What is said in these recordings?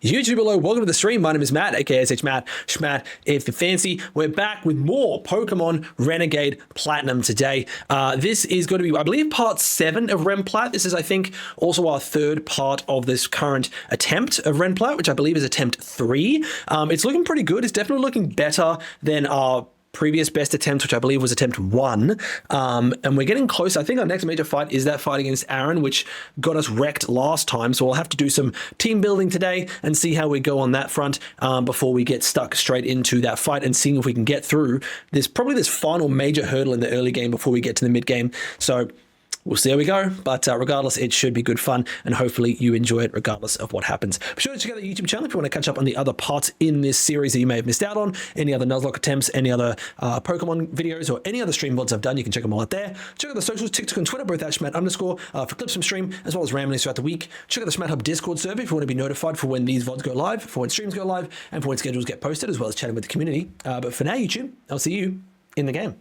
YouTube below, welcome to the stream. My name is Matt, aka SH Matt, Schmat, if you fancy. We're back with more Pokemon Renegade Platinum today. This is going to be, I believe, part 7 of Renplat. This is, I think, also our third part of this current attempt of Renplat, which I believe is attempt 3. It's looking pretty good. It's definitely looking better than our previous best attempt, which I believe was attempt 1. And we're getting close. I think our next major fight is that fight against Aaron, which got us wrecked last time. So we'll have to do some team building today and see how we go on that front before we get stuck straight into that fight and seeing if we can get through this final major hurdle in the early game before we get to the mid game. So we'll see how we go, but regardless, it should be good fun, and hopefully you enjoy it regardless of what happens. Be sure to check out the YouTube channel if you want to catch up on the other parts in this series that you may have missed out on, any other Nuzlocke attempts, any other Pokemon videos, or any other stream VODs I've done. You can check them all out there. Check out the socials, TikTok and Twitter, both @Schmat_, for clips from stream, as well as ramblings throughout the week. Check out the Schmat Hub Discord server if you want to be notified for when these VODs go live, for when streams go live, and for when schedules get posted, as well as chatting with the community. But for now, YouTube, I'll see you in the game.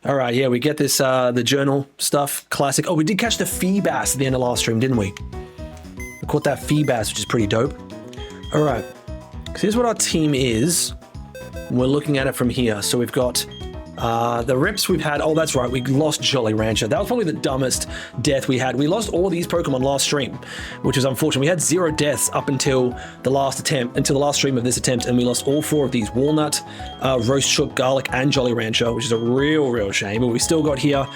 All right, yeah, we get this, the journal stuff, classic. Oh, we did catch the Feebas at the end of last stream, didn't we? We caught that Feebas, which is pretty dope. All right, so here's what our team is. We're looking at it from here. So we've got the reps we've had. Oh, that's right, we lost Jolly Rancher. That was probably the dumbest death we had. We lost all of these Pokemon last stream, which was unfortunate. We had 0 deaths up until the last stream of this attempt, and we lost all 4 of these: Walnut, Roast Shook, Garlic, and Jolly Rancher, which is a real shame. But we still got here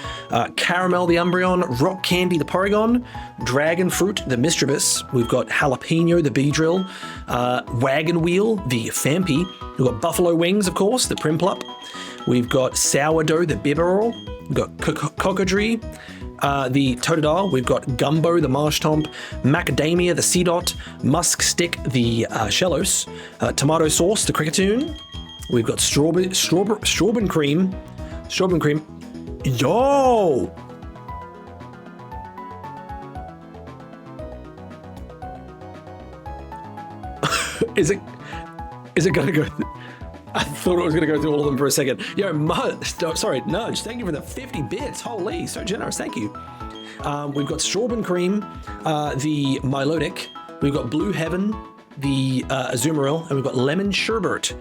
Caramel the Umbreon, Rock Candy the Porygon, Dragon Fruit the Mischievous. We've got Jalapeno the Beedrill, Wagon Wheel the Fampi. We've got Buffalo Wings, of course, the Primplup. We've got Sourdough, the Bibarel. We've got Cocodrie, the Totodile. We've got Gumbo, the Marshtomp. Macadamia, the Seedot. Musk Stick, the Shellos. Tomato Sauce, the Cricketune. We've got Strawberry Cream. Yo! Is it gonna go? I thought it was going to go through all of them for a second. Yo, Nudge, thank you for the 50 bits. Holy, so generous, thank you. We've got Strawberry Cream, the Milotic. We've got Blue Heaven, the Azumarill, and we've got Lemon Sherbet,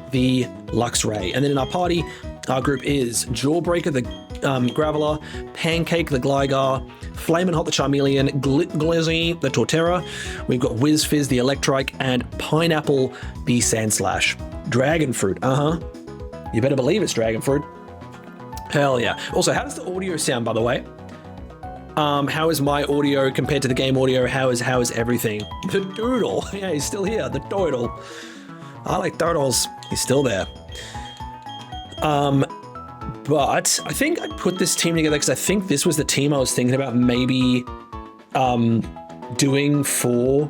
the Luxray. And then in our party, our group is Jawbreaker, the Graveler, Pancake, the Gligar, Flamin' Hot, the Charmeleon, Glizzy, the Torterra. We've got Whiz Fizz, the Electrike, and Pineapple, the Sandslash. Dragon Fruit, You better believe it's Dragon Fruit. Hell yeah. Also, how does the audio sound, by the way? How is my audio compared to the game audio? How is everything? The Doodle. Yeah, he's still here. The Doodle. I like turtles. He's still there. But I think I put this team together because I think this was the team I was thinking about maybe doing for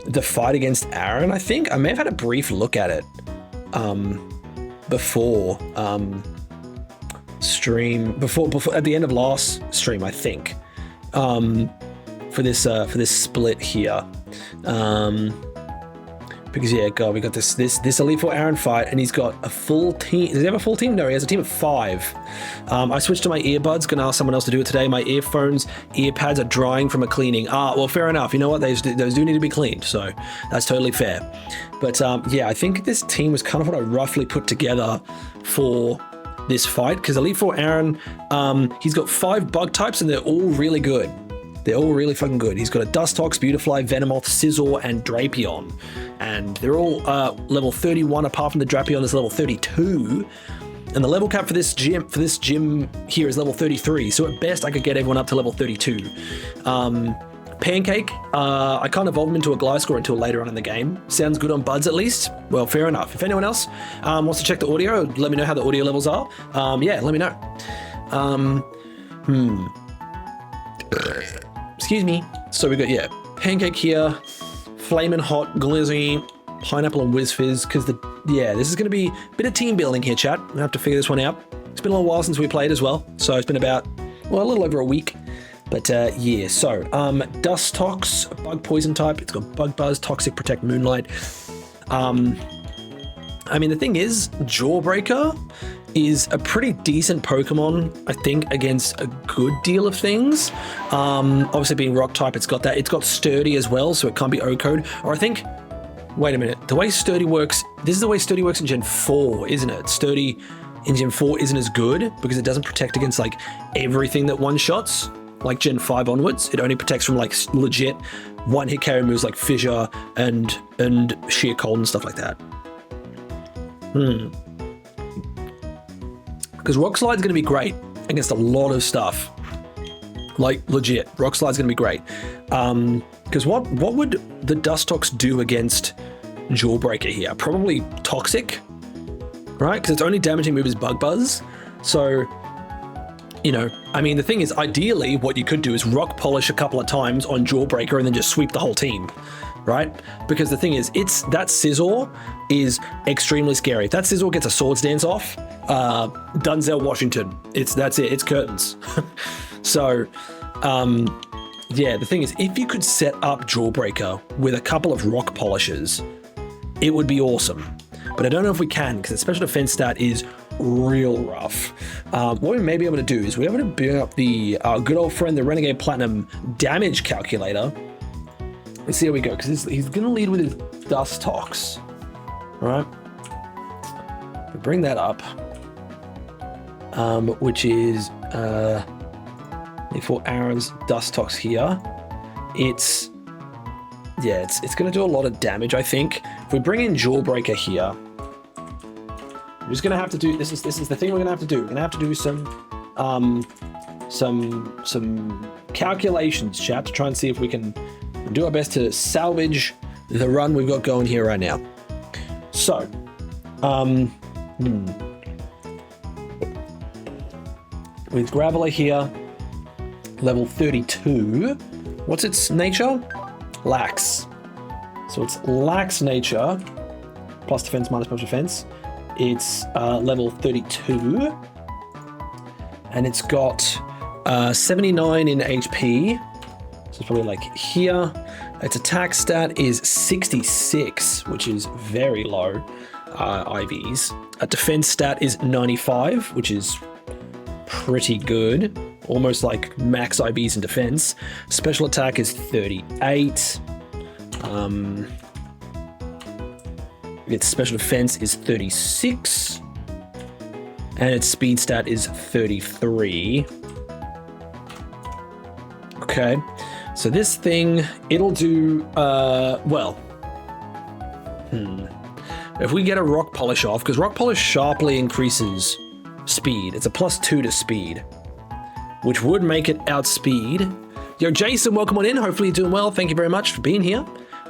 the fight against Aaron. I think I may have had a brief look at it before stream, before at the end of last stream, I think, for this split here. Because yeah, God, we got this Elite Four Aaron fight, and he's got a full team. Does he have a full team? No, he has a team of 5. I switched to my earbuds. Gonna ask someone else to do it today. My earpads are drying from a cleaning. Well, fair enough. You know what? Those do need to be cleaned, so that's totally fair. But yeah, I think this team was kind of what I roughly put together for this fight. Because Elite Four Aaron, he's got 5 bug types, and they're all really good. They're all really fucking good. He's got a Dustox, Beautifly, Venomoth, Scizor, and Drapion. And they're all level 31, apart from the Drapion is level 32. And the level cap for this gym here is level 33. So at best, I could get everyone up to level 32. Pancake, I can't evolve him into a Gliscor until later on in the game. Sounds good on buds at least. Well, fair enough. If anyone else wants to check the audio, let me know how the audio levels are. Yeah, let me know. Excuse me. So we got, yeah, Pancake here, Flamin' Hot, Glizzy, Pineapple, and Whiz Fizz, because this is going to be a bit of team building here, chat. We'll have to figure this one out. It's been a little while since we played as well, so it's been about, well, a little over a week. But yeah, so Dustox, Bug Poison type. It's got Bug Buzz, Toxic, Protect, Moonlight. I mean, the thing is, Jawbreaker is a pretty decent Pokemon, I think, against a good deal of things. Obviously being rock type, it's got that. It's got sturdy as well, so it can't be O-code. Or I think, wait a minute, the way sturdy works, this is the way sturdy works in Gen 4, isn't it? Sturdy in Gen 4 isn't as good because it doesn't protect against like everything that one-shots. Like Gen 5 onwards, it only protects from like legit one-hit KO moves like Fissure and Sheer Cold and stuff like that. Because Rock Slide's going to be great against a lot of stuff. Like, legit. Rock Slide's going to be great. Because what would the Dustox do against Jawbreaker here? Probably Toxic, right? Because its only damaging move is Bug Buzz. So, you know, I mean, the thing is, ideally, what you could do is Rock Polish a couple of times on Jawbreaker and then just sweep the whole team, right? Because the thing is, that Scizor is extremely scary. If that Scizor gets a Swords Dance off, Dunzel Washington. That's it. It's curtains. So, yeah, the thing is, if you could set up Jawbreaker with a couple of Rock Polishes, it would be awesome. But I don't know if we can, because its special defense stat is real rough. What we may be able to do is we're able to bring up the good old friend, the Renegade Platinum damage calculator. Let's see how we go, because he's going to lead with his Dustox. All right. We bring that up. Which is 4 arrows Dustox here. It's going to do a lot of damage, I think. If we bring in Jawbreaker here, we're just going to have to do this is the thing we're going to have to do. We're going to have to do some calculations, chat, to try and see if we can do our best to salvage the run we've got going here right now. So, with Graveler here, level 32. What's its nature? Lax. So it's Lax nature, plus defense, minus special defense. It's level 32. And it's got 79 in HP. So it's probably like here. Its attack stat is 66, which is very low IVs. A defense stat is 95, which is pretty good. Almost like max IVs in defense. Special attack is 38. Its special defense is 36. And its speed stat is 33. Okay. So this thing, it'll do, well. If we get a Rock Polish off, because Rock Polish sharply increases speed. It's a +2 to speed, which would make it outspeed. Yo, Jason, welcome on in. Hopefully you're doing well. Thank you very much for being here.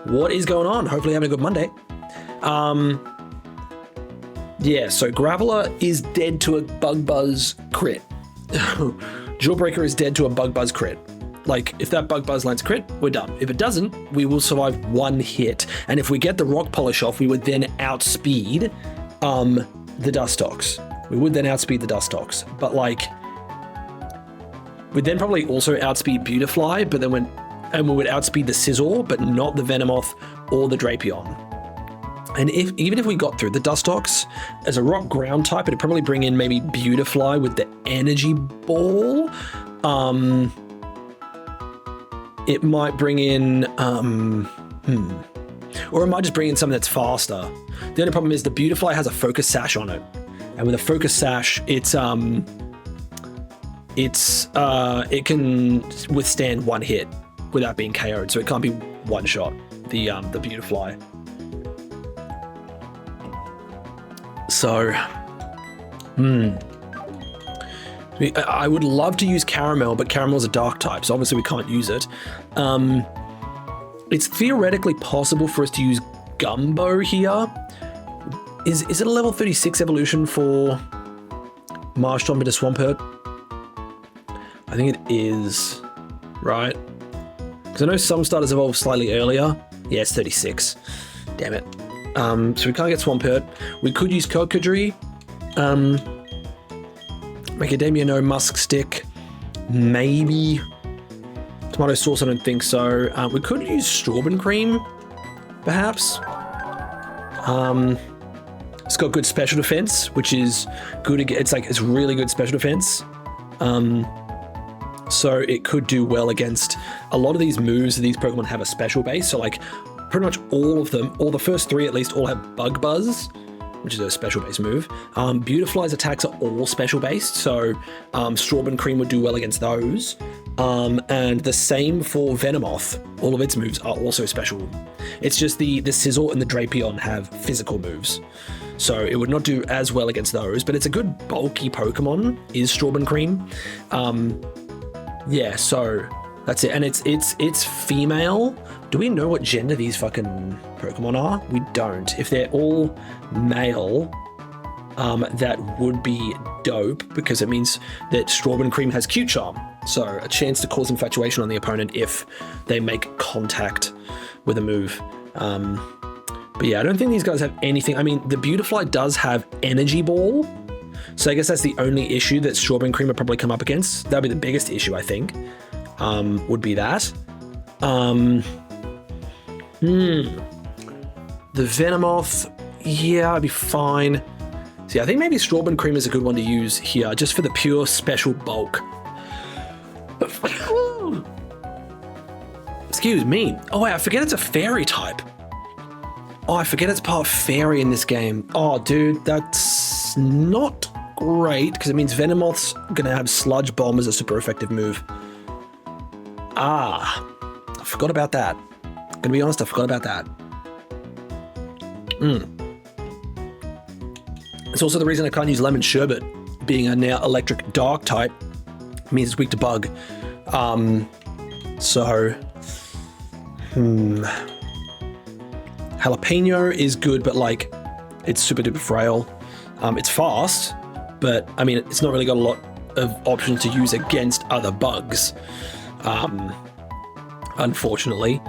What is going on? Hopefully you're having a good Monday. Yeah, so Graveler is dead to a Bug Buzz crit. Jawbreaker is dead to a Bug Buzz crit. Like, if that Bug Buzz lands crit, we're done. If it doesn't, we will survive one hit. And if we get the Rock Polish off, we would then outspeed the Dustox. We would then outspeed the Dustox. But, like, we'd then probably also outspeed Beautifly, but then we would outspeed the Scizor, but not the Venomoth or the Drapion. And even if we got through the Dustox as a rock ground type, it'd probably bring in maybe Beautifly with the Energy Ball. It might bring in, or it might just bring in something that's faster. The only problem is the Beautifly has a Focus Sash on it. And with a Focus Sash, it can withstand one hit without being KO'd. So it can't be one shot, the Beautifly. So, I would love to use Caramel, but Caramel's a dark type, so obviously we can't use it. It's theoretically possible for us to use Gumbo here. Is it a level 36 evolution for Marshtomp into Swampert? I think it is, right? Because I know some starters evolve slightly earlier. Yeah, it's 36. Damn it. So we can't get Swampert. We could use Cocodrie. Macadamia, no. Musk Stick, maybe. Tomato Sauce, I don't think so. We could use Strawberry Cream, perhaps. It's got good special defense, which is good. It's really good special defense. So it could do well against a lot of these moves. These Pokemon have a special base. So like pretty much all of them, or the first 3 at least, all have Bug Buzz, which is a special base move. Beautifly's attacks are all special based. So Strawberry Cream would do well against those. And the same for Venomoth. All of its moves are also special. It's just the Sizzle and the Drapion have physical moves. So it would not do as well against those, but it's a good bulky Pokemon, is Strawberry Cream. Yeah, so that's it. And it's female. Do we know what gender these fucking Pokemon are? We don't. If they're all male, that would be dope, because it means that Strawberry Cream has Cute Charm. So a chance to cause infatuation on the opponent if they make contact with a move. But yeah, I don't think these guys have anything. I mean, the Beautifly does have Energy Ball. So I guess that's the only issue that Strawberry Cream would probably come up against. That'd be the biggest issue, I think, would be that. The Venomoth, yeah, I'd be fine. See, I think maybe Strawberry Cream is a good one to use here, just for the pure special bulk. Excuse me. Oh, wait, I forget it's a fairy type. Oh, I forget it's part fairy in this game. Oh, dude, that's not great, because it means Venomoth's going to have Sludge Bomb as a super effective move. Ah, I forgot about that. Gonna be honest, I forgot about that. It's also the reason I can't use Lemon Sherbet. Being a now electric dark type means it's weak to bug. Jalapeno is good, but like it's super duper frail. It's fast, but I mean, it's not really got a lot of options to use against other bugs. Unfortunately.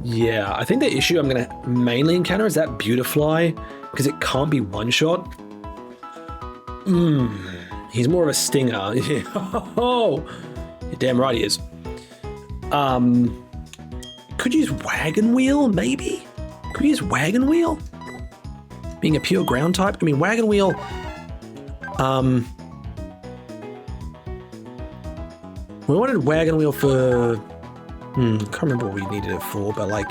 Yeah, I think the issue I'm going to mainly encounter is that Beautifly, because it can't be one-shot. He's more of a stinger. Oh, you're damn right he is. Could use Wagon Wheel, maybe? Could we use Wagon Wheel? Being a pure ground type? I mean, Wagon Wheel... we wanted Wagon Wheel for... can't remember what we needed it for, but like...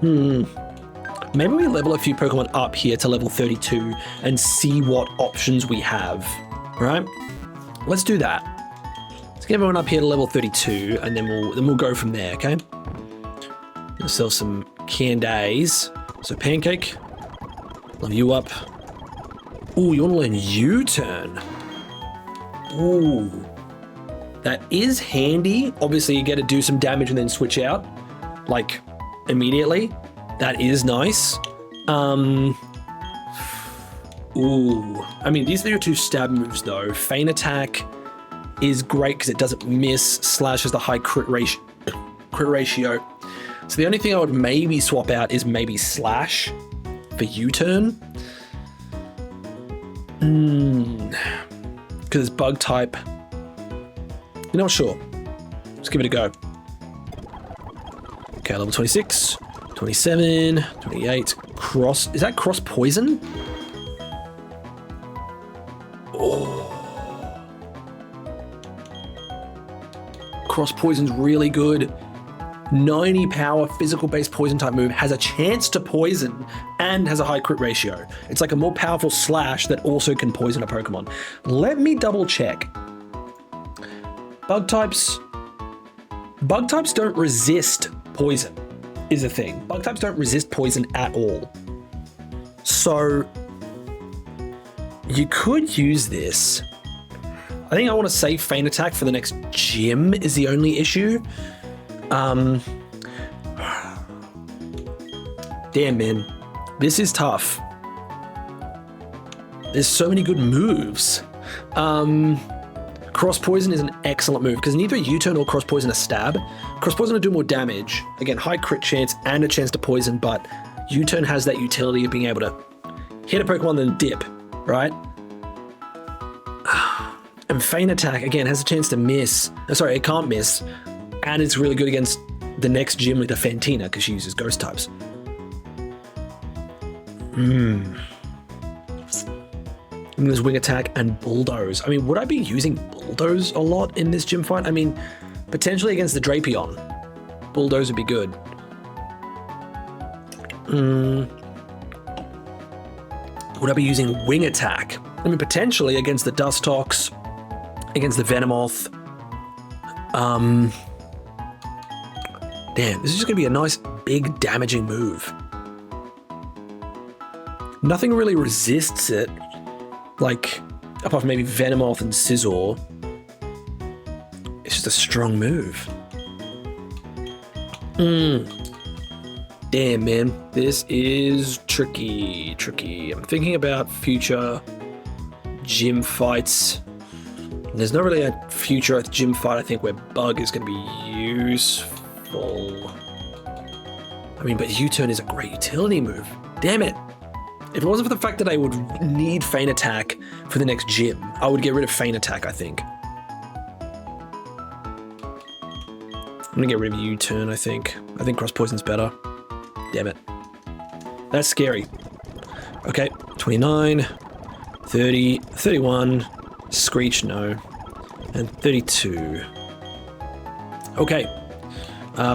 maybe we level a few Pokemon up here to level 32 and see what options we have, right? Let's do that. Let's get everyone up here to level 32, and then we'll go from there, okay? We'll sell some candies. So Pancake, level you up. Ooh, you want to learn U-turn? Ooh. That is handy. Obviously, you get to do some damage and then switch out, like, immediately. That is nice. Ooh. I mean, these are your 2 stab moves, though. Feint Attack is great because it doesn't miss. Slash has the high crit ratio. So the only thing I would maybe swap out is maybe Slash for U-turn. Because it's bug type. You're not sure. Let's give it a go. Okay, level 26, 27, 28. Cross. Is that cross poison? Oh. Cross poison's really good. 90 power physical based poison type move, has a chance to poison and has a high crit ratio. It's like a more powerful Slash that also can poison a Pokemon. Let me double check. Bug types don't resist poison, is a thing. Bug types don't resist poison at all. So you could use this. I think I want to save Feint Attack for the next gym is the only issue. Damn, man. This is tough. There's so many good moves. Cross Poison is an excellent move because neither U-turn or Cross Poison are stab. Cross Poison will do more damage. Again, high crit chance and a chance to poison, but U-turn has that utility of being able to hit a Pokemon then dip, right? And Feint Attack, again, has a chance to miss. Sorry, it can't miss. And it's really good against the next gym leader, Fantina, because she uses ghost types. And there's wing attack and bulldoze. I mean, would I be using bulldoze a lot in this gym fight? I mean, potentially against the Drapion. Bulldoze would be good. Would I be using wing attack? I mean, potentially against the Dustox, against the Venomoth. Damn, this is just gonna be a nice, big, damaging move. Nothing really resists it. Like, apart from maybe Venomoth and Scizor. It's just a strong move. Damn, man. This is tricky. I'm thinking about future gym fights. There's not really a future gym fight, I think, where Bug is going to be useful. I mean, but U-turn is a great utility move. Damn it. If it wasn't for the fact that I would need Feint Attack for the next gym, I would get rid of Feint Attack, I think. I'm gonna get rid of U-turn, I think. I think Cross Poison's better. Damn it. That's scary. Okay, 29, 30, 31, Screech, no, and 32. Okay.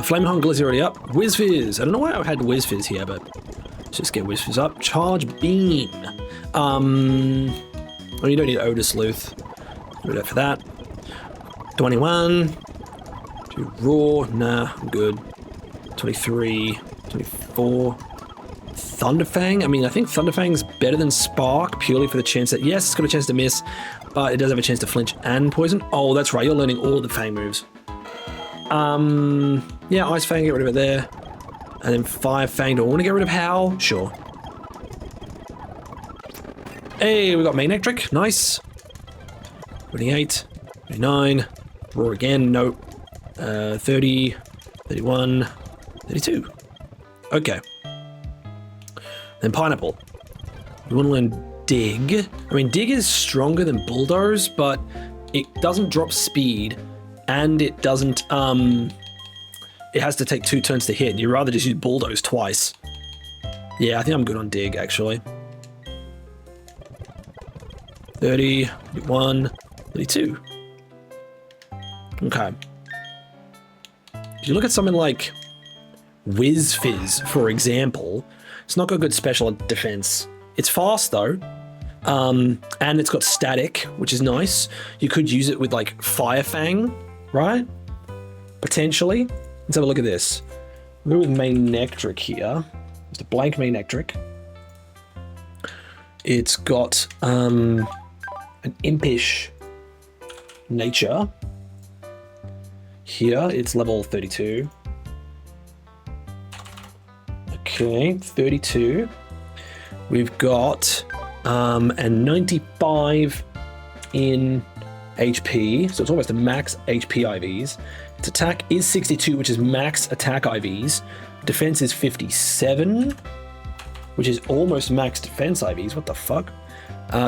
Flame Hunger is already up. Whiz-Fizz. I don't know why I had Whiz-Fizz here, but let's just get Whiz-Fizz up. Charge Beam. Oh, you don't need Odor Sleuth. Do that for that. 21. Do Roar. Nah, I'm good. 23. 24. Thunderfang. I mean, I think Thunderfang's better than Spark, purely for the chance that, yes, it's got a chance to miss, but it does have a chance to flinch and poison. Oh, that's right. You're learning all the Fang moves. Yeah, Ice Fang, get rid of it there. And then Fire Fang. Do I want to get rid of Howl? Sure. Hey, we got Magnectric. Nice. 28, 29. Roar again. Nope. 30, 31, 32. Okay. Then Pineapple. You want to learn Dig. I mean, Dig is stronger than Bulldoze, but it doesn't drop speed, and it doesn't, it has to take 2 turns to hit. You'd rather just use Bulldoze twice. Yeah, I think I'm good on Dig, actually. 30, 31, 32. Okay. If you look at something like Whiz-Fizz, for example, it's not got good special defense. It's fast, though. And it's got static, which is nice. You could use it with, like, Fire Fang, right? Potentially. Let's have a look at this. We're with Magnectric here. Just a blank Magnectric. It's got an impish nature. Here, it's level 32. Okay, 32. We've got a 95 in HP, so it's almost a max HP IVs. Its attack is 62, which is max attack IVs. Defense is 57, which is almost max defense IVs. What the fuck?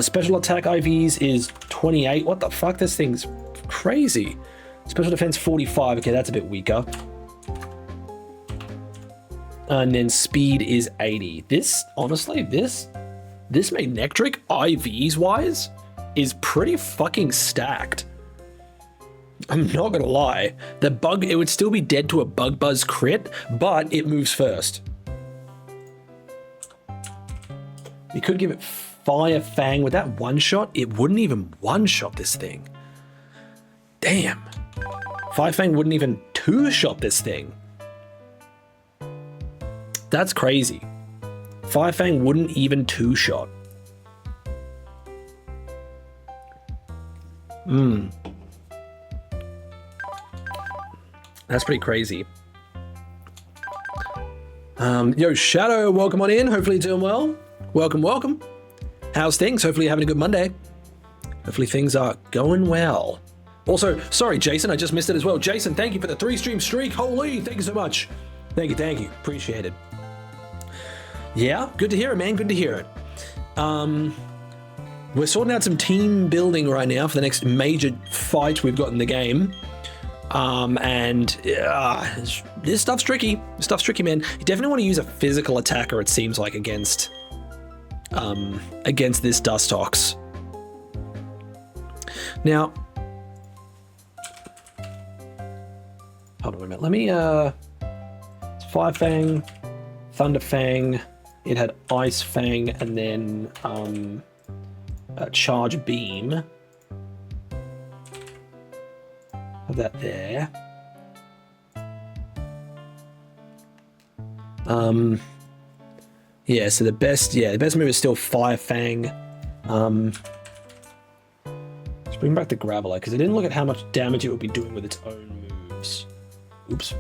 Special attack IVs is 28. What the fuck? This thing's crazy. Special defense 45. Okay, that's a bit weaker. And then speed is 80. This, honestly, this Magnectric, IVs wise, is pretty fucking stacked. I'm not gonna lie. The bug, it would still be dead to a Bug Buzz crit, but it moves first. We could give it Fire Fang. With that one shot, it wouldn't even one shot this thing. Damn. Fire Fang wouldn't even two shot this thing. That's crazy. Fire Fang wouldn't even two shot. That's pretty crazy. Yo, Shadow, welcome on in. Hopefully you're doing well. Welcome. How's things? Hopefully you're having a good Monday. Hopefully things are going well. Also, sorry, Jason, I just missed it as well. Jason, thank you for the 3-stream streak. Holy, thank you so much. Thank you. Appreciate it. Yeah, good to hear it, man. Good to hear it. We're sorting out some team building right now for the next major fight we've got in the game. And this stuff's tricky. This stuff's tricky, man. You definitely want to use a physical attacker, it seems like, against this Dustox. Now, hold on a minute. Let me, it's Fire Fang, Thunder Fang. It had Ice Fang, and then Charge Beam. Have that there. Yeah, so the best move is still Fire Fang. Let's bring back the Graveler, because I didn't look at how much damage it would be doing with its own moves. Oops.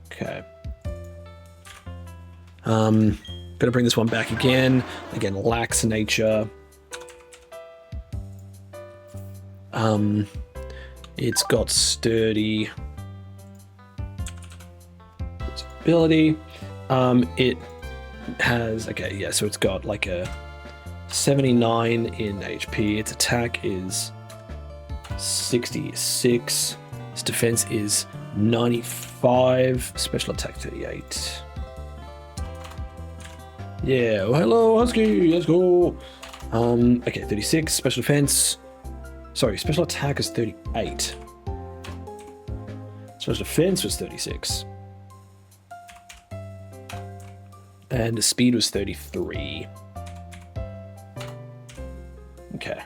Okay. Gonna bring this one back again. Again, Lax Nature. It's got Sturdy. Its ability. It has, okay, yeah, so it's got like a 79 in HP. Its attack is 66. Its defense is 95. Special attack 38. Yeah, well, hello, Husky, let's go. Okay, 36. Special defense. Sorry, special attack is 38. Special defense was 36. And the speed was 33. Okay.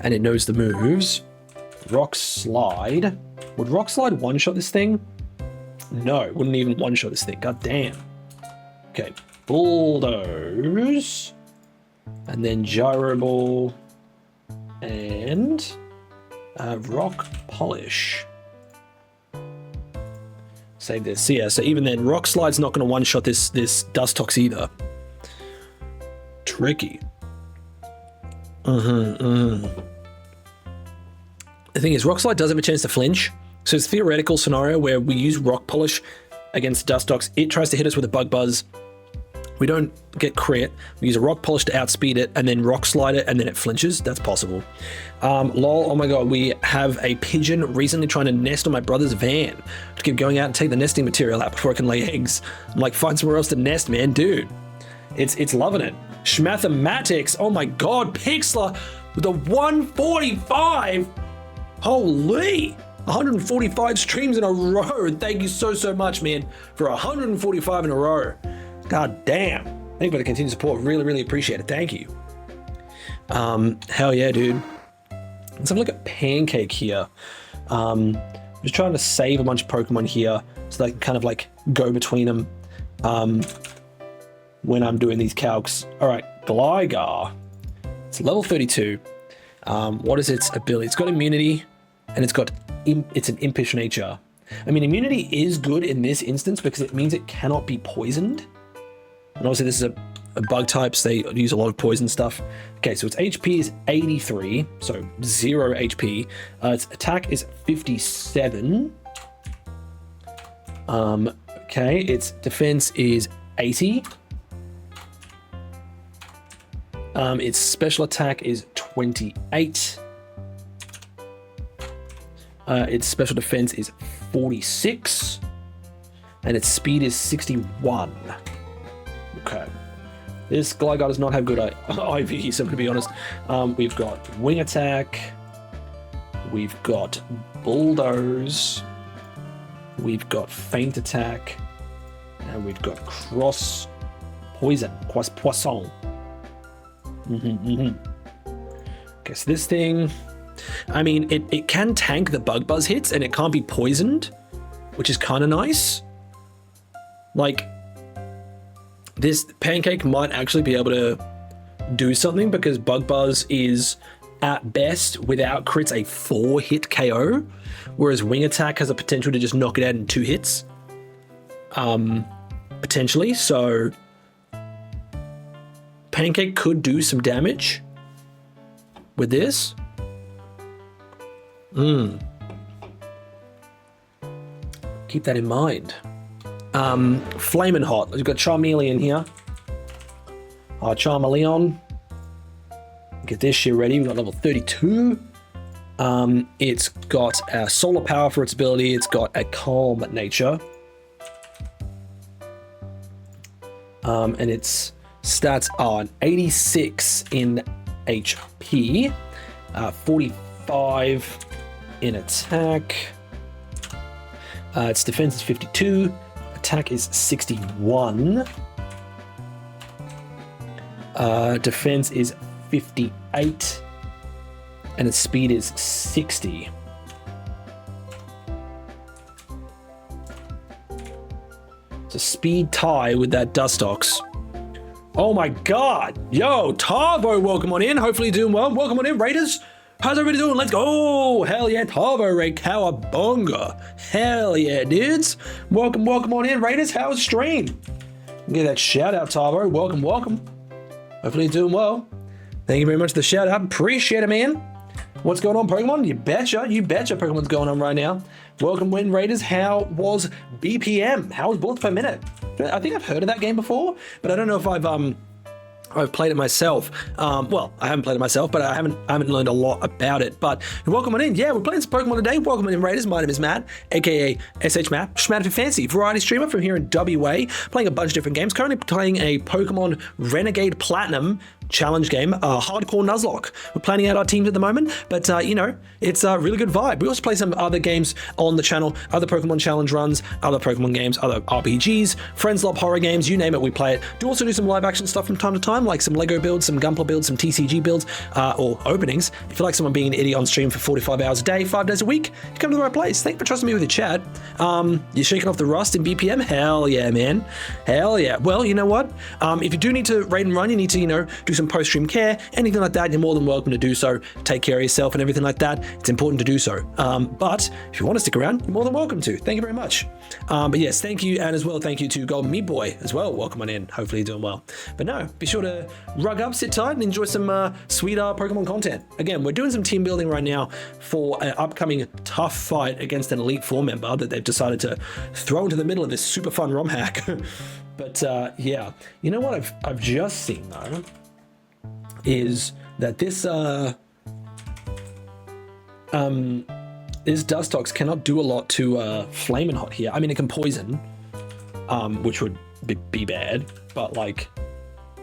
And it knows the moves. Rock Slide. Would Rock Slide one-shot this thing? No, it wouldn't even one-shot this thing. God damn. Okay. Bulldoze. And then Gyro Ball. And Rock Polish. Save this. So yeah, so even then, Rock Slide's not going to one-shot this Dustox either. Tricky. The thing is, Rock Slide does have a chance to flinch. So it's a theoretical scenario where we use Rock Polish against Dustox. It tries to hit us with a Bug Buzz. We don't get crit. We use a Rock Polish to outspeed it, and then Rock Slide it, and then it flinches. That's possible. Lol, oh my god, we have a pigeon recently trying to nest on my brother's van. To keep going out and take the nesting material out before it can lay eggs. I'm like, find somewhere else to nest, man. Dude, it's loving it. Schmathematics, oh my god, Pixlr with a 145. Holy, 145 streams in a row. Thank you so much, man, for 145 in a row. God damn. Thank you for the continued support. Really appreciate it. Thank you. Hell yeah, dude. Let's have a look at Pancake here. Just trying to save a bunch of Pokemon here so that I can kind of like go between them when I'm doing these calcs. All right, Gligar. It's level 32. What is its ability? It's got immunity, and it's an impish nature. I mean, immunity is good in this instance because it means it cannot be poisoned. And obviously this is a bug type, so they use a lot of poison stuff. Okay, so its HP is 83, so 0 HP. Its attack is 57. Okay, its defense is 80. Its special attack is 28. Its special defense is 46. And its speed is 61. Okay. This Gligar does not have good IV, so to be honest. We've got Wing Attack. We've got Bulldoze. We've got Feint Attack. And we've got Cross Poison. Poisson. Okay, so this thing... I mean, it can tank the Bug Buzz hits, and it can't be poisoned, which is kind of nice. Like... This Pancake might actually be able to do something because Bug Buzz is, at best, without crits, a 4-hit KO, whereas Wing Attack has a potential to just knock it out in 2 hits. Potentially, so Pancake could do some damage with this. Keep that in mind. Flamin' Hot. We've got Charmeleon here. Charmeleon. Get this shit ready. We've got level 32. It's got solar power for its ability. It's got a calm nature. And its stats are an 86 in HP, 45 in attack. Its defense is 52, attack is 61. Defense is 58, and its speed is 60. It's a speed tie with that Dustox. Oh my god! Yo, Tarvo, welcome on in. Hopefully you're doing well. Welcome on in, Raiders. How's everybody doing? Let's go! Hell yeah, Tarvo, Ray Cowabunga. Hell yeah, dudes. Welcome on in, Raiders. How's the stream? Get that shout out, Tarvo. Welcome. Hopefully you're doing well. Thank you very much for the shout out. Appreciate it, man. What's going on, Pokemon? You betcha Pokemon's going on right now. Welcome, Win Raiders. How was BPM? How was bullets per minute? I think I've heard of that game before, but I don't know if I've played it myself. Well, I haven't played it myself, but I haven't learned a lot about it. But welcome on in. Yeah, we're playing some Pokemon today. Welcome on in, Raiders. My name is Matt, aka SH Matt, Schmatt if you're fancy, variety streamer from here in WA, playing a bunch of different games. Currently playing a Pokemon Renegade Platinum challenge game, hardcore Nuzlocke. We're planning out our teams at the moment, but you know, it's a really good vibe. We also play some other games on the channel, other Pokemon challenge runs, other Pokemon games, other RPGs, Friends Love horror games, you name it, we play it. Do some live action stuff from time to time, like some Lego builds, some Gunpla builds, some TCG builds, or openings. If you like someone being an idiot on stream for 45 hours a day, 5 days a week, you come to the right place. Thank you for trusting me with your chat. You're shaking off the rust in BPM? Hell yeah, man. Hell yeah. Well, you know what? If you do need to raid and run, you need to, you know, do some post-stream care, anything like that, you're more than welcome to do so. Take care of yourself and everything like that. It's important to do so. But if you want to stick around, you're more than welcome to. Thank you very much. But yes, thank you, and as well, thank you to Golden Meat Boy as well. Welcome on in. Hopefully you're doing well. But no, be sure to rug up, sit tight, and enjoy some sweet Pokemon content. Again, we're doing some team building right now for an upcoming tough fight against an Elite Four member that they've decided to throw into the middle of this super fun ROM hack. But yeah, you know what I've just seen though, is that this Dustox cannot do a lot to Flamin' Hot here. I mean, it can poison, which would be bad, but like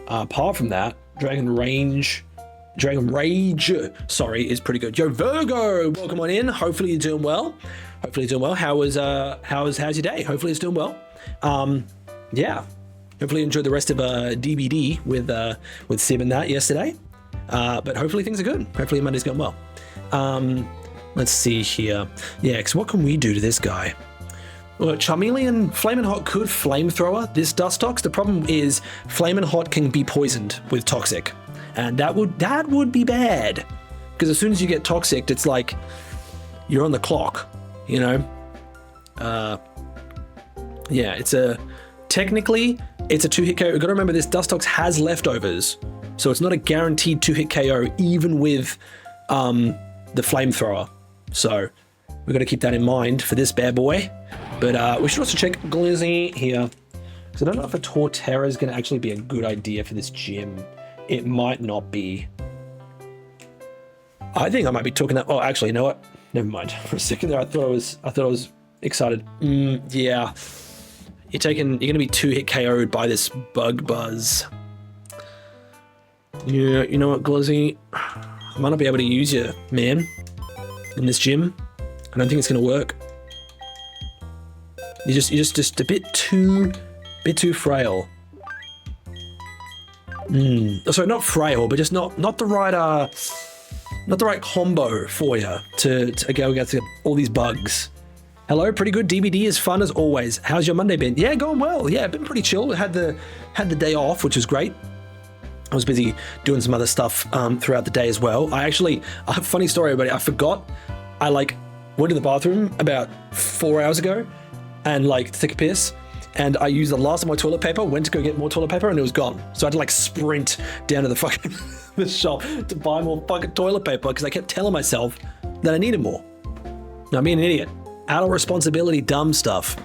apart from that, Dragon Rage, sorry, is pretty good. Yo, Virgo, welcome on in. Hopefully you're doing well. How's your day? Hopefully it's doing well. Yeah. Hopefully you enjoyed the rest of DBD with Sib and that yesterday. But hopefully things are good. Hopefully Monday's going well. Let's see here. Yeah, because what can we do to this guy? Well, Charmeleon Flamin' Hot could Flamethrower this Dustox. The problem is Flamin' Hot can be poisoned with Toxic. And that would be bad. Because as soon as you get Toxic, it's like you're on the clock, you know? Yeah, technically, it's a 2-hit KO. You've got to remember this Dustox has leftovers. So it's not a guaranteed 2-hit KO, even with the Flamethrower. So we've got to keep that in mind for this bad boy. But we should also check Glizzy here. Because I don't know if a Torterra is going to actually be a good idea for this gym. It might not be. I think I might be talking that. Oh, actually, you know what? Never mind. For a second there, I thought I was excited. Yeah. You're going to be 2-hit KO'd by this Bug Buzz. Yeah, you know what, Glizzy? I might not be able to use you, man, in this gym. I don't think it's going to work. You're just a bit too frail. Sorry, not frail, but just not the right combo for you to go against all these bugs. Hello, pretty good. DBD is fun as always. How's your Monday been? Yeah, going well. Yeah, been pretty chill. Had the day off, which was great. I was busy doing some other stuff throughout the day as well. I have a funny story about it. I forgot. I went to the bathroom about 4 hours ago and to take a piss. And I used the last of my toilet paper, went to go get more toilet paper, and it was gone. So I had to sprint down to the fucking the shop to buy more fucking toilet paper because I kept telling myself that I needed more. Now, I'm being an idiot. Adult responsibility, dumb stuff.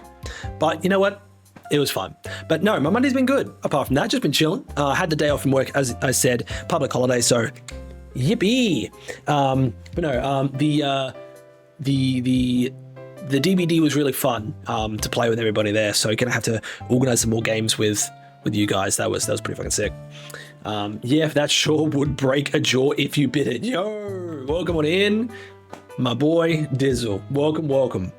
But you know what? It was fun. But no, my Monday's been good. Apart from that, just been chilling. I had the day off from work, as I said, public holiday, so Yippee! But no, the DBD was really fun to play with everybody there. So gonna have to organize some more games with you guys. That was pretty fucking sick. Yeah, that sure would break a jaw if you bit it. Yo, welcome on in, my boy Dizzle. Welcome.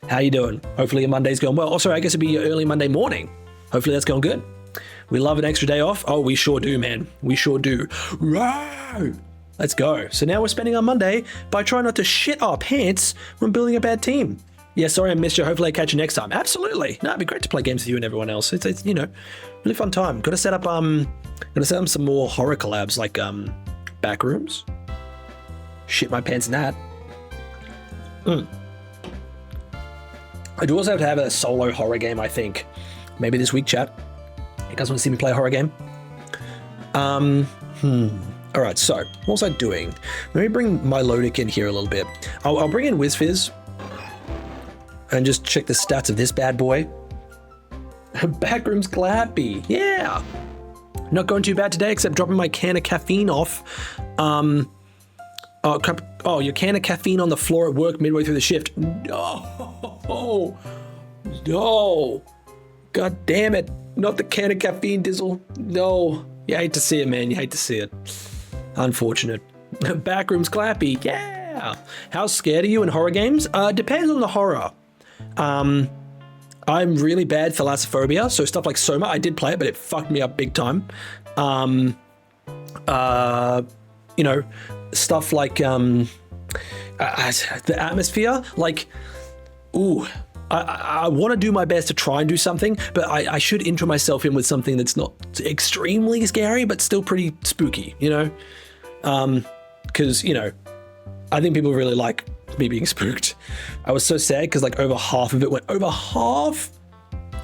How you doing? Hopefully your Monday's going well. Also, I guess it'd be your early Monday morning. Hopefully that's going good. We love an extra day off. Oh, we sure do, man. We sure do. Right. Let's go. So now we're spending our Monday by trying not to shit our pants when building a bad team. Yeah, sorry I missed you. Hopefully I catch you next time. Absolutely. No, it'd be great to play games with you and everyone else. It's you know, really fun time. Gotta set up some more horror collabs like back rooms. Shit my pants in that. I do also have to have a solo horror game, I think. Maybe this week, chat. You guys want to see me play a horror game? All right, so what was I doing? Let me bring Milotic in here a little bit. I'll bring in WizFizz and just check the stats of this bad boy. Backroom's clappy. Yeah. Not going too bad today, except dropping my can of caffeine off. Your can of caffeine on the floor at work midway through the shift. No. God damn it. Not the can of caffeine, Dizzle. No. You hate to see it, man. You hate to see it. Unfortunate. Backroom's clappy. Yeah. How scared are you in horror games? Depends on the horror. I'm really bad thalassophobia, so stuff like Soma, I did play it, but it fucked me up big time. You know, stuff like the atmosphere, like, ooh, I want to do my best to try and do something, but I should intro myself in with something that's not extremely scary, but still pretty spooky, you know? Because, you know, I think people really like me being spooked. I was so sad because like over half of it went over half.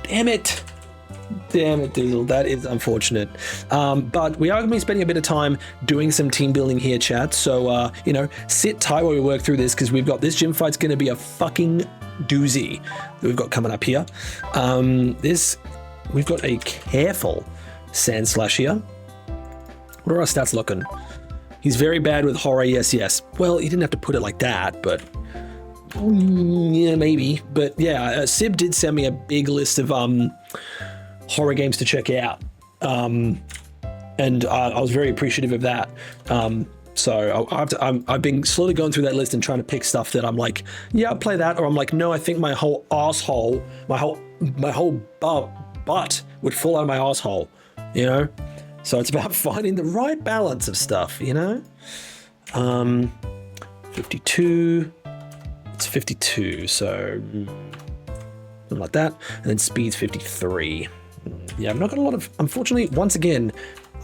Damn it, Diesel. That is unfortunate. But we are going to be spending a bit of time doing some team building here, chat. So, you know, sit tight while we work through this because we've got this gym fight's going to be a fucking doozy that we've got coming up here. We've got a careful Sand Slash here. What are our stats looking? He's very bad with horror, yes. Well, he didn't have to put it like that, but yeah, maybe. But yeah, Sib did send me a big list of horror games to check out. And I was very appreciative of that. So I've been slowly going through that list and trying to pick stuff that I'm like, yeah, I'll play that. Or I'm like, no, I think my whole asshole, my whole butt would fall out of my asshole, you know? So it's about finding the right balance of stuff, you know? 52, it's 52, so something like that. And then speed's 53. Yeah, I've not got a lot of, unfortunately, once again,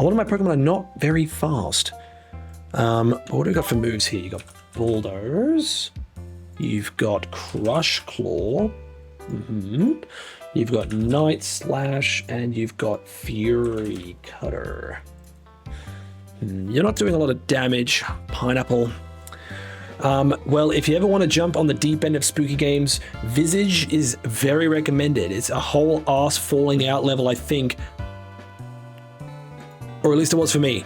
a lot of my Pokemon are not very fast. But what do we got for moves here? You got Bulldoze, you've got Crush Claw, you've got Night Slash, and you've got Fury Cutter. You're not doing a lot of damage, Pineapple. Well, if you ever want to jump on the deep end of spooky games, Visage is very recommended. It's a whole ass falling out level, I think. Or at least it was for me.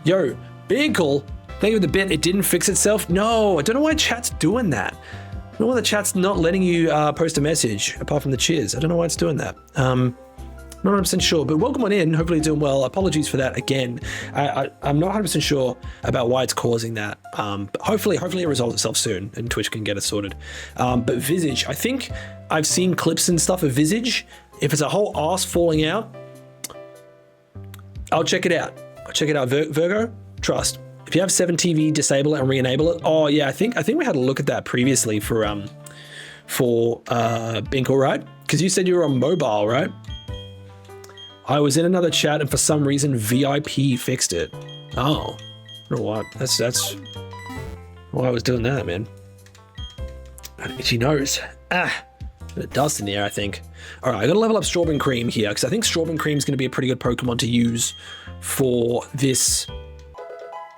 Yo, being cool, thank you for the bit. It didn't fix itself. No, I don't know why chat's doing that. I don't know why the chat's not letting you post a message, apart from the cheers. I don't know why it's doing that. Not 100% sure, but welcome on in. Hopefully you're doing well. Apologies for that again. I'm not 100% sure about why it's causing that. But hopefully it resolves itself soon and Twitch can get it sorted. But Visage, I think I've seen clips and stuff of Visage. If it's a whole ass falling out, I'll check it out. Virgo, trust. If you have 7TV, disable it and re-enable it. Oh yeah, I think we had a look at that previously for Binkle, right? Because you said you were on mobile, right? I was in another chat and for some reason VIP fixed it. Oh, I don't know why. That's why I was doing that, man. Itchy nose. Bit of dust in the air, I think. All right, I gotta level up Strawberry Cream here because I think Strawberry Cream is gonna be a pretty good Pokemon to use for this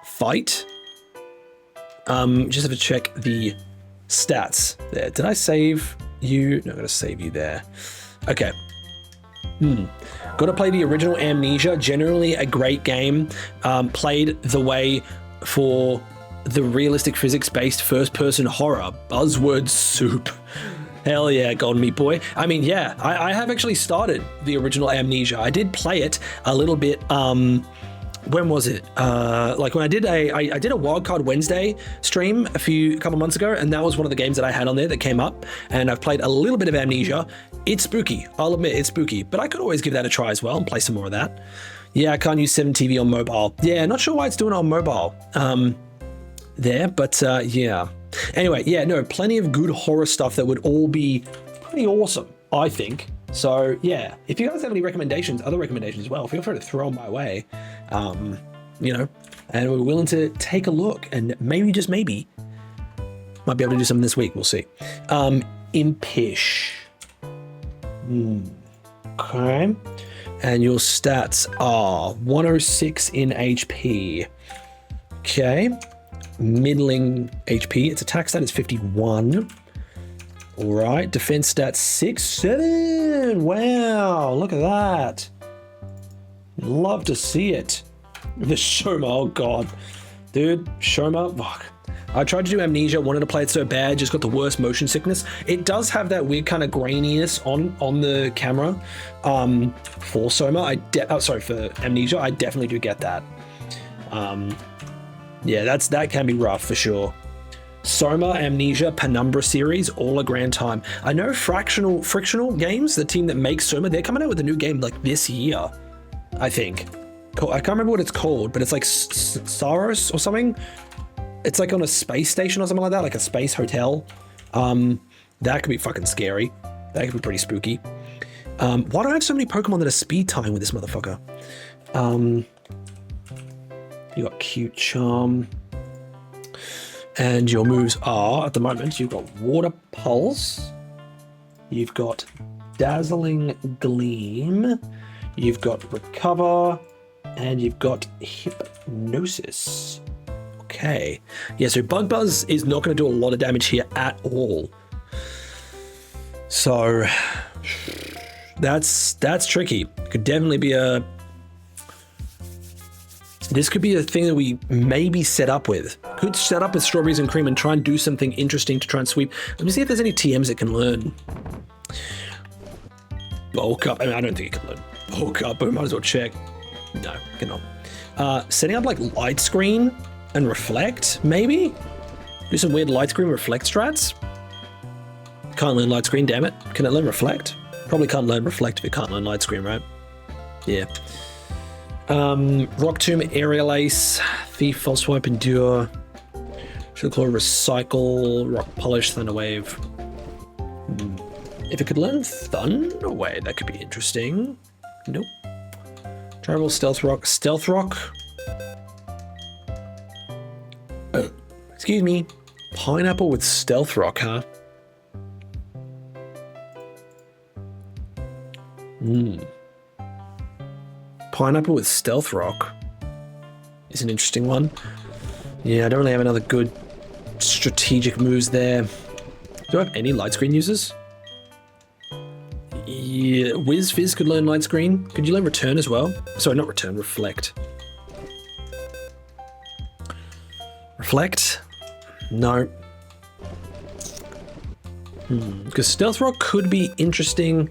fight. Just have to check the stats there. Did I save you? No, I'm gonna save you there. Okay. Gotta play the original Amnesia. Generally a great game. Played the way for the realistic physics-based first-person horror. Buzzword soup. Hell yeah, Golden Meat Boy. I mean, yeah, I have actually started the original Amnesia. I did play it a little bit. When was it? Like when I did a Wildcard Wednesday stream a couple months ago, and that was one of the games that I had on there that came up, and I've played a little bit of Amnesia. It's spooky. I'll admit it's spooky, but I could always give that a try as well and play some more of that. Yeah, I can't use 7TV on mobile. Yeah, not sure why it's doing it on mobile there, but yeah. Anyway, yeah, no, plenty of good horror stuff that would all be pretty awesome, I think. So yeah, if you guys have any recommendations, other recommendations as well, feel free to throw them my way. You know, and we're willing to take a look, and maybe, just maybe, might be able to do something this week. We'll see. Impish. Okay. And your stats are 106 in HP. Okay. Middling HP. Its attack stat is 51. All right. Defense stat 7. Wow. Look at that. Love to see it. The Shoma. Oh, God. Dude, Shoma. Fuck. I tried to do Amnesia, wanted to play it so bad, just got the worst motion sickness. It does have that weird kind of graininess on the camera. For Soma, for Amnesia, I definitely do get that. Yeah, that can be rough for sure. Soma, Amnesia, Penumbra series, all a grand time. I know Frictional Games, the team that makes Soma, they're coming out with a new game like this year, I think. I can't remember what it's called, but it's like Saros or something. It's like on a space station or something like that, like a space hotel. That could be fucking scary. That could be pretty spooky. Why do I have so many Pokemon that are speed tying with this motherfucker? You got Cute Charm. And your moves are, at the moment, you've got Water Pulse. You've got Dazzling Gleam. You've got Recover. And you've got Hypnosis. Okay. Yeah, so Bug Buzz is not going to do a lot of damage here at all. So that's tricky. Could definitely be this could be a thing that we maybe set up with. Could set up with Strawberries and Cream and try and do something interesting to try and sweep. Let me see if there's any TMs it can learn. Bulk Up. I mean, I don't think it can learn Bulk Up, but we might as well check. No, cannot. Setting up like Light Screen and Reflect, maybe? Do some weird Light Screen Reflect strats? Can't learn Light Screen, damn it. Can it learn Reflect? Probably can't learn Reflect if it can't learn Light Screen, right? Yeah. Rock Tomb, Aerial Ace, Thief, False Swipe, Endure, Shield Claw, Recycle, Rock Polish, Thunder Wave. If it could learn Thunder Wave, that could be interesting. Nope. Travel, Stealth Rock, Stealth Rock. Oh, excuse me. Pineapple with Stealth Rock, huh? Pineapple with Stealth Rock is an interesting one. Yeah, I don't really have another good strategic moves there. Do I have any light screen users? Yeah, Wiz Fizz could learn light screen. Could you learn Return as well? Sorry, not Return, Reflect. Reflect? No. Because Stealth Rock could be interesting.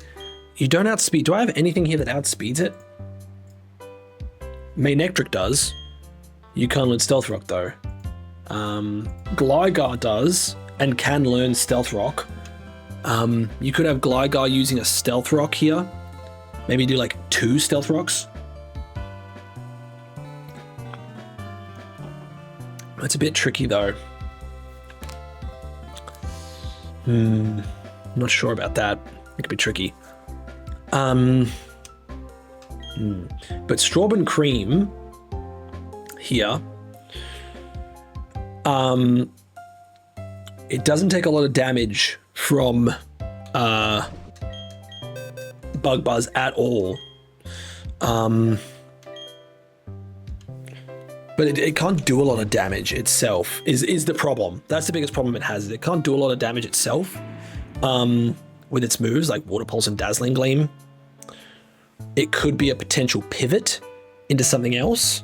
You don't outspeed. Do I have anything here that outspeeds it? Manectric does. You can't learn Stealth Rock though. Gligar does and can learn Stealth Rock. You could have Gligar using a Stealth Rock here. Maybe do like 2 Stealth Rocks. It's a bit tricky though. Not sure about that. It could be tricky. But Strawberry and Cream here, it doesn't take a lot of damage from Bug Buzz at all. But it can't do a lot of damage itself is the problem. That's the biggest problem it has. It can't do a lot of damage itself with its moves like Water Pulse and Dazzling Gleam. It could be a potential pivot into something else.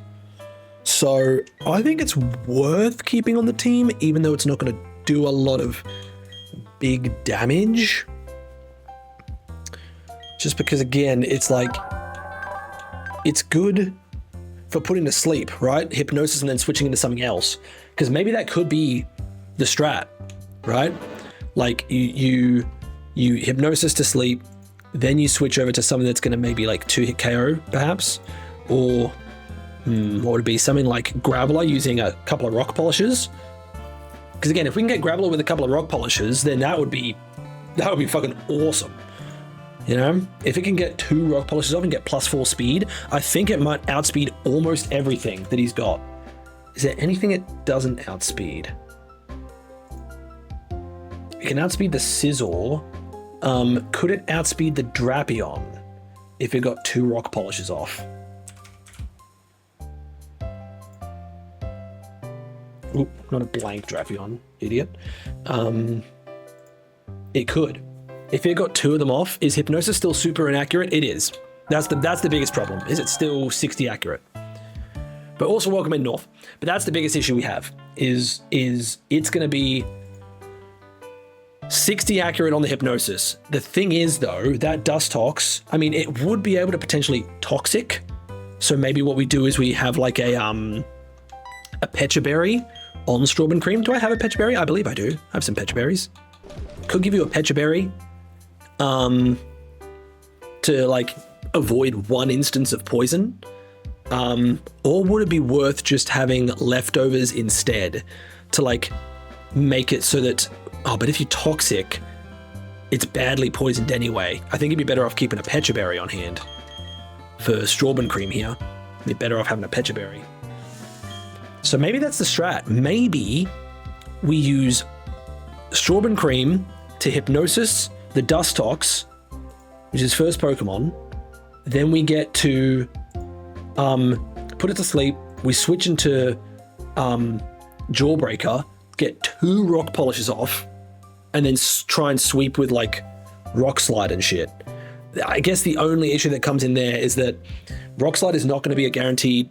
So I think it's worth keeping on the team, even though it's not going to do a lot of big damage. Just because, again, it's like, it's good for putting to sleep, right? Hypnosis and then switching into something else. Because maybe that could be the strat, right? Like you hypnosis to sleep, then you switch over to something that's going to maybe like 2-hit KO, perhaps, or what would it be? Something like Graveler using a couple of rock polishes. Because again, if we can get Graveler with a couple of rock polishes, then that would be fucking awesome. You know, if it can get 2 rock polishes off and get +4 speed, I think it might outspeed almost everything that he's got. Is there anything it doesn't outspeed? It can outspeed the Scizor. Could it outspeed the Drapion if it got 2 rock polishes off? Oop, not a blank Drapion, idiot. It could. If it got 2 of them off, is Hypnosis still super inaccurate? It is. That's the biggest problem. Is it still 60 accurate? But also welcome in North. But that's the biggest issue we have. Is it's going to be 60 accurate on the Hypnosis. The thing is though, that Dustox, I mean, it would be able to potentially Toxic. So maybe what we do is we have like a Pecha Berry on Strawberry Cream. Do I have a Pecha Berry? I believe I do. I have some Pecha Berries. Could give you a Pecha Berry to like avoid 1 instance of poison. Or would it be worth just having leftovers instead to like make it so that, oh, but if you Toxic, it's badly poisoned anyway. I think you'd be better off keeping a Pecha Berry on hand for Strawberry Cream here. You'd be better off having a Pecha Berry. So maybe that's the strat. Maybe we use Strawberry Cream to Hypnosis the Dustox, which is first Pokemon. Then we get to put it to sleep. We switch into Jawbreaker, get 2 rock polishes off, and then try and sweep with like Rock Slide and shit. I guess the only issue that comes in there is that Rock Slide is not going to be a guaranteed.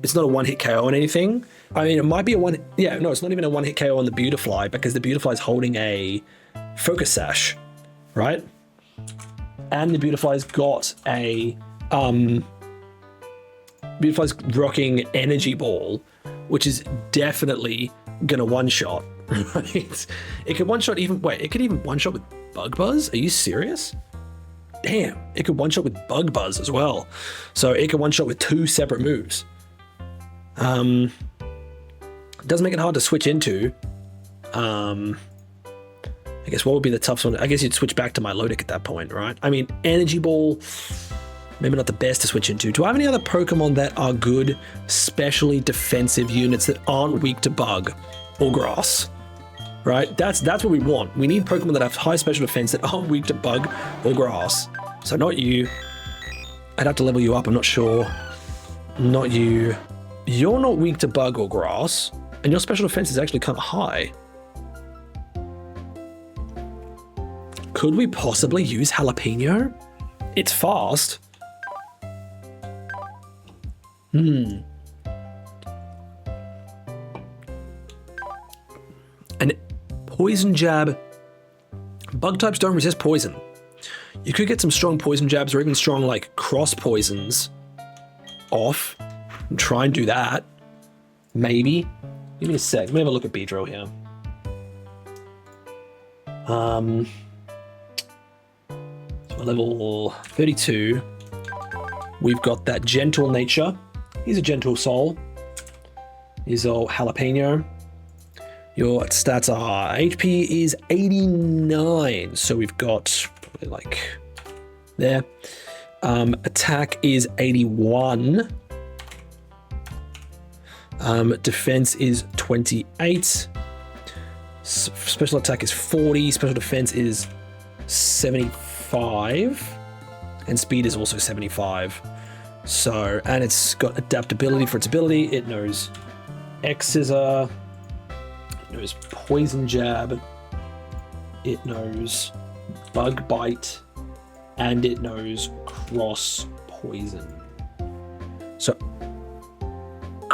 It's not a 1-hit KO on anything. I mean, it might be a one. Yeah, no, it's not even a 1-hit KO on the Beautifly because the Beautifly is holding a Focus Sash, right? And the Beautifly's got a Beautifly's rocking Energy Ball, which is definitely gonna one-shot, right? It could one-shot even. Wait, it could even one-shot with Bug Buzz. Are you serious? Damn, it could one-shot with Bug Buzz as well. So it could one-shot with 2 separate moves. It does make it hard to switch into. I guess what would be the toughest one? I guess you'd switch back to Milotic at that point, right? I mean, Energy Ball, maybe not the best to switch into. Do I have any other Pokemon that are good, specially defensive units that aren't weak to Bug or Grass? Right? That's what we want. We need Pokemon that have high special defense that aren't weak to Bug or Grass. So not you. I'd have to level you up, I'm not sure. Not you. You're not weak to Bug or Grass, and your special defense is actually kind of high. Could we possibly use Jalapeno? It's fast. And Poison Jab. Bug types don't resist poison. You could get some strong poison jabs or even strong like cross poisons off and try and do that. Maybe. Give me a sec. Let me have a look at Beedrill here. So level 32. We've got that gentle nature. He's a gentle soul. He's all Jalapeno. Your stats are HP is 89. So we've got probably like there. Attack is 81. Defense is 28. Special attack is 40. Special defense is 75. And speed is also 75. So, and it's got adaptability for its ability. It knows X-Scissor. It knows Poison Jab. It knows Bug Bite. And it knows Cross Poison. So,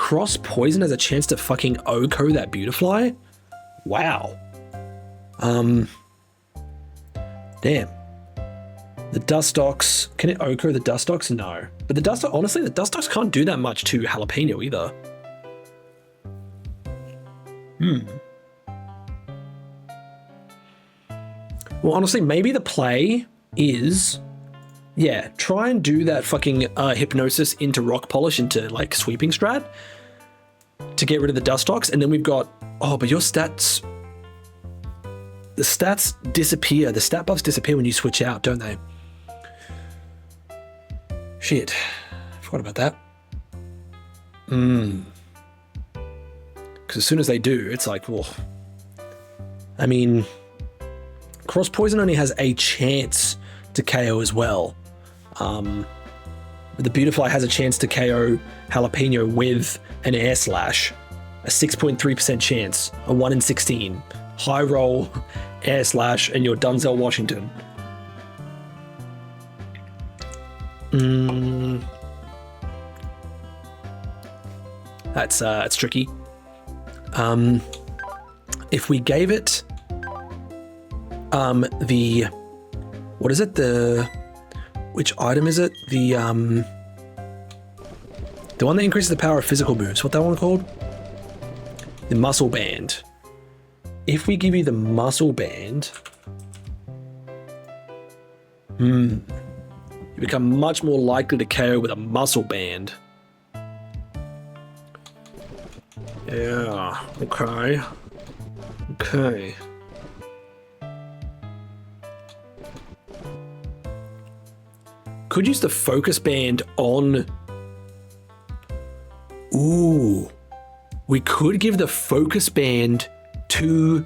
Cross Poison has a chance to fucking OHKO that Beautifly? Wow. Damn. The Dustox, can it OHKO the Dustox? No. But the Dustox, honestly, the Dustox can't do that much to Jalapeno either. Well, honestly, maybe the play is, yeah, try and do that fucking Hypnosis into Rock Polish into like Sweeping Strat to get rid of the Dustox, and then we've got, oh, but your stats, the stats disappear. The stat buffs disappear when you switch out, don't they? Shit, forgot about that. Because as soon as they do, it's like, well, I mean, Cross Poison only has a chance to KO as well. The Beautifly has a chance to KO Jalapeno with an Air Slash, a 6.3% chance, a 1 in 16, high roll, Air Slash, and your Denzel Washington. That's tricky. If we gave it the, what is it, which item is it, the one that increases the power of physical moves, what that one called? The Muscle Band. If we give you the Muscle Band, you become much more likely to KO with a Muscle Band. Yeah, okay. Okay. Could use the Focus Band on... Ooh. We could give the Focus Band to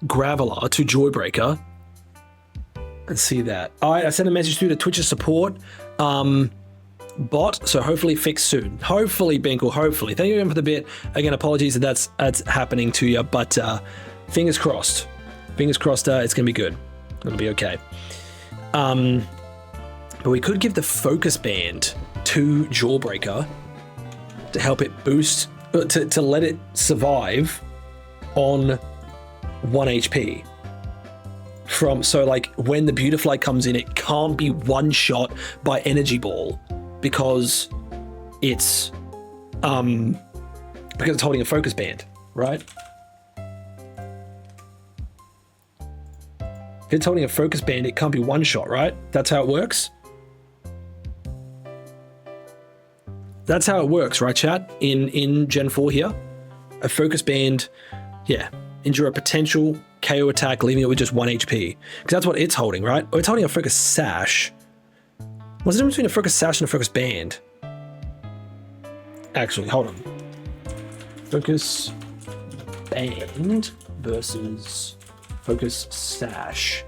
Graveler, to Jawbreaker. And see that. I sent a message through to Twitch's support bot, so hopefully fixed soon. Hopefully, Binkle, hopefully. Thank you again for the bit. Again, apologies that that's happening to you, but fingers crossed. Fingers crossed it's going to be good. It'll be okay. But we could give the Focus Band to Jawbreaker to help it boost, to let it survive on 1 HP. So like when the Beautifly comes in, it can't be one shot by Energy Ball because it's holding a Focus Band, right? If it's holding a Focus Band, it can't be one shot, right? That's how it works. That's how it works, right, chat? In Gen 4 here, a Focus Band, yeah, endure a potential KO attack, leaving it with just 1 HP. Because that's what it's holding, right? Oh, it's holding a Focus Sash. What's the difference between a Focus Sash and a Focus Band? Actually, hold on. Focus Band versus Focus Sash.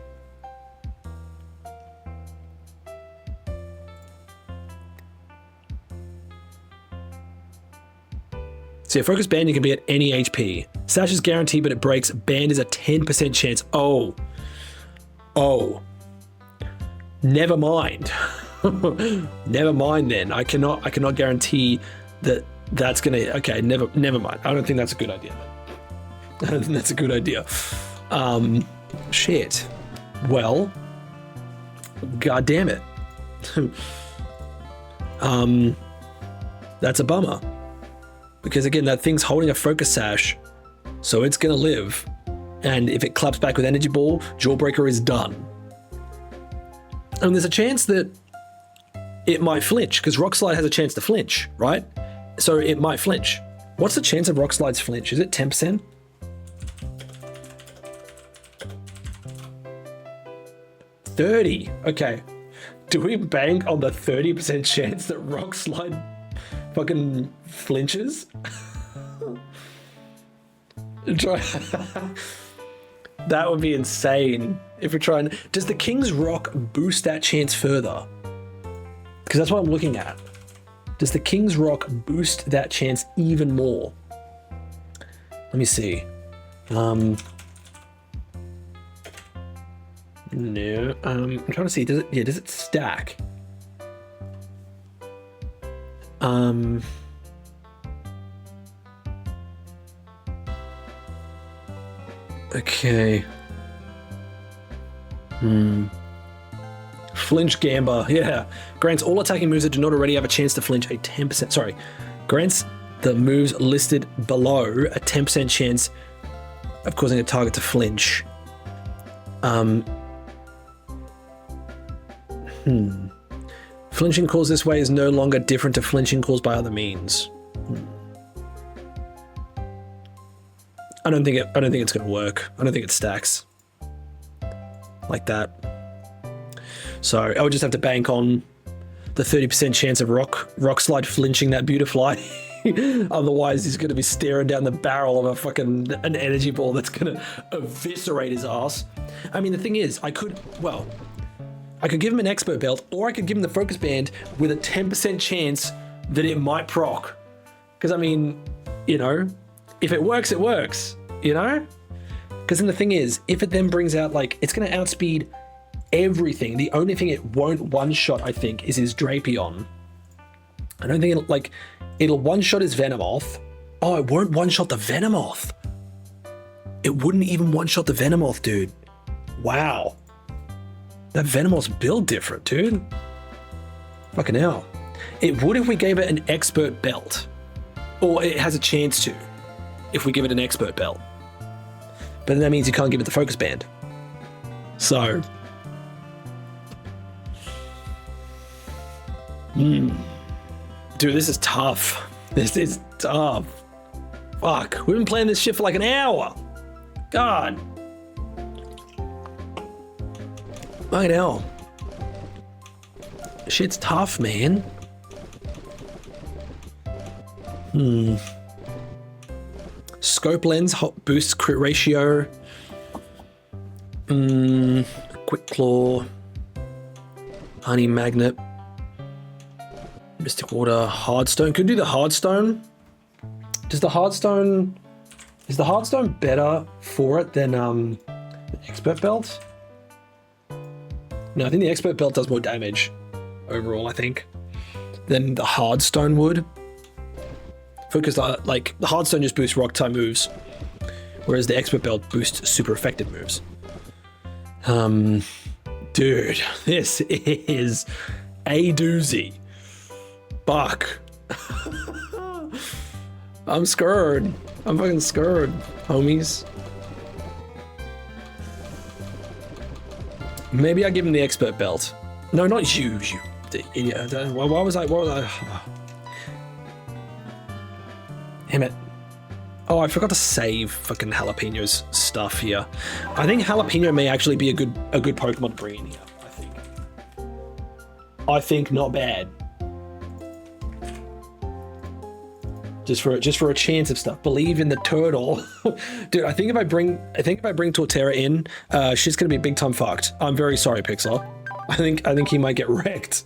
So yeah, Focus Band, you can be at any HP. Sash is guaranteed, but it breaks. Band is a 10% chance. Oh. Never mind. Never mind then. I cannot guarantee that that's gonna, okay, never mind. I don't think that's a good idea. I don't think that's a good idea. Shit. Well, god damn it. That's a bummer. Because again, that thing's holding a Focus Sash, so it's gonna live. And if it claps back with Energy Ball, Jawbreaker is done. And there's a chance that it might flinch, because Rock Slide has a chance to flinch, right? So it might flinch. What's the chance of Rock Slide's flinch? Is it 10%? $30. Okay. Do we bank on the 30% chance that Rock Slide fucking flinches? That would be insane if we're trying. Does the King's Rock boost that chance further? Because that's what I'm looking at. Does the King's Rock boost that chance even more? Let me see. No. I'm trying to see. Does it? Yeah. Does it stack? Okay. Flinch Gamba, yeah. Grants all attacking moves that do not already have a chance to flinch a 10%. Sorry. Grants the moves listed below a 10% chance of causing a target to flinch. Flinching caused this way is no longer different to flinching caused by other means. I don't think it's gonna work. I don't think it stacks like that. So I would just have to bank on the 30% chance of rock slide flinching that Beautifly. Otherwise, he's gonna be staring down the barrel of an energy ball that's gonna eviscerate his ass. I mean, the thing is, I could give him an expert belt, or I could give him the focus band with a 10% chance that it might proc. Because I mean, you know, if it works, it works, you know? Because then the thing is, if it then brings out, like, it's going to outspeed everything. The only thing it won't one-shot, I think, is his Drapion. I don't think it'll one-shot his Venomoth. Oh, it won't one-shot the Venomoth. It wouldn't even one-shot the Venomoth, dude. Wow. That Venomoth's build different, dude. Fucking hell. It would if we gave it an expert belt. Or it has a chance to, if we give it an expert belt. But then that means you can't give it the focus band. So. Dude, this is tough. This is tough. Fuck. We've been playing this shit for like an hour. God. Fucking hell. Shit's tough, man. Scope lens boosts crit ratio. Quick claw. Honey magnet. Mystic water. Hardstone. Could do the hardstone. Is the hardstone better for it than the expert belt? No, I think the expert belt does more damage overall, I think, than the hardstone would. Because like the hardstone just boosts rock type moves, whereas the expert belt boosts super effective moves. Dude, this is a doozy. Fuck. I'm scared. I'm fucking scared, homies. Maybe I give him the expert belt. No, not you idiot. Why was I? Damn it. Oh, I forgot to save fucking Jalapeno's stuff here. I think Jalapeno may actually be a good Pokemon to bring in here, I think not bad. Just for a chance of stuff. Believe in the turtle. Dude, I think if I bring Torterra in, she's gonna be big time fucked. I'm very sorry, Pixar. I think he might get wrecked.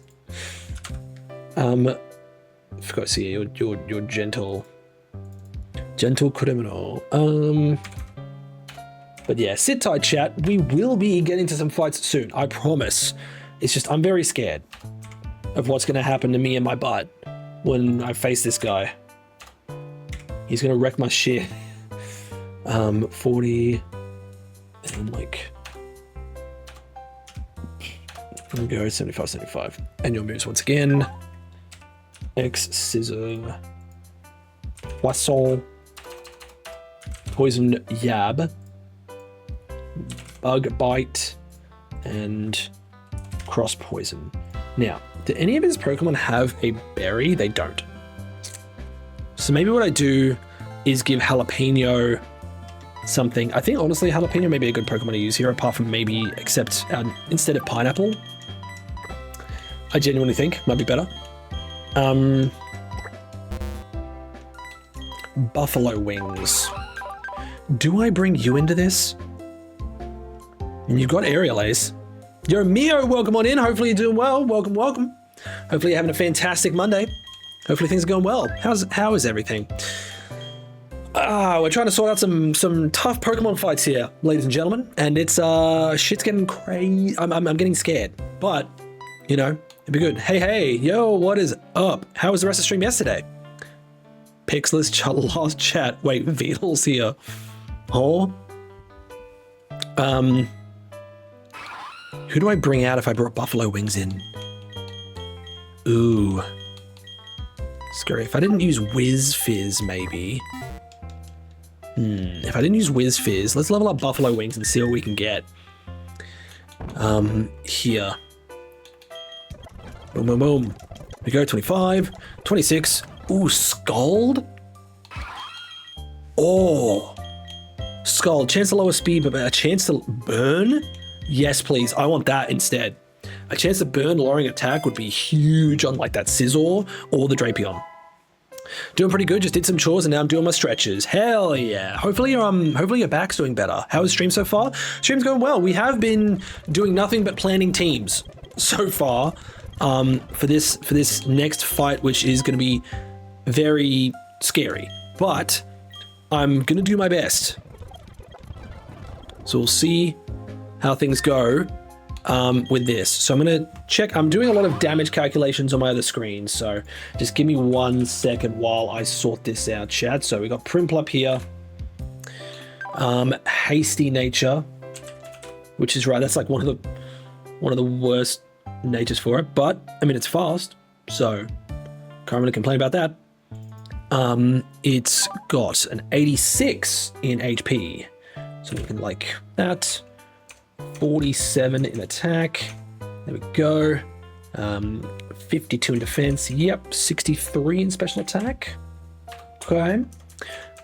Forgot to see your gentle criminal. But yeah, sit tight, chat. We will be getting to some fights soon, I promise. It's just I'm very scared of what's gonna happen to me and my butt when I face this guy. He's gonna wreck my shit. 40 and like I'm gonna go 75. And your moves once again. X Scissor. Poisson. Poison Yab. Bug Bite. And Cross Poison. Now, do any of his Pokemon have a berry? They don't. So maybe what I do is give Jalapeno something. I think honestly Jalapeno may be a good Pokemon to use here, apart from maybe instead of Pineapple. I genuinely think might be better. Buffalo Wings. Do I bring you into this? And you've got Aerial Ace. Yo, Mio, welcome on in. Hopefully you're doing well. Welcome. Hopefully you're having a fantastic Monday. Hopefully things are going well. How is everything? We're trying to sort out some tough Pokemon fights here, ladies and gentlemen, and it's shit's getting crazy. I'm getting scared, but you know it'd be good. Hey, yo, what is up? How was the rest of the stream yesterday? Pixless last chat. Wait, Beetle's here. Oh, Who do I bring out if I brought buffalo wings in? Ooh. Scary. If I didn't use Whiz Fizz, maybe. If I didn't use Whiz Fizz, let's level up buffalo wings and see what we can get. Here. Boom, boom, boom. We go 25, 26. Ooh, Scald? Oh. Scald. Chance to lower speed, but a chance to burn? Yes, please. I want that instead. A chance to burn lowering attack would be huge on like that Scizor or the Drapion. Doing pretty good. Just did some chores and now I'm doing my stretches. Hell yeah. Hopefully your back's doing better. How is stream so far? Stream's going well. We have been doing nothing but planning teams so far for this next fight, which is going to be very scary. But I'm going to do my best. So we'll see how things go with this. So I'm going to check. I'm doing a lot of damage calculations on my other screen. So just give me 1 second while I sort this out, chat. So we got Primplup here. Hasty Nature, which is right. That's like one of the worst natures for it. But I mean, it's fast. So can't really complain about that. It's got an 86 in HP. So we can like that. 47 in attack. There we go. 52 in defense. Yep. 63 in special attack. Okay.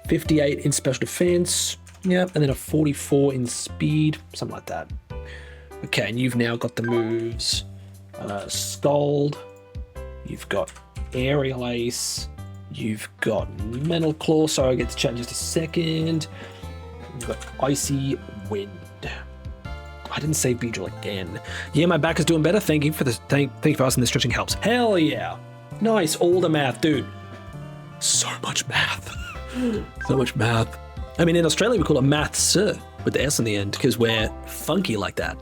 58 in special defense. Yep. And then a 44 in speed. Something like that. Okay. And you've now got the moves. Scald. You've got Aerial Ace. You've got Metal Claw. So I get to chat in just a second. You've got Icy Wind. I didn't say Beedrill again. Yeah, my back is doing better. Thank you for thank you for asking. The stretching helps. Hell yeah. Nice. All the math, dude. So much math. So much math. I mean, in Australia, we call it maths with the S in the end because we're funky like that.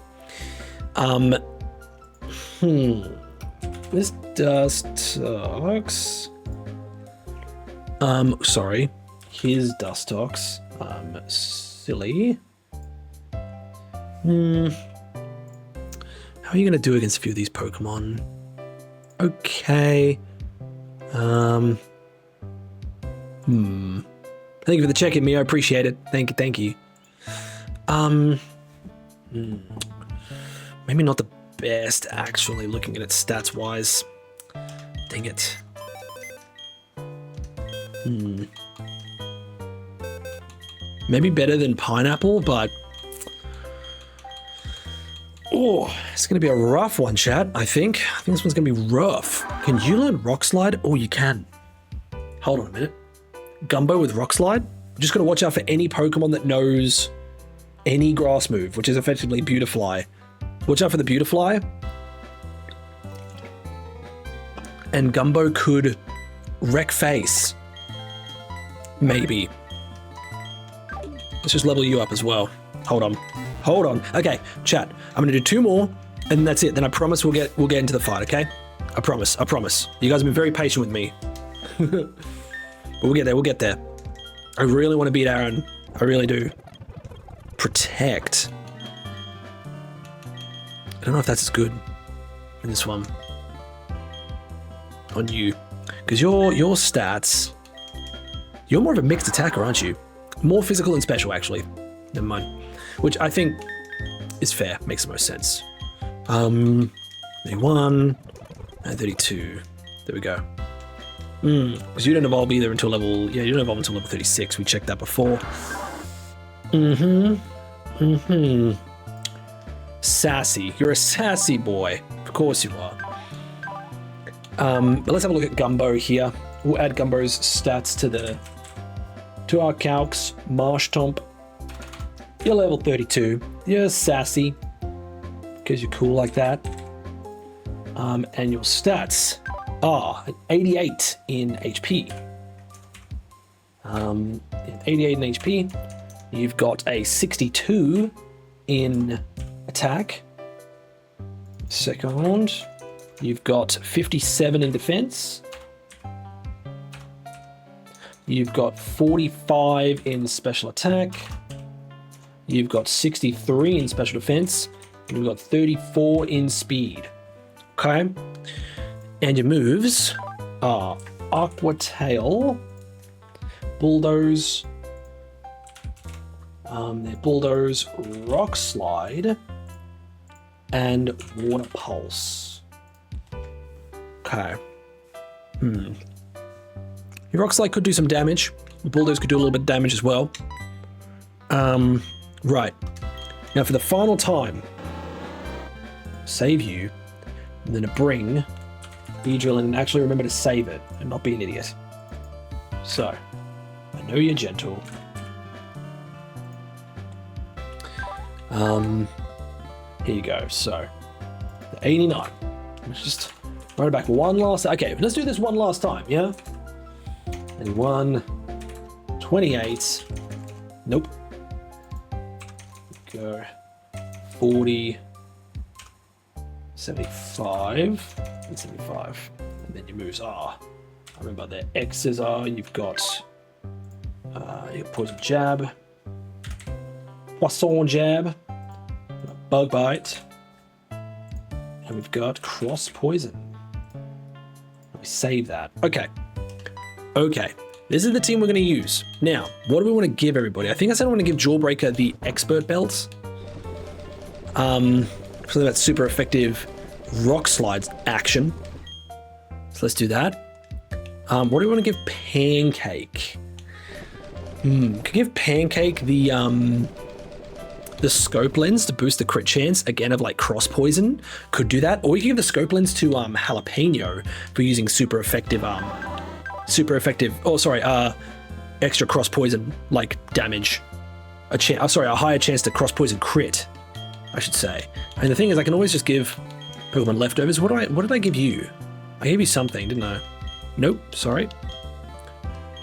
This Dustox. Sorry. His Dustox. Silly. How are you going to do against a few of these Pokemon? Okay. Thank you for the check-in, Mio. I appreciate it. Thank you. Maybe not the best, actually, looking at it stats-wise. Dang it. Maybe better than Pineapple, but... Oh, it's going to be a rough one, chat, I think. I think this one's going to be rough. Can you learn Rock Slide? Oh, you can. Hold on a minute. Gumbo with Rock Slide? Just got to watch out for any Pokemon that knows any grass move, which is effectively Beautifly. Watch out for the Beautifly. And Gumbo could wreck face. Maybe. Let's just level you up as well. Hold on. Hold on. Okay, chat. I'm gonna do 2 more, and that's it. Then I promise we'll get into the fight. Okay? I promise. I promise. You guys have been very patient with me, but we'll get there. We'll get there. I really want to beat Aaron. I really do. Protect. I don't know if that's as good in this one on you, because your stats. You're more of a mixed attacker, aren't you? More physical and special, actually. Never mind. Which I think is fair, makes the most sense. 31 and 32. There we go. Because you don't evolve either until level... Yeah, you don't evolve until level 36. We checked that before. Sassy. You're a sassy boy. Of course you are. But let's have a look at Gumbo here. We'll add Gumbo's stats to our calcs. Marshtomp. You're level 32. You're sassy. Because you're cool like that. And your stats are 88 in HP. 88 in HP. You've got a 62 in attack. Second. You've got 57 in defense. You've got 45 in special attack. You've got 63 in special defense. And you've got 34 in speed. Okay. And your moves are Aqua Tail, Bulldoze, they're Bulldoze, Rock Slide, and Water Pulse. Okay. Your Rock Slide could do some damage. The Bulldoze could do a little bit of damage as well. Right. Now for the final time, save you. I'm going to bring Beedrill and actually remember to save it and not be an idiot. So, I know you're gentle. Here you go. So, the 89. Let's just run it back one last. Okay, let's do this one last time, yeah? 81, 28. Nope. Go 40, 75, and 75. And then your moves are. I remember the X's are. You've got your Poison Jab, Poisson Jab, Bug Bite, and we've got Cross Poison. We save that. Okay. Okay. This is the team we're going to use. Now, what do we want to give everybody? I think I said I want to give Jawbreaker the Expert Belts. So that's super effective Rock Slides action. So let's do that. What do we want to give Pancake? Could give Pancake the Scope Lens to boost the crit chance, again, of like Cross Poison. Could do that. Or we could give the Scope Lens to Jalapeno for using super effective, extra Cross Poison, like damage. A higher chance to Cross Poison crit, I should say. And the thing is, I can always just give Pokemon leftovers. What did I give you? I gave you something, didn't I? Nope, sorry.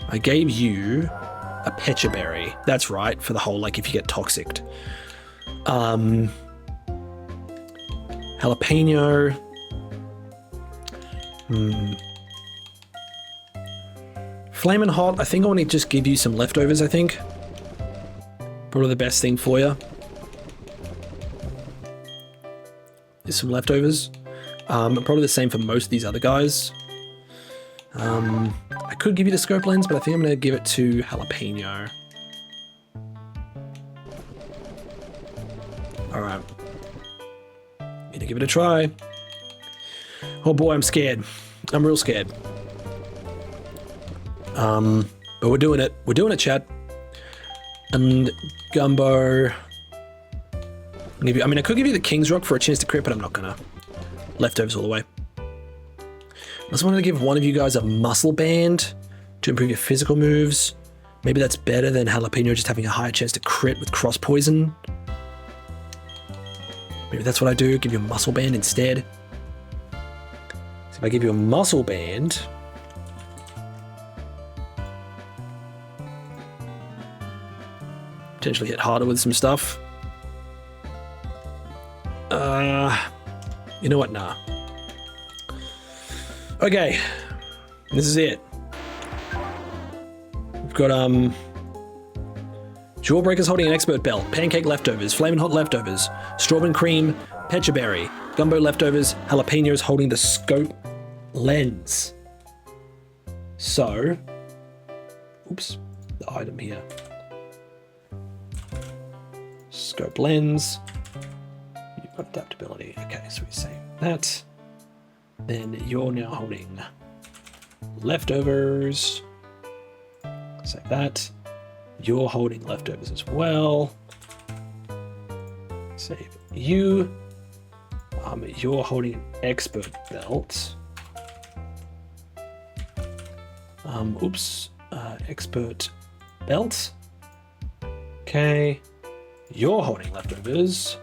I gave you a Pecha Berry. That's right, for the whole, like, if you get toxic. Jalapeno. Flamin' Hot, I think I want to just give you some leftovers, I think. Probably the best thing for you. Is some leftovers. Probably the same for most of these other guys. I could give you the Scope Lens, but I think I'm going to give it to Jalapeno. Alright. Gonna give it a try. Oh boy, I'm scared. I'm real scared. But we're doing it. We're doing it, chat. And Gumbo. I could give you the King's Rock for a chance to crit, but I'm not gonna. Leftovers all the way. I just wanted to give one of you guys a Muscle Band to improve your physical moves. Maybe that's better than Jalapeno just having a higher chance to crit with Cross Poison. Maybe that's what I do, give you a Muscle Band instead. So if I give you a Muscle Band, potentially hit harder with some stuff. You know what? Nah. Okay. This is it. We've got, Jawbreaker's holding an Expert Belt, Pancake leftovers, Flamin' Hot leftovers, Strawberry Cream, Pecha Berry, Gumbo leftovers, Jalapeno's holding the Scope Lens. So, oops, the item here. Scope Lens. You've got adaptability. Okay, so we save that. Then you're now holding leftovers. Save that. You're holding leftovers as well. Save you. You're holding an Expert Belt. Expert Belt. Okay. You're holding leftovers.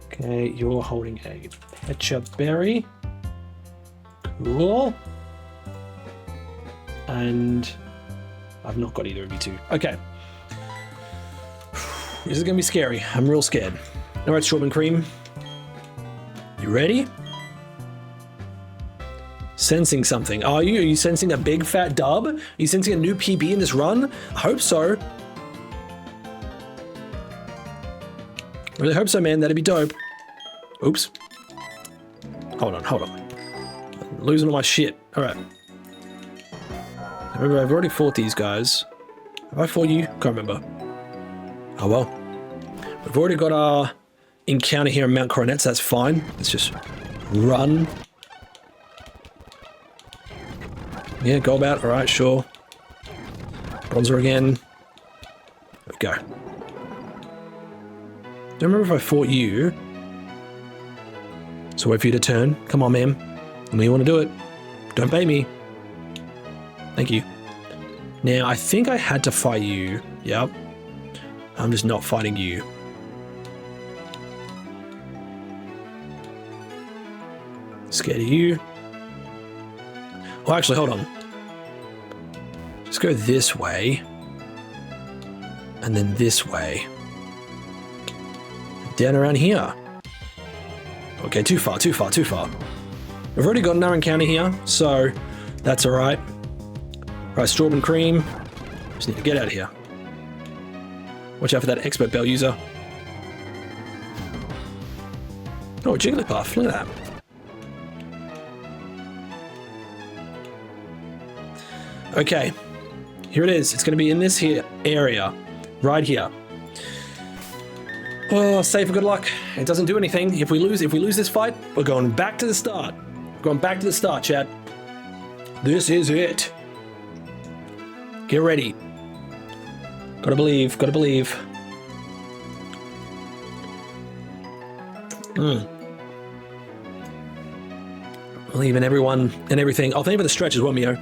Okay, you're holding a Pecha Berry. Cool. And I've not got either of you two. Okay. This is gonna be scary. I'm real scared. All right, Strawberry Cream. You ready? Sensing something. Are you? Are you sensing a big fat dub? Are you sensing a new PB in this run? I hope so. really hope so, man. That'd be dope. Oops. Hold on. I'm losing all my shit. All right. Remember, I've already fought these guys. Have I fought you? Can't remember. Oh, well. We've already got our encounter here in Mount Coronet, so that's fine. Let's just run. Yeah, go about. All right, sure. Bronzer again. There we go. Don't remember if I fought you. So wait for you to turn. Come on, ma'am. I know you want to do it. Don't bait me. Thank you. Now, I think I had to fight you. Yep. I'm just not fighting you. Scared of you. Oh, actually, hold on. Just go this way. And then this way. Down around here. Okay, too far. We've already got another encounter here, so that's alright. Right, strawberry and cream. Just need to get out of here. Watch out for that expert bell user. Oh, Jigglypuff, look at that. Okay, here it is. It's going to be in this here area, right here. Oh, save for good luck. It doesn't do anything. If we lose this fight, we're going back to the start. We're going back to the start, chat. This is it. Get ready. Gotta believe. Believe in everyone and everything. I'll thank you for the stretch as well, Mio.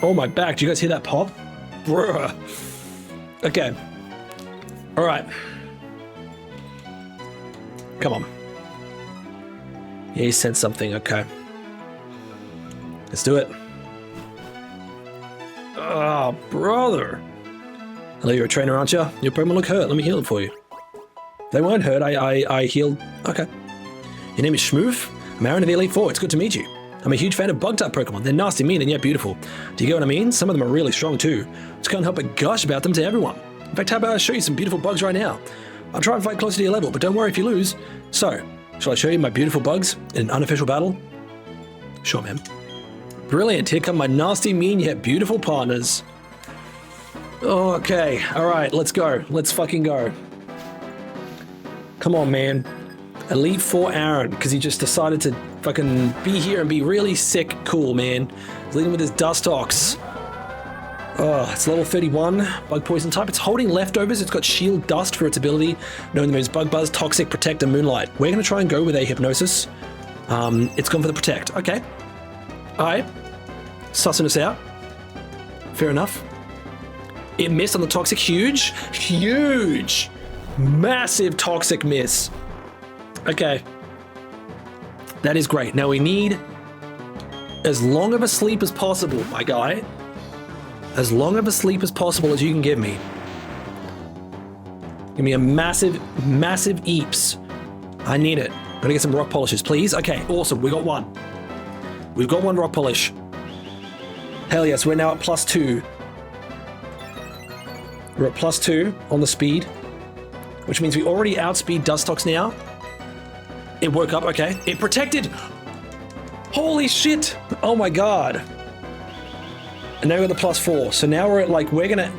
Oh, my back. Do you guys hear that pop? Bruh. Okay. All right. Come on. Yeah, he said something. Okay. Let's do it. Oh, brother. Hello, you're a trainer, aren't you? Your Pokemon look hurt. Let me heal it for you. They weren't hurt. I healed. Okay. Your name is Schmoof? I'm Aaron of the Elite Four. It's good to meet you. I'm a huge fan of bug-type Pokemon. They're nasty, mean, and yet beautiful. Do you get what I mean? Some of them are really strong too. Just can't help but gush about them to everyone. In fact, how about I show you some beautiful bugs right now? I'll try and fight closer to your level, but don't worry if you lose. So, shall I show you my beautiful bugs in an unofficial battle? Sure, man. Brilliant. Here come my nasty, mean, yet beautiful partners. Okay. All right. Let's go. Let's fucking go. Come on, man. Elite Four Aaron, because he just decided to fucking be here and be really sick cool, man. He's leading with his Dustox. Oh, it's level 31, bug poison type. It's holding leftovers. It's got shield dust for its ability, known as Bug Buzz, Toxic, Protect, and Moonlight. We're going to try and go with a Hypnosis. It's gone for the Protect. Okay. All right. Sussing us out. Fair enough. It missed on the Toxic. Huge. Massive Toxic miss. Okay. That is great. Now we need as long of a sleep as possible, my guy. As long of a sleep as possible as you can give me. Give me a massive eeps. I need it. Gotta get some rock polishes, please. Okay, awesome. We got one. We've got one rock polish. Hell yes, we're now at +2. We're at +2 on the speed, which means we already outspeed Dustox now. It woke up, okay. It protected. Holy shit. Oh my god. And now we're at the +4. So now we're at we're gonna,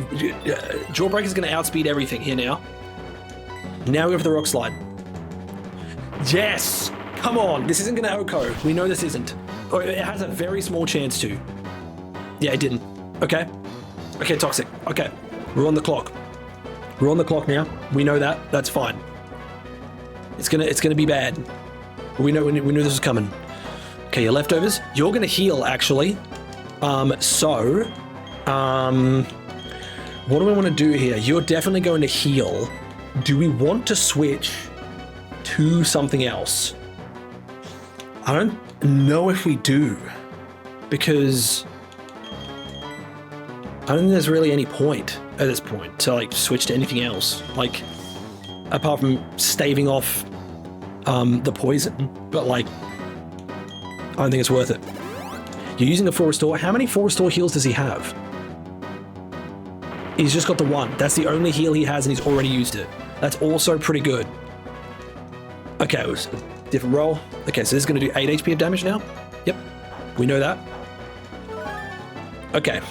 Jawbreaker's gonna outspeed everything here now. Now we have the Rock Slide. Yes! Come on, this isn't gonna OHKO. We know this isn't. Or it has a very small chance to. Yeah, it didn't. Okay. Okay, Toxic. Okay. We're on the clock. We're on the clock now. We know that. That's fine. It's gonna be bad. We knew this was coming. Okay, your leftovers. You're gonna heal, actually. What do we want to do here? You're definitely going to heal. Do we want to switch to something else? I don't know if we do, because I don't think there's really any point at this point to switch to anything else, apart from staving off the poison, but I don't think it's worth it. You're using a full restore. How many full restore heals does he have? He's just got the one. That's the only heal he has, and he's already used it. That's also pretty good. Okay, it was a different roll. Okay, so this is going to do 8 HP of damage now. Yep, we know that. Okay.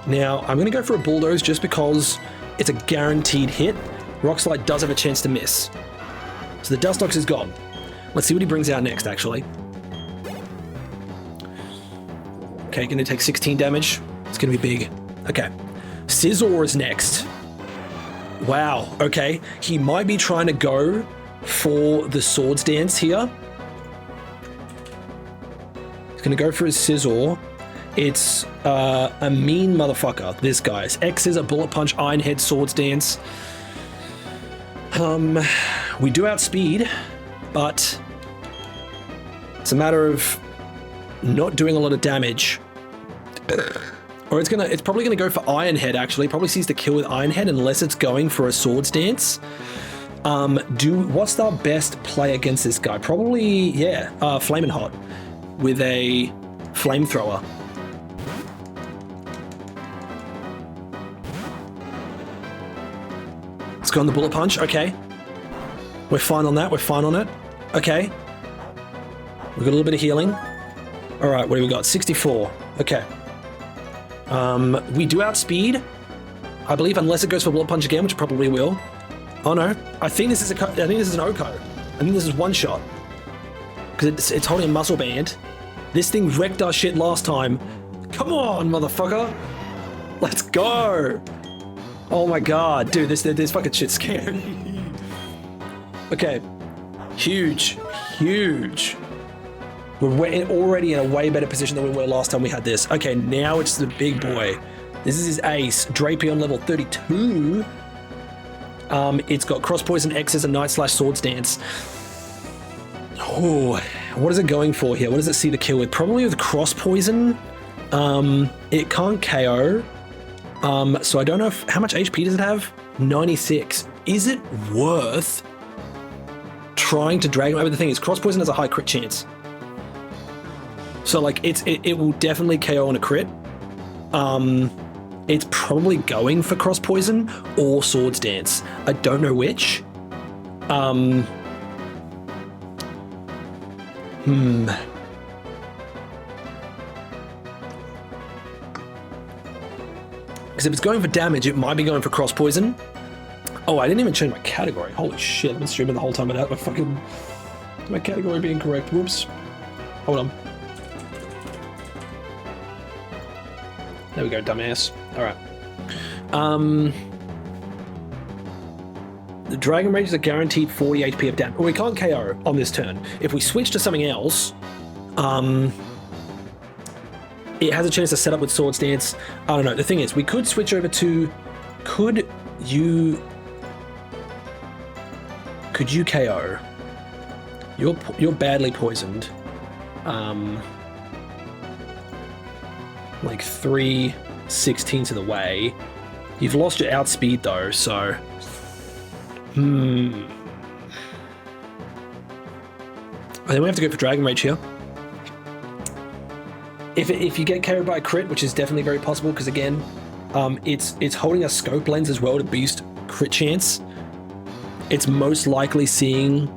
Now, I'm going to go for a Bulldoze just because it's a guaranteed hit. Rock Slide does have a chance to miss. So the Dustox is gone. Let's see what he brings out next, actually. Okay, going to take 16 damage. It's going to be big. Okay. Scizor is next. Wow, okay. He might be trying to go for the Swords Dance here. He's going to go for his Scizor. It's a mean motherfucker, this guy. His X is a Bullet Punch, Iron Head, Swords Dance. We do outspeed, but it's a matter of not doing a lot of damage. Or it's probably gonna go for Iron Head, actually. Probably sees the kill with Iron Head unless it's going for a Swords Dance. What's our best play against this guy? Probably, yeah, Flamin' Hot with a Flamethrower. Let's go on the Bullet Punch, okay. We're fine on that, we're fine on it. Okay. We've got a little bit of healing. All right, what do we got? 64, okay. We do outspeed, I believe, unless it goes for Bullet Punch again, which it probably will. Oh no, I think this is an Oko. I think this is one shot. Because it's holding a Muscle Band. This thing wrecked our shit last time. Come on, motherfucker. Let's go. Oh my god, dude, this fucking shit's scary. Okay, huge. We're already in a way better position than we were last time we had this. Okay, now it's the big boy. This is his ace, Drapion level 32. It's got Cross Poison, X's, and Night Slash, Swords Dance. Oh, what is it going for here? What does it see to kill with? Probably with Cross Poison. It can't KO. So I don't know how much HP does it have? 96. Is it worth trying to drag him over? The thing is, Cross Poison has a high crit chance. So like it will definitely KO on a crit. It's probably going for Cross Poison or Swords Dance. I don't know which. Because if it's going for damage, it might be going for Cross Poison. Oh, I didn't even change my category. Holy shit, I've been streaming the whole time without my category being correct. Whoops. Hold on. There we go, dumbass. All right. The Dragon Rage is a guaranteed 40 HP of damage. Well, we can't KO on this turn. If we switch to something else, it has a chance to set up with Swords Dance. I don't know. The thing is, we could switch over to... Could you KO? You're badly poisoned. Like 3/16 of the way. You've lost your outspeed though, so... I think we have to go for Dragon Rage here. If you get KO'd by a crit, which is definitely very possible, because again, it's holding a scope lens as well to boost crit chance. It's most likely seeing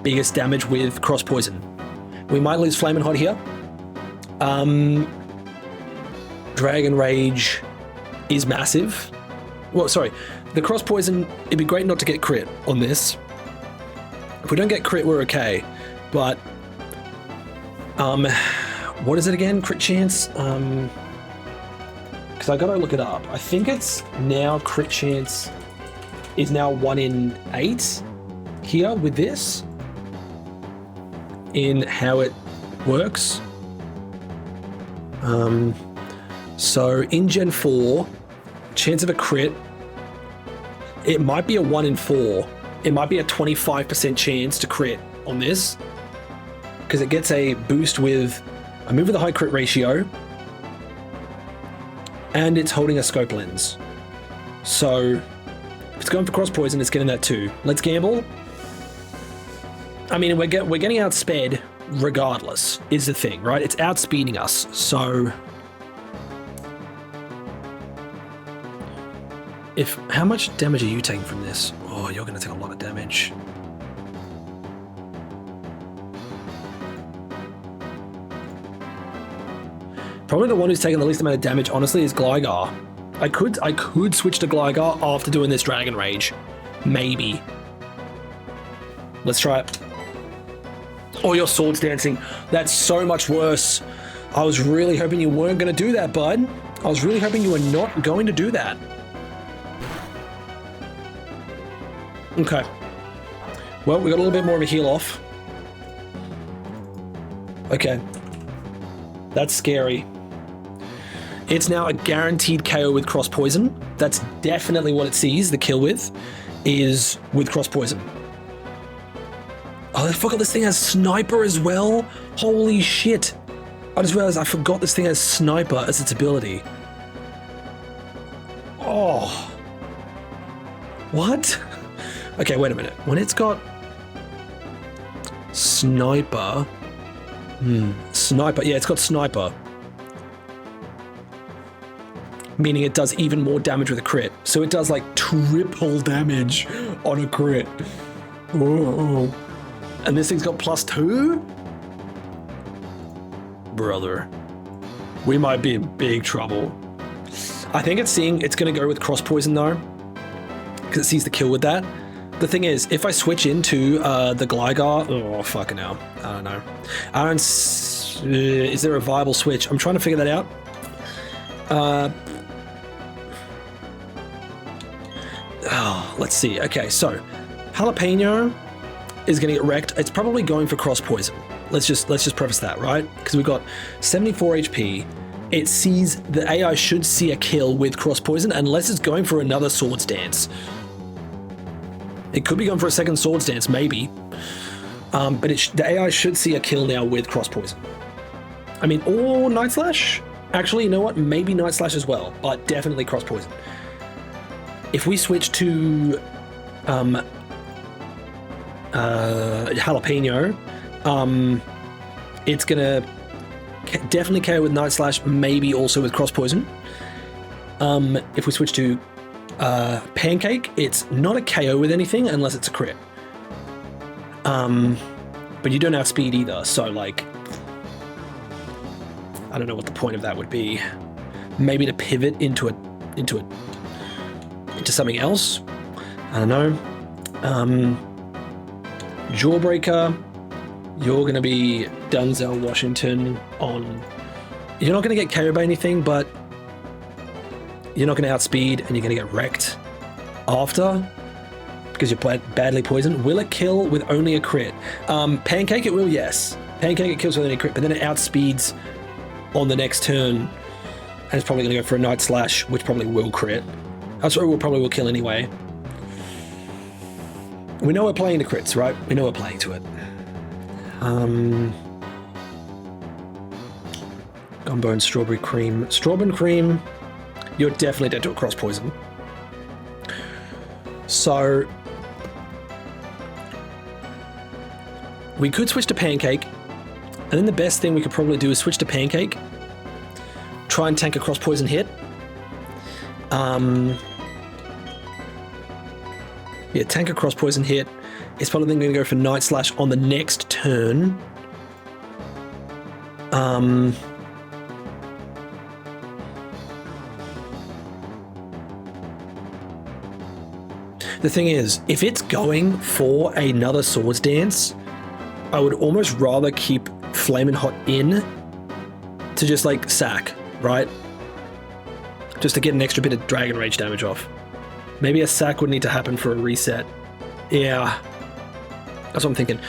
biggest damage with Cross Poison. We might lose Flamin' Hot here. Dragon Rage is massive. Well, sorry, the Cross Poison, it'd be great not to get crit on this. If we don't get crit, we're okay. But, what is it again? Crit chance? Because I gotta look it up. I think it's now crit chance is now 1 in 8 here with this. In how it works. So in Gen 4, chance of a crit, it might be a 1 in 4. It might be a 25% chance to crit on this, because it gets a boost with a move with a high crit ratio, and it's holding a scope lens. So if it's going for Cross Poison, it's getting that too. Let's gamble. I mean, we're getting outsped regardless, is the thing, right? It's outspeeding us, so... How much damage are you taking from this? Oh, you're going to take a lot of damage. Probably the one who's taking the least amount of damage, honestly, is Gligar. I could switch to Gligar after doing this Dragon Rage. Maybe. Let's try it. Oh, your Swords Dancing. That's so much worse. I was really hoping you weren't going to do that, bud. I was really hoping you were not going to do that. Okay. Well, we got a little bit more of a heal off. Okay. That's scary. It's now a guaranteed KO with Cross Poison. That's definitely what it sees the kill with, is with Cross Poison. Oh, I forgot this thing has Sniper as well. Holy shit. I just realized I forgot this thing has Sniper as its ability. Oh. What? Okay, wait a minute. When it's got Sniper... Sniper. Yeah, it's got Sniper. Meaning it does even more damage with a crit. So it does like triple damage on a crit. Whoa. And this thing's got +2? Brother. We might be in big trouble. I think it's going to go with Cross Poison though. Because it sees the kill with that. The thing is, if I switch into the Gligar... Oh, fucking hell. I don't know. Is there a viable switch? I'm trying to figure that out. Let's see. Okay, so Jalapeno is going to get wrecked. It's probably going for Cross Poison. Let's just preface that, right? Because we've got 74 HP. It sees the AI should see a kill with Cross Poison unless it's going for another Swords Dance. It could be going for a second Swords Dance, maybe. But the AI should see a kill now with Cross Poison. I mean, or Night Slash. Actually, you know what? Maybe Night Slash as well, but definitely Cross Poison. If we switch to Jalapeno, it's gonna definitely KO with Night Slash, maybe also with Cross Poison. If we switch to Pancake, it's not a KO with anything unless it's a crit. But you don't have speed either, so like, I don't know what the point of that would be. Maybe to pivot into something else. I don't know. Jawbreaker, you're going to be Denzel Washington on... You're not going to get KO'd by anything, but you're not going to outspeed and you're going to get wrecked after because you're badly poisoned. Will it kill with only a crit? Pancake it will, yes. Pancake it kills with only a crit, but then it outspeeds on the next turn and it's probably going to go for a Night Slash, which probably will crit. That's what probably will kill anyway. We know we're playing the crits, right? We know we're playing to it. Gumbone, Strawberry Cream. Strawberry Cream, you're definitely dead to a Cross Poison. So we could switch to Pancake, and then the best thing we could probably do is switch to Pancake, try and tank a Cross Poison hit. Yeah, tank a Cross Poison hit. It's probably then going to go for Night Slash on the next turn. The thing is, if it's going for another Swords Dance, I would almost rather keep Flamin' Hot in to just like sack, right? Just to get an extra bit of Dragon Rage damage off. Maybe a sack would need to happen for a reset. Yeah, that's what I'm thinking.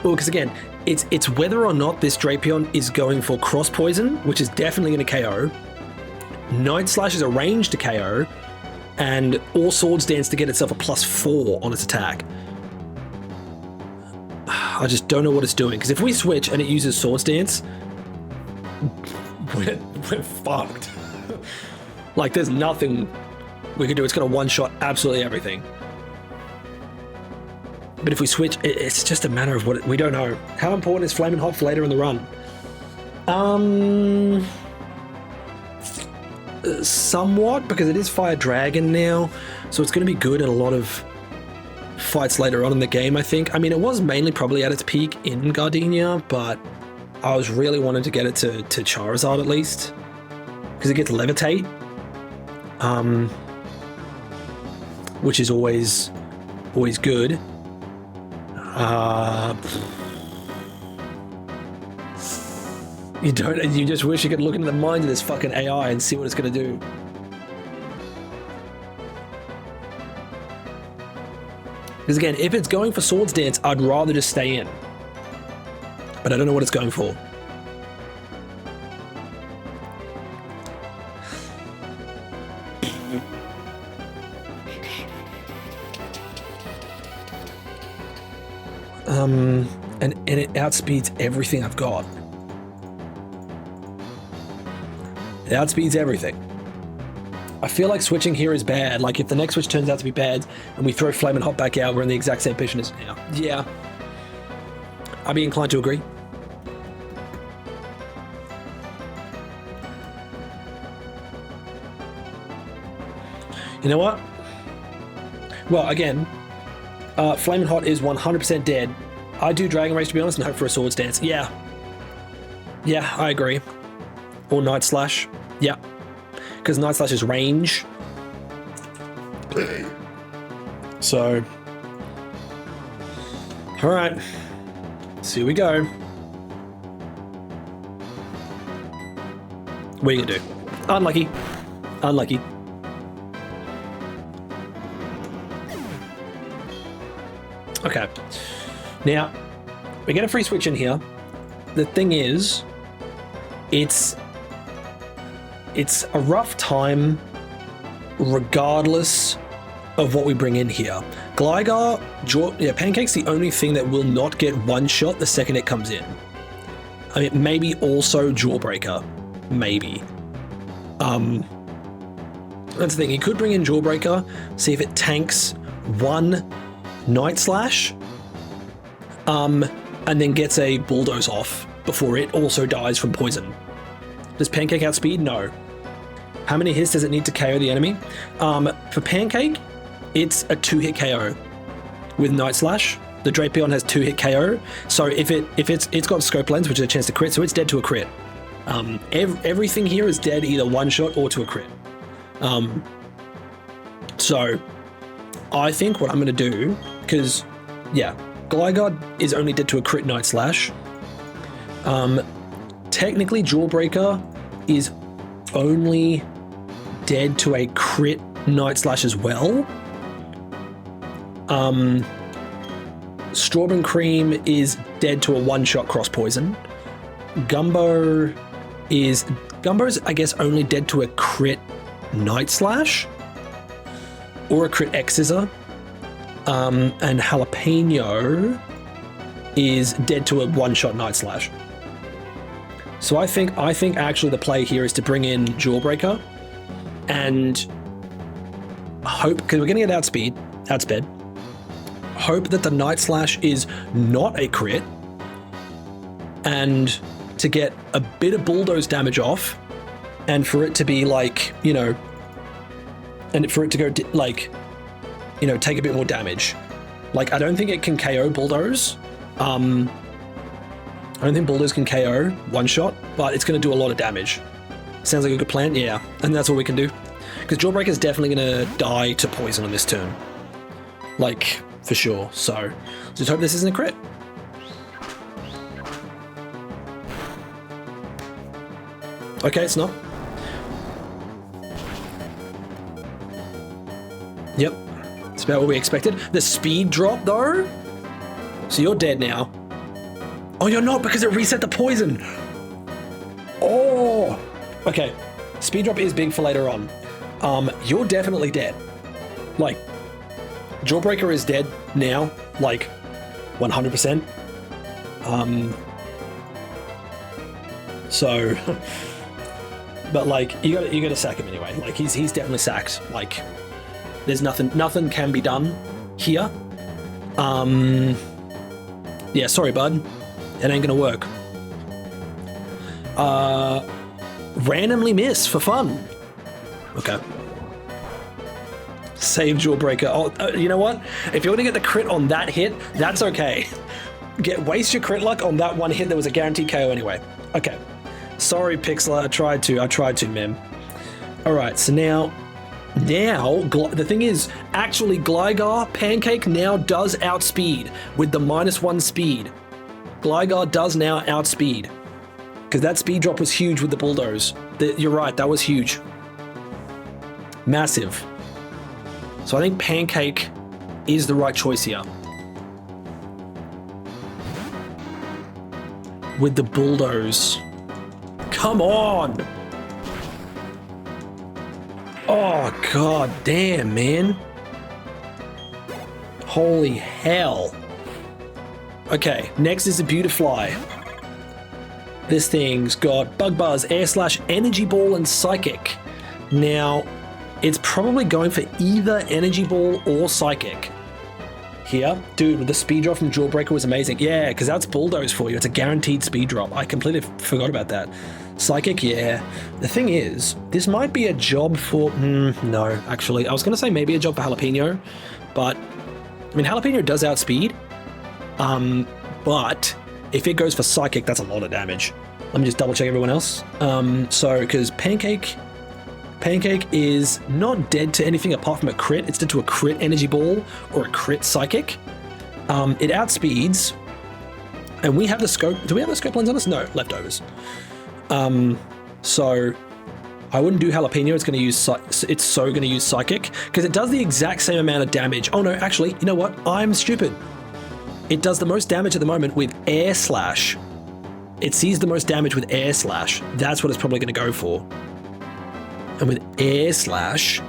Well, because again, it's whether or not this Drapion is going for Cross Poison, which is definitely going to KO. Night Slash is a range to KO, and or Swords Dance to get itself a +4 on its attack. I just don't know what it's doing, because if we switch and it uses Swords Dance, we're fucked. Like, there's nothing we could do. It's going to one-shot absolutely everything. But if we switch, it's just a matter of what we don't know. How important is Flamin' Hot for later in the run? somewhat, because it is Fire Dragon now, so it's going to be good in a lot of fights later on in the game, I think. I mean, it was mainly probably at its peak in Gardenia, but I was really wanting to get it to Charizard at least, because it gets Levitate, which is always good. You just wish you could look into the mind of this fucking AI and see what it's going to do. Because again, if it's going for Swords Dance, I'd rather just stay in. But I don't know what it's going for. And it outspeeds everything I've got. It outspeeds everything. I feel like switching here is bad. Like, if the next switch turns out to be bad and we throw Flamin' Hot back out, we're in the exact same position as now. Yeah. I'd be inclined to agree. You know what? Well, again, Flamin' Hot is 100% dead. I do Dragon Rage, to be honest, and hope for a Swords Dance. Yeah. Yeah, I agree. Or Night Slash. Yeah. Because Night Slash is range. So. Alright. So here we go. What are you gonna do? Unlucky. Unlucky. Okay. Now, we get a free switch in here. The thing is, it's a rough time regardless of what we bring in here. Gligar, Pancake's the only thing that will not get one shot the second it comes in. I mean, maybe also Jawbreaker. Maybe. That's the thing. He could bring in Jawbreaker, see if it tanks one Night Slash, and then gets a Bulldoze off before it also dies from poison. Does Pancake outspeed? No. How many hits does it need to KO the enemy? For Pancake, it's a 2-hit KO with Night Slash. The Drapion has 2-hit KO, so if it's got Scope Lens, which is a chance to crit, so it's dead to a crit. Everything here is dead either one shot or to a crit. So I think what I'm going to do, because yeah, Gligar is only dead to a crit Night Slash. Technically, Jawbreaker is only dead to a crit Night Slash as well. Strawberry Cream is dead to a one-shot cross poison. Gumbo's, I guess, only dead to a crit Night Slash or a crit X-Scissor. And Jalapeno is dead to a one-shot Night Slash. So I think actually the play here is to bring in Jawbreaker and hope, because we're going to get outsped, hope that the Night Slash is not a crit, and to get a bit of Bulldoze damage off, and for it to be like, you know, and for it to go like, you know, take a bit more damage. Like, I don't think it can KO Bulldoze. I don't think Bulldoze can KO one shot, but it's going to do a lot of damage. Sounds like a good plan, yeah, and that's all we can do. Because Jawbreaker is definitely going to die to poison on this turn, like for sure. So just hope this isn't a crit. Okay, it's not. Yep, it's about what we expected. The speed drop though, so you're dead now. Oh, you're not, because it reset the poison. Oh, okay. Speed drop is big for later on. You're definitely dead. Like, Jawbreaker is dead now, like 100%. So, but like, you gotta sack him anyway. Like, he's definitely sacked. Like, there's nothing can be done here. Yeah, sorry, bud. It ain't gonna work. Randomly miss for fun. Okay. Save Jawbreaker. Oh, you know what? If you're gonna get the crit on that hit, that's okay. Waste your crit luck on that one hit that was a guaranteed KO anyway. Okay. Sorry, Pixla. I tried to, man. All right. So now, the thing is, actually, Gligar Pancake now does outspeed with the -1 speed. Gligar does now outspeed because that speed drop was huge with the Bulldoze. You're right. That was huge. Massive. So I think Pancake is the right choice here. With the Bulldoze. Come on! Oh, god damn, man. Holy hell. Okay, next is the Beautifly. This thing's got Bug Buzz, Air Slash, Energy Ball, and Psychic. Now, it's probably going for either Energy Ball or Psychic. Here, dude, the speed drop from Jawbreaker was amazing. Yeah, because that's Bulldoze for you. It's a guaranteed speed drop. I completely forgot about that. Psychic, yeah. The thing is, this might be a job for... no, actually. I was going to say maybe a job for Jalapeno, but... I mean, Jalapeno does outspeed, but if it goes for Psychic, that's a lot of damage. Let me just double check everyone else. Because Pancake is not dead to anything apart from a crit. It's dead to a crit Energy Ball or a crit Psychic. It outspeeds, and we have the scope. Do we have the scope lens on us? No, leftovers. So I wouldn't do Jalapeno. It's going to use. It's so going to use Psychic because it does the exact same amount of damage. Oh no, actually, you know what? I'm stupid. It does the most damage at the moment with Air Slash. It sees the most damage with Air Slash. That's what it's probably going to go for. And with Air Slash,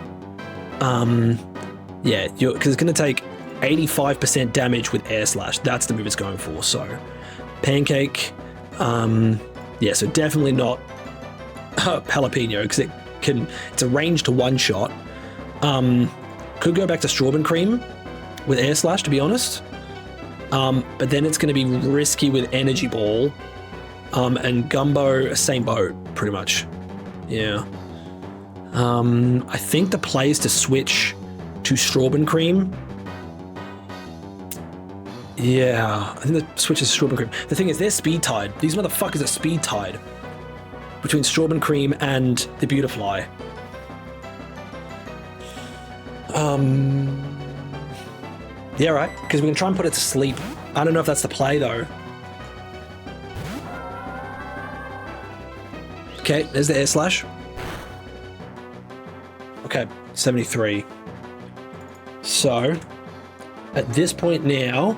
yeah, because it's going to take 85% damage with Air Slash. That's the move it's going for. So, Pancake, yeah, so definitely not Jalapeno because it's a range to one shot. Could go back to Strawberry Cream with Air Slash, to be honest. But then it's going to be risky with Energy Ball, and Gumbo, same boat, pretty much. Yeah. I think the play is to switch to Strawberry Cream. Yeah, I think the switch is Strawberry Cream. The thing is, they're speed tied. These motherfuckers are speed tied between Strawberry Cream and the Beautifly. Yeah, right, because we can try and put it to sleep. I don't know if that's the play, though. Okay, there's the Air Slash. Okay, 73. So, at this point now,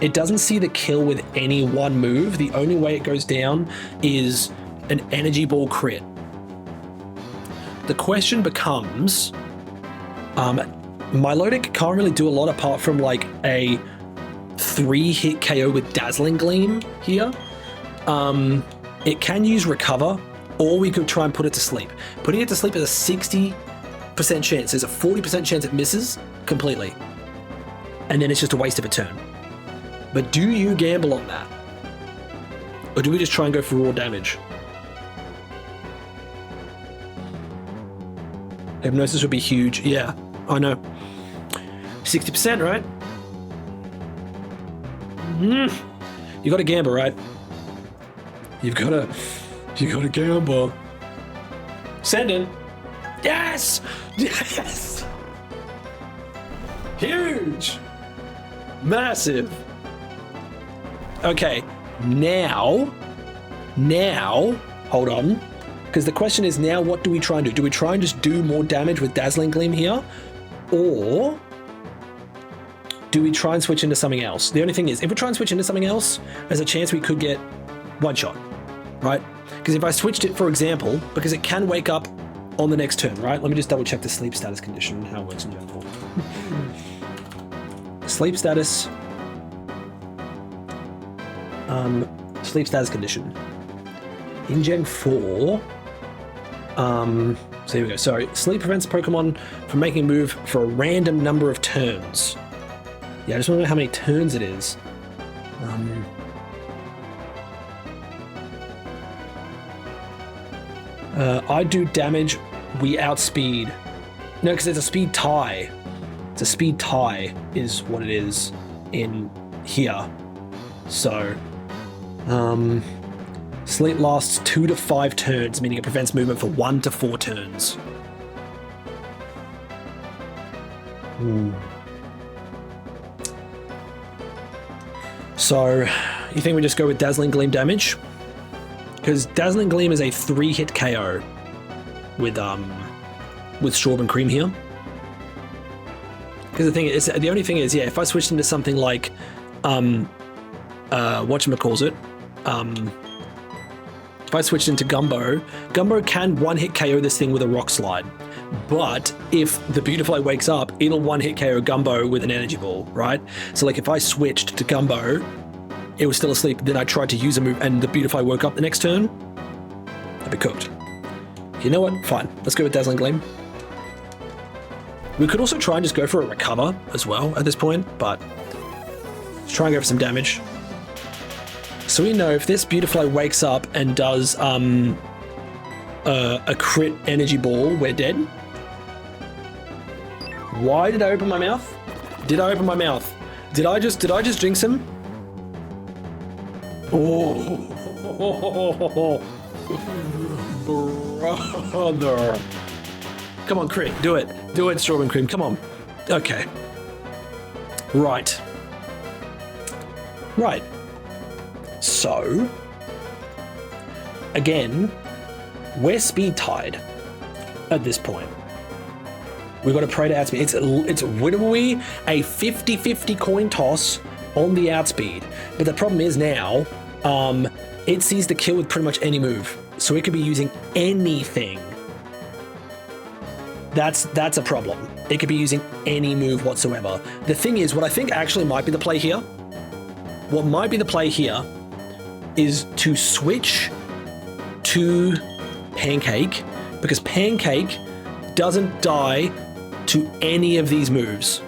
it doesn't see the kill with any one move. The only way it goes down is an Energy Ball crit. The question becomes, Milotic can't really do a lot apart from like a 3-hit KO with Dazzling Gleam here. It can use Recover, or we could try and put it to sleep. Putting it to sleep is a 60% chance. There's a 40% chance it misses completely. And then it's just a waste of a turn. But do you gamble on that? Or do we just try and go for raw damage? Hypnosis would be huge. Yeah, I know. 60%, right? You got to gamble, right? You've got to gamble. Send in. Yes! Yes! Huge! Massive. Okay, now, hold on. Because the question is now, what do we try and do? Do we try and just do more damage with Dazzling Gleam here? Or do we try and switch into something else? The only thing is, if we try and switch into something else, there's a chance we could get one shot, right? Because if I switched it, for example, because it can wake up on the next turn, right? Let me just double check the sleep status condition and how it works in general. Sleep status. Sleep status condition. In Gen 4, so here we go. Sorry, sleep prevents Pokemon from making a move for a random number of turns. Yeah, I just want to know how many turns it is. I do damage we outspeed. No, because it's a speed tie. It's a speed tie is what it is in here. So, sleep lasts 2 to 5 turns, meaning it prevents movement for 1 to 4 turns. So, you think we just go with Dazzling Gleam damage? Because Dazzling Gleam is a 3-hit KO with Strawberry Cream here. Because the only thing is, yeah, if I switched into something like, whatchamacallit, if I switched into Gumbo can 1-hit KO this thing with a Rock Slide. But if the Beautifly wakes up, it'll 1-hit KO Gumbo with an Energy Ball, right? So like if I switched to Gumbo, it was still asleep, then I tried to use a move and the Beautifly woke up the next turn, I'd be cooked. You know what? Fine. Let's go with Dazzling Gleam. We could also try and just go for a Recover as well at this point, but let's try and go for some damage. So we know if this Beautifly wakes up and does a crit Energy Ball, we're dead. Why did I open my mouth? Did I open my mouth? Did I just jinx him? Oh, brother. Come on, crit, do it. Do it, Strawberry Cream, come on. Okay. Right. Right. So, again, we're speed tied at this point. We've got to pray to outspeed. It's literally a 50-50 coin toss on the outspeed. But the problem is now, it sees the kill with pretty much any move. So it could be using anything. That's a problem. It could be using any move whatsoever. The thing is, what I think actually might be the play here, what might be the play here is to switch to Pancake, because Pancake doesn't die to any of these moves,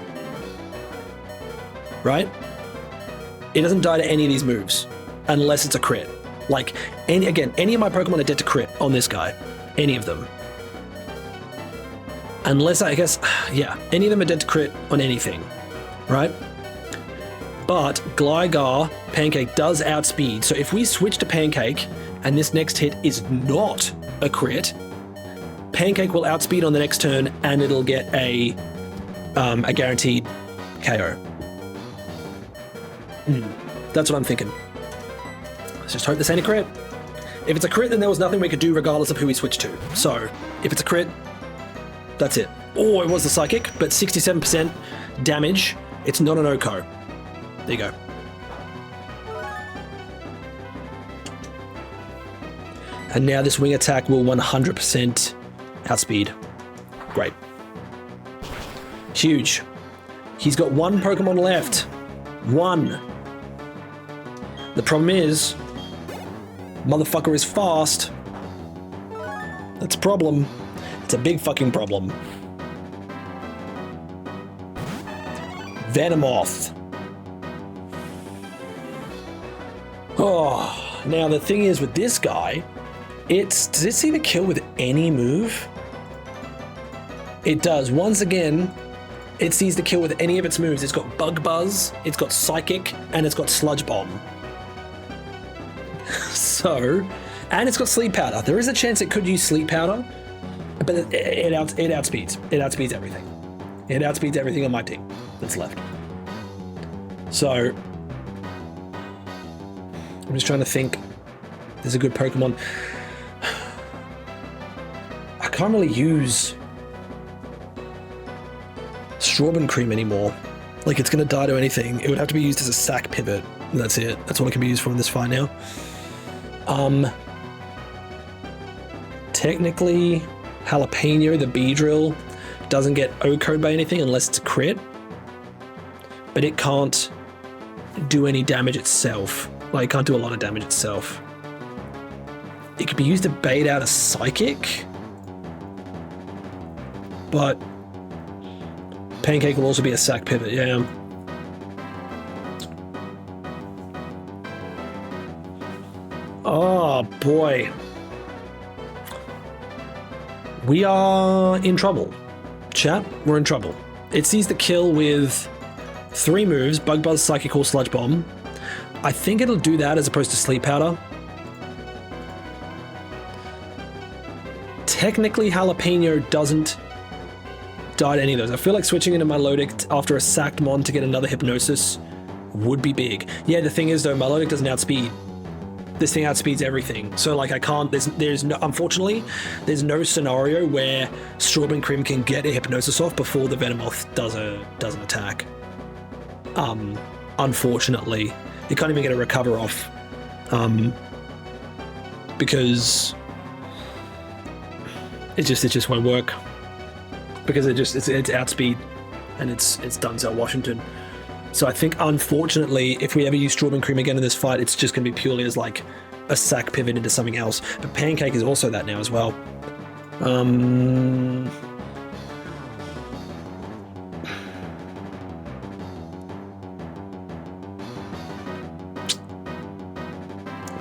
right? It doesn't die to any of these moves unless it's a crit. Like, any of my Pokemon are dead to crit on this guy. Any of them. Unless, I guess, yeah, any of them are dead to crit on anything, right? But Gligar, Pancake does outspeed. So if we switch to Pancake and this next hit is not a crit, Pancake will outspeed on the next turn and it'll get a guaranteed KO. That's what I'm thinking. Let's just hope this ain't a crit. If it's a crit, then there was nothing we could do regardless of who we switched to. So if it's a crit, that's it. Oh, it was the Psychic, but 67% damage. It's not an OHKO. There you go. And now this wing attack will 100% outspeed. Great. Huge. He's got 1 Pokemon left. 1. The problem is, motherfucker is fast. That's a problem. It's a big fucking problem. Venomoth. Oh, now the thing is with this guy, does it see the kill with any move? It does. Once again, it sees the kill with any of its moves. It's got Bug Buzz, it's got Psychic, and it's got Sludge Bomb. So, and it's got Sleep Powder. There is a chance it could use Sleep Powder, but it outspeeds. It outspeeds everything. It outspeeds everything on my team that's left. So, I'm just trying to think. There's a good Pokemon. I can't really use Strawberry Cream anymore. Like, it's going to die to anything. It would have to be used as a sack pivot. That's it. That's what it can be used for in this fight now. Technically, Jalapeno, the Beedrill, doesn't get OHKO'd by anything unless it's a crit. But it can't do any damage itself. Like, it can't do a lot of damage itself. It could be used to bait out a Psychic. But Pancake will also be a sack pivot, yeah. Oh, boy. We are in trouble. Chat, we're in trouble. It sees the kill with 3 moves, Bug Buzz, Psychic, or Sludge Bomb. I think it'll do that as opposed to Sleep Powder. Technically, Jalapeno doesn't die to any of those. I feel like switching into Milotic after a sacked Mon to get another Hypnosis would be big. Yeah, the thing is though, Milotic doesn't outspeed. This thing outspeeds everything. So like I can't, there's no, unfortunately, there's no scenario where Strawberry Cream can get a Hypnosis off before the Venomoth does an attack. Unfortunately. You can't even get a recover off. Because it just won't work. Because it's outspeed and it's Dunzo Washington. So I think, unfortunately, if we ever use Strawberry Cream again in this fight, it's just going to be purely as like a sack pivot into something else. But Pancake is also that now as well.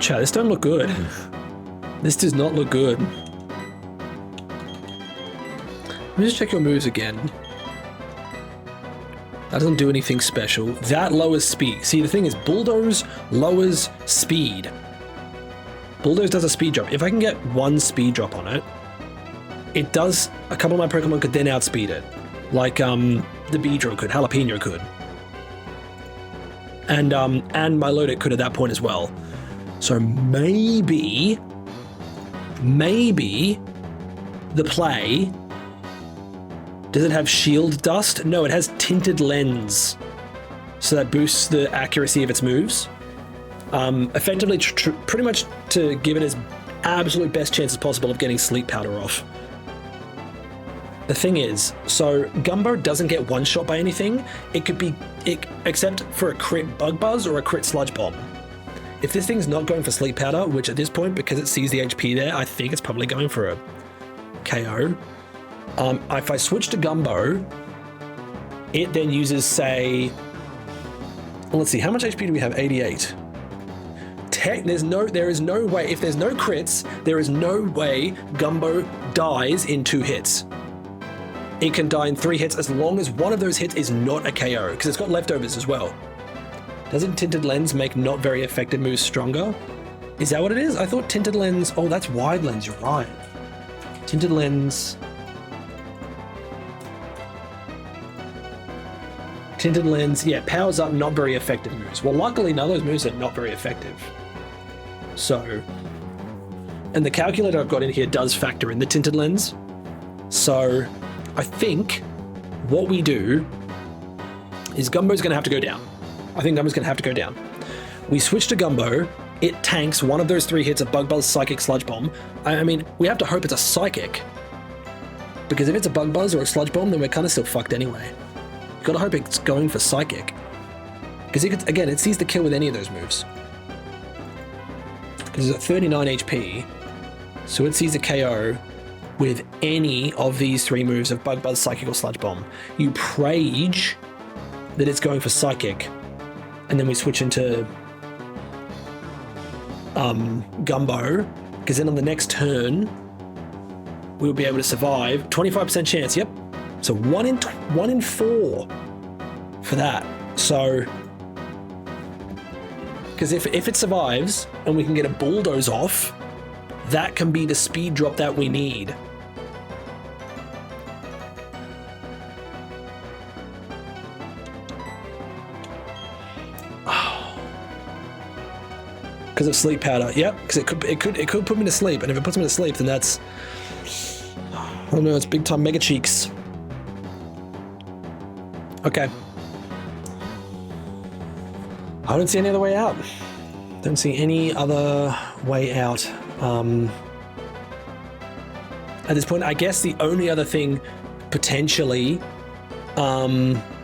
Chat, this don't look good. This does not look good. Let me just check your moves again. That doesn't do anything special. That lowers speed. See, the thing is, Bulldoze lowers speed. Bulldoze does a speed drop. If I can get 1 speed drop on it, it does, a couple of my Pokemon could then outspeed it. Like, the Beedrill could, Jalapeno could. And Milotic could at that point as well. So maybe the play. Does it have Shield Dust? No, it has Tinted Lens. So that boosts the accuracy of its moves. Effectively, pretty much to give it its absolute best chance as possible of getting Sleep Powder off. The thing is, so Gumbo doesn't get one-shot by anything. It could be, except for a crit Bug Buzz or a crit Sludge Bomb. If this thing's not going for Sleep Powder, which at this point, because it sees the HP there, I think it's probably going for a KO. If I switch to Gumbo, it then uses, say, well, let's see, how much HP do we have? 88. There is no way, if there's no crits, there is no way Gumbo dies in 2 hits. It can die in 3 hits as long as one of those hits is not a KO, because it's got leftovers as well. Doesn't Tinted Lens make not very effective moves stronger? Is that what it is? I thought Tinted Lens, oh, that's Wide Lens, you're right. Tinted Lens. Tinted Lens, yeah, powers up not very effective moves. Well, luckily, none of those moves are not very effective. So, and the calculator I've got in here does factor in the Tinted Lens. So, I think what we do is Gumbo's going to have to go down. I think Gumbo's going to have to go down. We switch to Gumbo. It tanks one of those 3 hits of Bug Buzz, Psychic, Sludge Bomb. I mean, we have to hope it's a Psychic. Because if it's a Bug Buzz or a Sludge Bomb, then we're kind of still fucked anyway. You gotta hope it's going for Psychic. Because again, it sees the kill with any of those moves. Because it's at 39 HP, so it sees a KO with any of these 3 moves of Bug Buzz, Psychic, or Sludge Bomb. You Prage that it's going for Psychic, and then we switch into Gumbo, because then on the next turn, we'll be able to survive. 25% chance, yep. So 1 in 4 for that. So, because if it survives and we can get a Bulldoze off, that can be the speed drop that we need. Because of Sleep Powder, yep. Because it could put me to sleep, and if it puts me to sleep, then that's, oh no, it's big time Mega Cheeks. Okay. I don't see any other way out. Don't see any other way out. At this point, I guess the only other thing potentially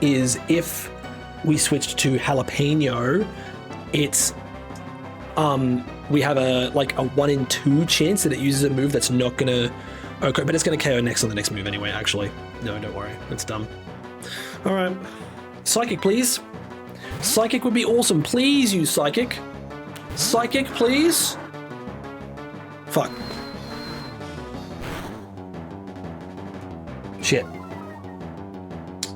is if we switched to Jalapeno, it's we have a 1 in 2 chance that it uses a move that's not gonna, okay, but it's gonna KO next on the next move anyway, actually. No, don't worry, it's dumb. All right, Psychic, please. Psychic would be awesome. Please use Psychic. Psychic, please. Fuck. Shit.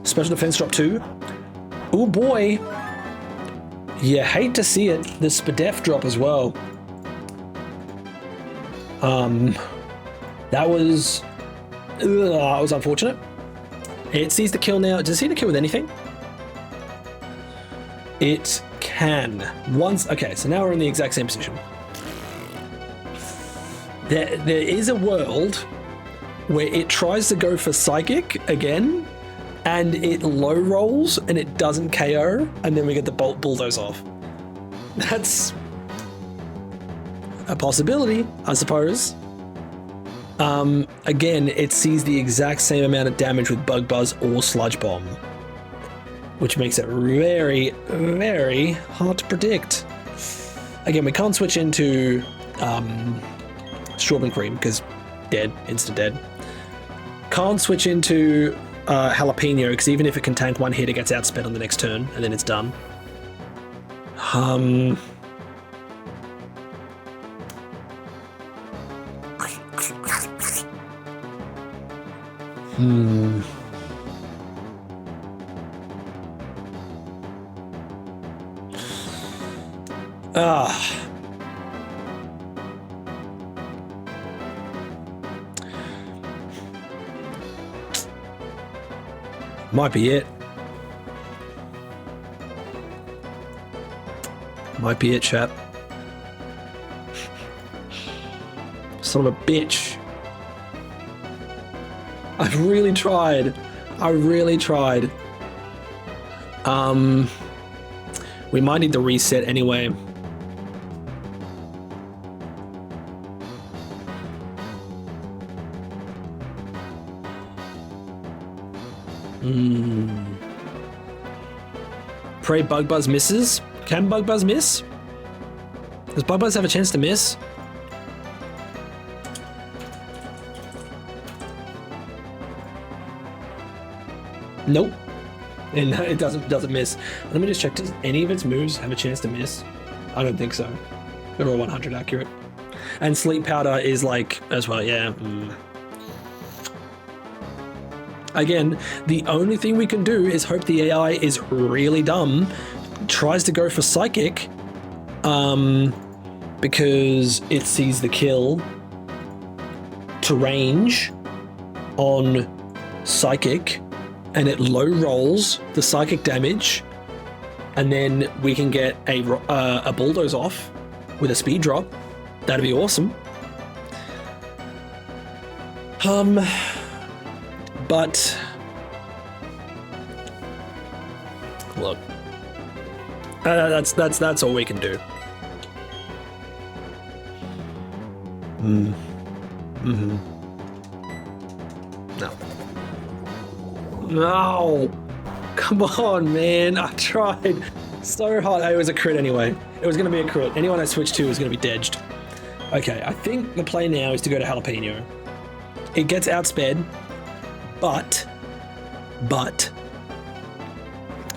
Special defense drop 2. Oh boy. You hate to see it. The Spadef drop as well. That was unfortunate. It sees the kill now. Does it see the kill with anything? It can. Once. Okay, so now we're in the exact same position. There is a world where it tries to go for Psychic again, and it low rolls and it doesn't KO, and then we get the bulldoze off. That's a possibility, I suppose. Again, it sees the exact same amount of damage with Bug Buzz or Sludge Bomb, which makes it very, very hard to predict. Again, we can't switch into Strawberry Cream because dead, instant dead. Can't switch into Jalapeno because even if it can tank one hit, it gets outsped on the next turn and then it's done. Might be it. Might be it, chap. Son of a bitch. I've really tried. I really tried. We might need to reset anyway. Pray Bug Buzz misses. Can Bug Buzz miss? Does Bug Buzz have a chance to miss? Nope. And it doesn't miss. Let me just check. Does any of its moves have a chance to miss? I don't think so. They're all 100 accurate. And Sleep Powder is like as well, yeah. Again, the only thing we can do is hope the AI is really dumb, tries to go for Psychic, because it sees the kill to range on Psychic, and it low rolls the Psychic damage, and then we can get a bulldoze off with a speed drop. That'd be awesome. But look, that's all we can do. No, come on, man! I tried so hard. It was a crit anyway. It was going to be a crit. Anyone I switched to was going to be dedged. Okay, I think the play now is to go to Jalapeno. It gets outsped. But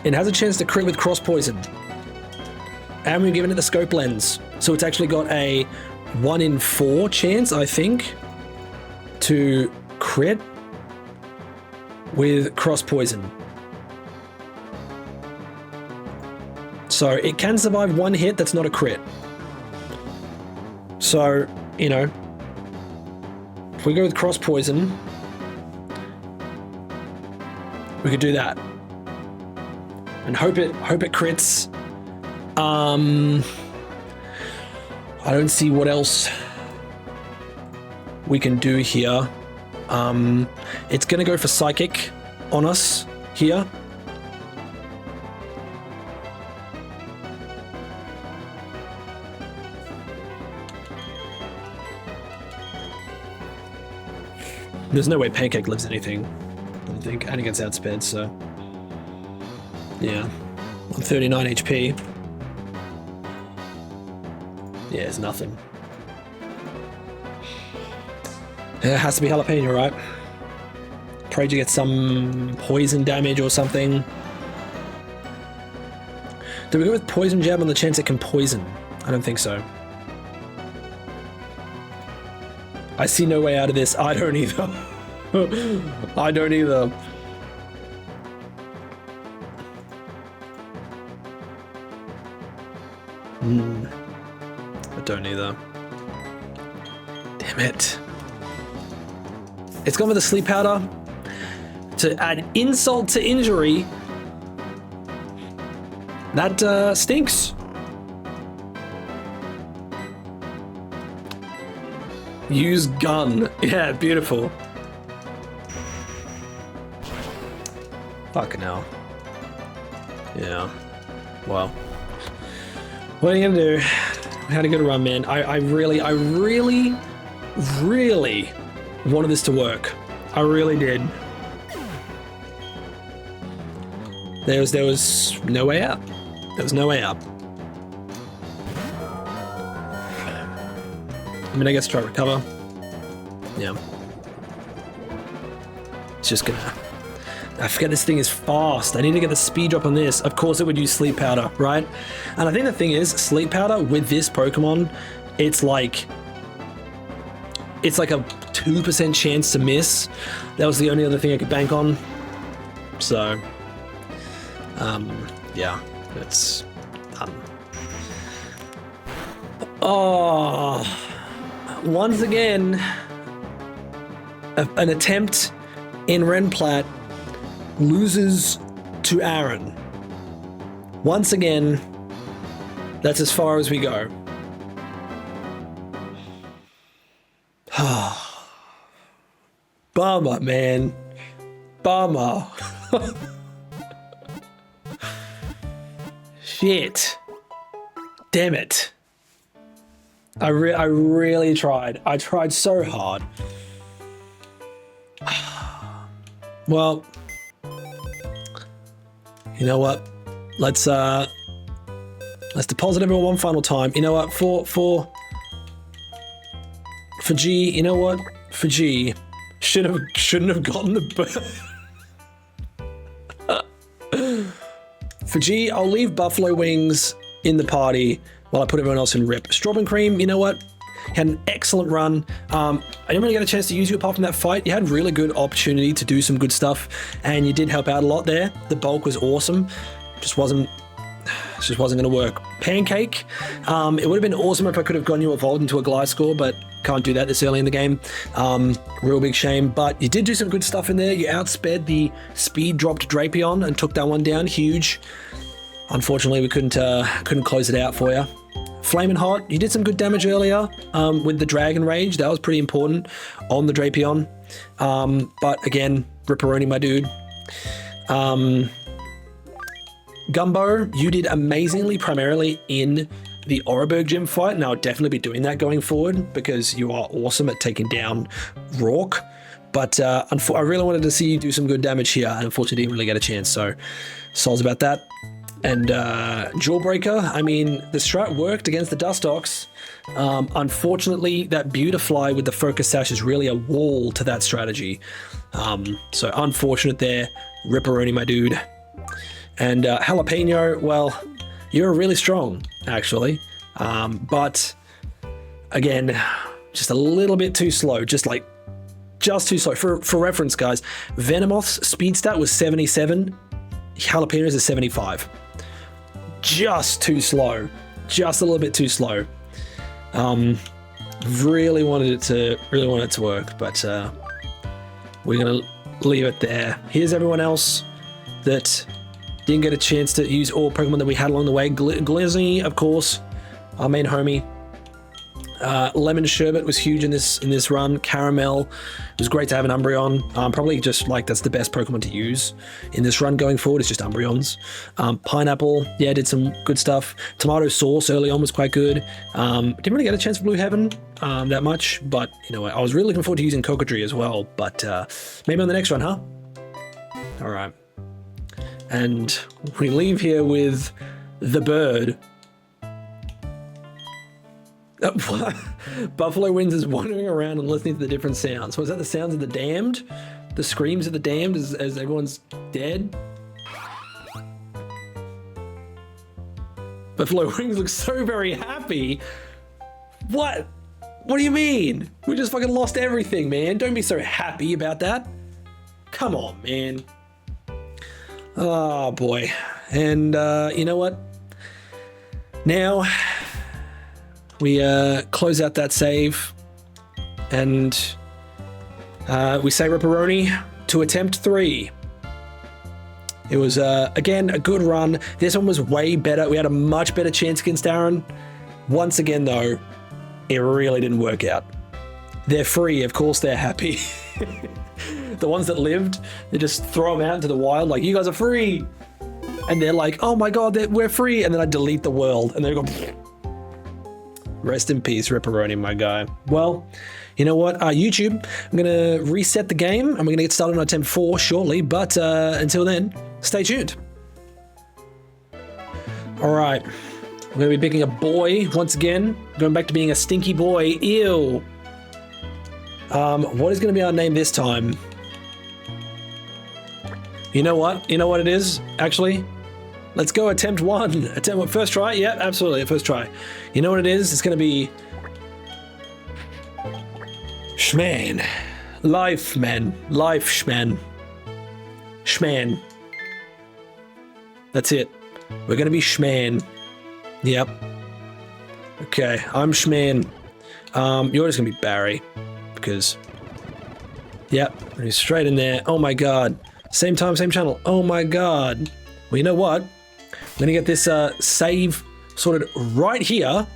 it has a chance to crit with Cross Poison. And we've given it the scope lens. So it's actually got a 1 in 4 chance, I think, to crit with Cross Poison. So it can survive 1 hit that's not a crit. So, you know, if we go with Cross Poison, we could do that and hope it crits. I don't see what else we can do here. It's gonna go for Psychic on us here. There's no way Pancake lives anything, I don't think, and it gets outsped, so yeah. 139 HP. Yeah, it's nothing. It has to be Jalapeno, right? Pray to get some poison damage or something. Do we go with Poison Jab on the chance it can poison? I don't think so. I see no way out of this. I don't either. I don't either. I don't either. Damn it. It's gone with the sleep powder to add insult to injury. That stinks. Use gun. Yeah, beautiful. Fucking hell. Yeah. Well. What are you gonna do? I had a good run, man. I really wanted this to work. I really did. There was no way out. There was no way out. I mean, I guess try to recover. Yeah. It's just gonna... I forget this thing is fast. I need to get the speed drop on this. Of course it would use sleep powder, right? And I think the thing is, sleep powder with this Pokemon, it's like a 2% chance to miss. That was the only other thing I could bank on. So, yeah, it's done. Oh, once again, an attempt in Renplat loses to Aaron. Once again, that's as far as we go. Bummer, man. Bummer. Shit. Damn it. I really tried. I tried so hard. Well, you know what? Let's deposit everyone one final time. You know what? For G, you know what? For G, shouldn't have gotten the For G, I'll leave Buffalo Wings in the party while I put everyone else in Rip. Strawberry Cream, you know what? Had an excellent run. I didn't really get a chance to use you apart from that fight. You had really good opportunity to do some good stuff, and you did help out a lot there. The bulk was awesome. Just wasn't going to work. Pancake, it would have been awesome if I could have gotten you evolved into a Gliscor, but can't do that this early in the game. Real big shame, but you did do some good stuff in there. You outsped the speed dropped Drapion and took that one down. Huge. Unfortunately, we couldn't close it out for you. Flamin' Hot, you did some good damage earlier with the Dragon Rage. That was pretty important on the Drapion. But again, Ripperoni, my dude. Gumbo, you did amazingly, primarily in the Oreburgh gym fight, and I'll definitely be doing that going forward because you are awesome at taking down Rourke. But I really wanted to see you do some good damage here, and unfortunately didn't really get a chance, so sols about that. And Jawbreaker, I mean, the strat worked against the Dustox. Unfortunately, that Beautifly with the Focus Sash is really a wall to that strategy. So unfortunate there, Ripperoni, my dude. And Jalapeno, well, you're really strong, actually. But again, just a little bit too slow, just too slow. For reference, guys, Venomoth's speed stat was 77, Jalapeno's is 75. Just too slow, just a little bit too slow. Really wanted it to work, but we're gonna leave it there. Here's everyone else that didn't get a chance to use all Pokemon that we had along the way. Glizzy, of course, our main homie. Lemon Sherbet was huge in this run. Caramel, it was great to have an Umbreon. Probably just that's the best Pokemon to use in this run going forward. It's just Umbreons. Pineapple, yeah, did some good stuff. Tomato Sauce early on was quite good. Didn't really get a chance for Blue Heaven that much, but you know, I was really looking forward to using Cocodrie as well. But maybe on the next run, huh? All right. And we leave here with the bird. Buffalo Winds is wandering around and listening to the different sounds. Was that the sounds of the damned? The screams of the damned as everyone's dead? Buffalo Wings looks so very happy. What? What do you mean? We just fucking lost everything, man. Don't be so happy about that. Come on, man. Oh, boy. And you know what? Now, we close out that save. And we say Ripperoni to attempt 3. It was, again, a good run. This one was way better. We had a much better chance against Aaron. Once again, though, it really didn't work out. They're free. Of course they're happy. The ones that lived, they just throw them out into the wild like, you guys are free. And they're like, oh my God, we're free. And then I delete the world. And they go, rest in peace, Ripperoni, my guy. Well, you know what? YouTube, I'm going to reset the game. And we're going to get started on attempt 4 shortly. But until then, stay tuned. All right. We're going to be picking a boy once again. Going back to being a stinky boy. Ew. What is going to be our name this time? You know what? You know what it is, actually? Let's go attempt 1. Attempt what? First try? Yeah, absolutely. First try. You know what it is? It's going to be... Schman. Life, man. Life, Schman. Schman. That's it. We're going to be Schman. Yep. Okay, I'm Schman. You're just going to be Barry. Because... Yep, he's straight in there. Oh my God. Same time, same channel. Oh my God. Well, you know what? I'm going to get this save sorted right here.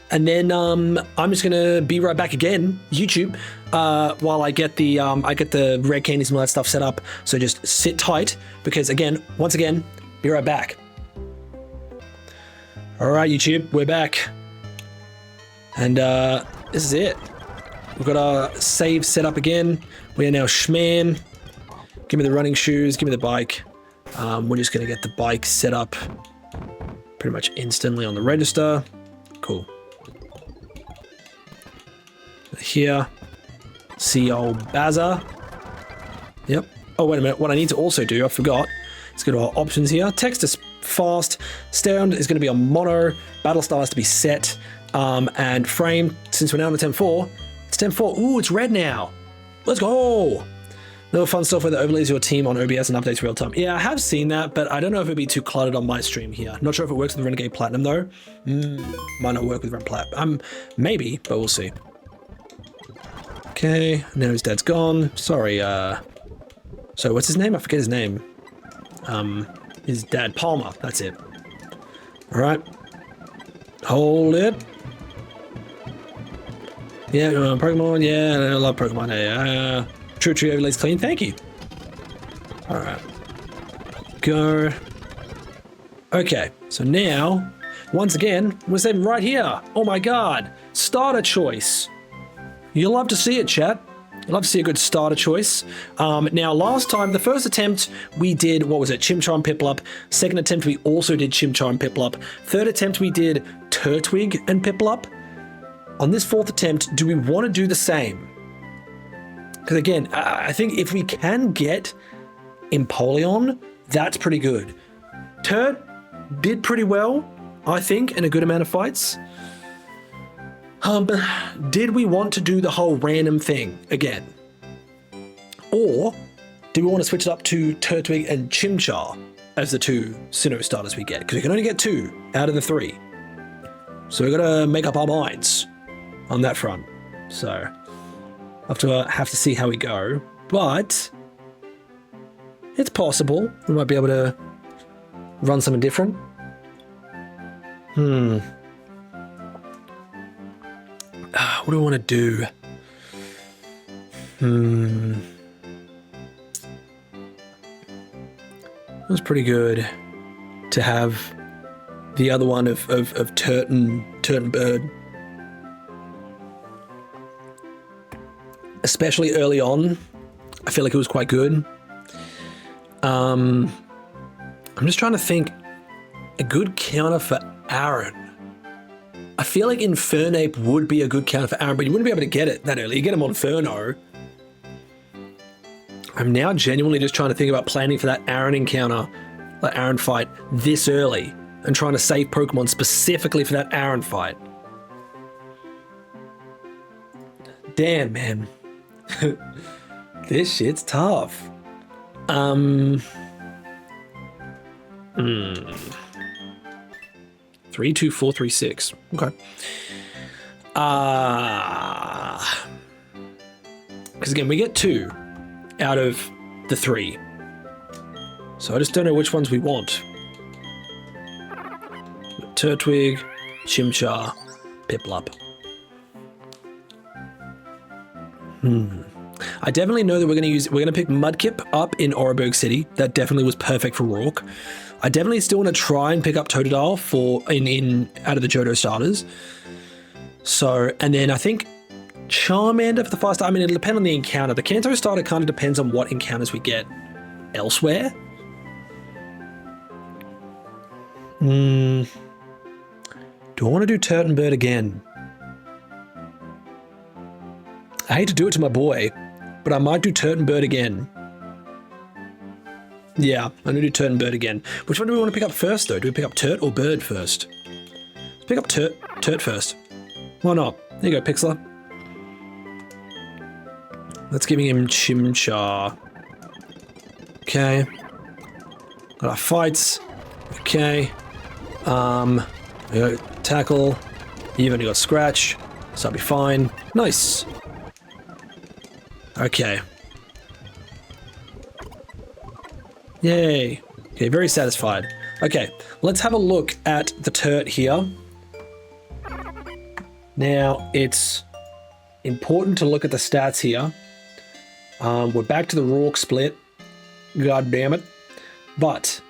And then I'm just going to be right back again, YouTube, while I get the red candies and all that stuff set up. So just sit tight because, again, once again, be right back. All right, YouTube, we're back. And this is it. We've got our save set up again. We are now Schman. Give me the running shoes. Give me the bike. We're just going to get the bike set up pretty much instantly on the register. Cool. Here. See old Bazza. Yep. Oh, wait a minute. What I need to also do, I forgot. Let's go to our options here. Text is fast. Sound is going to be on mono. Battle style has to be set. And frame, since we're now on attempt 4, it's attempt 4. Ooh, it's red now. Let's go. No fun software that overlays your team on OBS and updates real time. Yeah, I have seen that, but I don't know if it'd be too cluttered on my stream here. Not sure if it works with Renegade Platinum though. Might not work with Ren Plat. Maybe, but we'll see. Okay, now his dad's gone. Sorry, so what's his name? I forget his name. His dad, Palmer, that's it. All right. Hold it. Yeah, Pokemon, yeah, I love Pokemon. Yeah, True Tree overlays clean, thank you. All right. Go. Okay, so now, once again, we're saving right here. Oh my God, starter choice. You'll love to see it, chat. You'll love to see a good starter choice. Now, last time, the first attempt, we did, what was it, Chimchar and Piplup. Second attempt, we also did Chimchar and Piplup. Third attempt, we did Turtwig and Piplup. On this fourth attempt, do we want to do the same? Because again, I think if we can get Empoleon, that's pretty good. Turt did pretty well, I think, in a good amount of fights. Did we want to do the whole random thing again? Or do we want to switch it up to Turtwig and Chimchar as the 2 Sinnoh starters we get? Because we can only get 2 out of the 3. So we've got to make up our minds on that front. So I'll have to see how we go. But it's possible we might be able to run something different. What do I want to do? It was pretty good to have the other one of Turt and Bird. Especially early on, I feel like it was quite good. I'm just trying to think a good counter for Aaron. I feel like Infernape would be a good counter for Aaron, but you wouldn't be able to get it that early. You get him on Inferno. I'm now genuinely just trying to think about planning for that Aaron encounter, that Aaron fight this early, and trying to save Pokemon specifically for that Aaron fight. Damn, man. This shit's tough. 3, 2, 4, 3, 6. Okay. Because again, we get 2 out of the 3. So I just don't know which ones we want. Turtwig, Chimchar, Piplup. I definitely know that we're going to pick Mudkip up in Oreburgh City. That definitely was perfect for Rourke. I definitely still want to try and pick up Totodile for in out of the Johto starters. So, and then I think Charmander for the fast. I mean, it'll depend on the encounter. The Kanto starter kind of depends on what encounters we get elsewhere. Do I want to do Turtonbird again? I hate to do it to my boy, but I might do Turtonbird again. Yeah, I'm going to do Turtonbird again. Which one do we want to pick up first, though? Do we pick up Turt or Bird first? Let's pick up Turt first. Why not? There you go, Pixlr. Let's give him Chimchar. Okay. Got our fights. Okay. We got Tackle. You've only got Scratch, so I'll be fine. Nice. Okay. Yay. Okay, very satisfied. Okay, let's have a look at the Turt here. Now, it's important to look at the stats here. We're back to the Rourke split. God damn it. But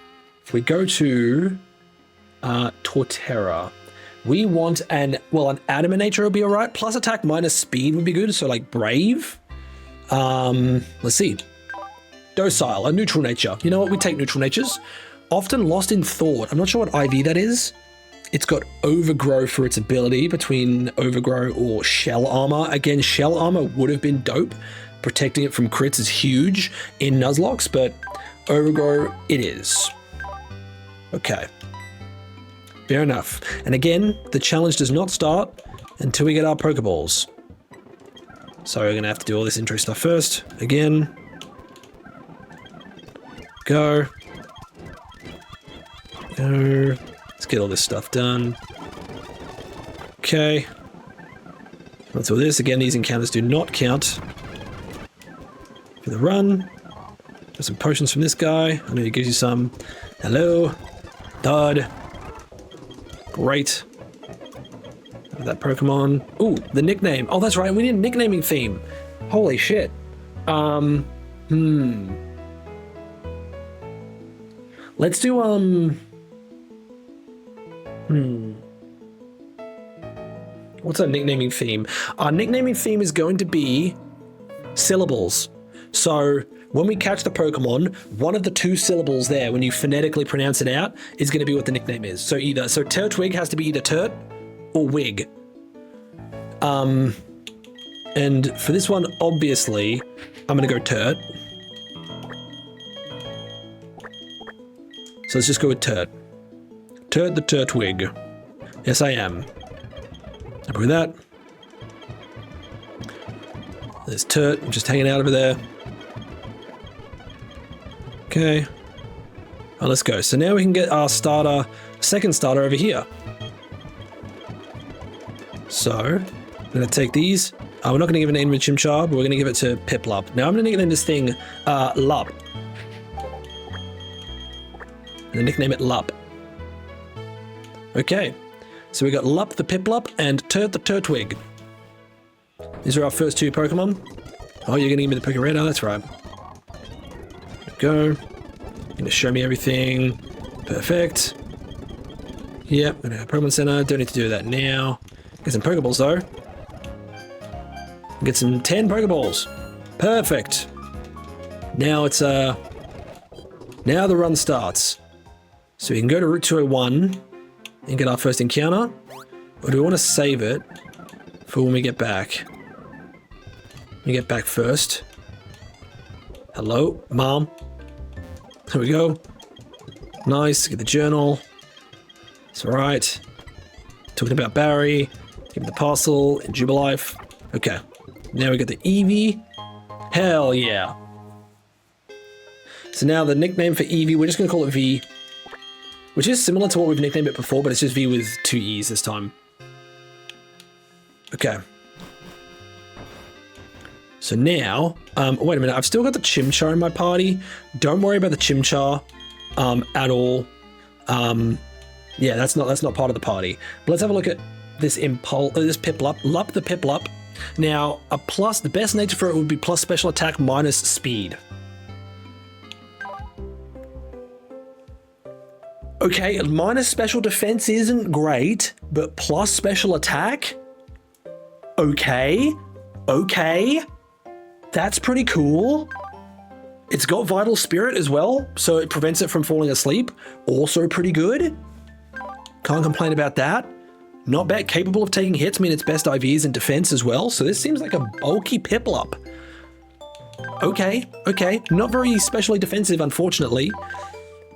if we go to Torterra, we want an Adaminature would be all right. Plus attack minus speed would be good. So like Brave. Let's see. Docile, a neutral nature. You know what? We take neutral natures. Often lost in thought. I'm not sure what IV that is. It's got Overgrow for its ability between Overgrow or Shell Armor. Again, Shell Armor would have been dope. Protecting it from crits is huge in Nuzlocke, but Overgrow it is. Okay. Fair enough. And again, the challenge does not start until we get our Pokeballs. So we're going to have to do all this intro stuff first. Again. Go. Go. Let's get all this stuff done. Okay. Let's do this. Again, these encounters do not count for the run. Got some potions from this guy. I know he gives you some. Hello. Dud. Great. That Pokemon. Ooh, the nickname. Oh, that's right. We need a nicknaming theme. Holy shit. Let's do, what's our nicknaming theme? Our nicknaming theme is going to be syllables. So when we catch the Pokemon, one of the 2 syllables there, when you phonetically pronounce it out, is going to be what the nickname is. So Turtwig has to be either Turt or Wig. And for this one, obviously, I'm going to go Turt. So let's just go with Turt. Turt the Turtwig. Yes, I am. Happy with that. There's Turt, just hanging out over there. Okay. Oh, let's go. So now we can get our second starter over here. So, I'm going to take these. We're not going to give it a name to Chimchar, but we're going to give it to Piplup. Now I'm going to name this thing Lup. And nickname it Lup. Okay. So we got Lup the Piplup and Turt the Turtwig. These are our first 2 Pokemon. Oh, you're going to give me the Pokeretta? That's right. There we go. You're going to show me everything. Perfect. Yep, going to have Pokemon Center. Don't need to do that now. Get some Pokeballs though. Get some 10 Pokeballs. Perfect. Now it's now the run starts. So we can go to Route 201 and get our first encounter. Or do we want to save it for when we get back? Let me get back first. Hello, Mom. There we go. Nice, get the journal. It's alright. Talking about Barry. Give him the parcel in Jubilife. Okay. Now we got the Eevee. Hell yeah. So now the nickname for Eevee, we're just going to call it V, which is similar to what we've nicknamed it before, but it's just V with 2 E's this time. Okay. So now, wait a minute, I've still got the Chimchar in my party. Don't worry about the Chimchar at all. Yeah, that's not part of the party. But let's have a look at this Impulse, this Piplup, Lup the Piplup. Now, the best nature for it would be plus special attack minus speed. Okay, minus special defense isn't great, but plus special attack? Okay. That's pretty cool. It's got Vital Spirit as well, so it prevents it from falling asleep. Also pretty good. Can't complain about that. Not bad, capable of taking hits. I mean, its best IV is in defense as well, so this seems like a bulky Piplup. Okay. Not very specially defensive, unfortunately,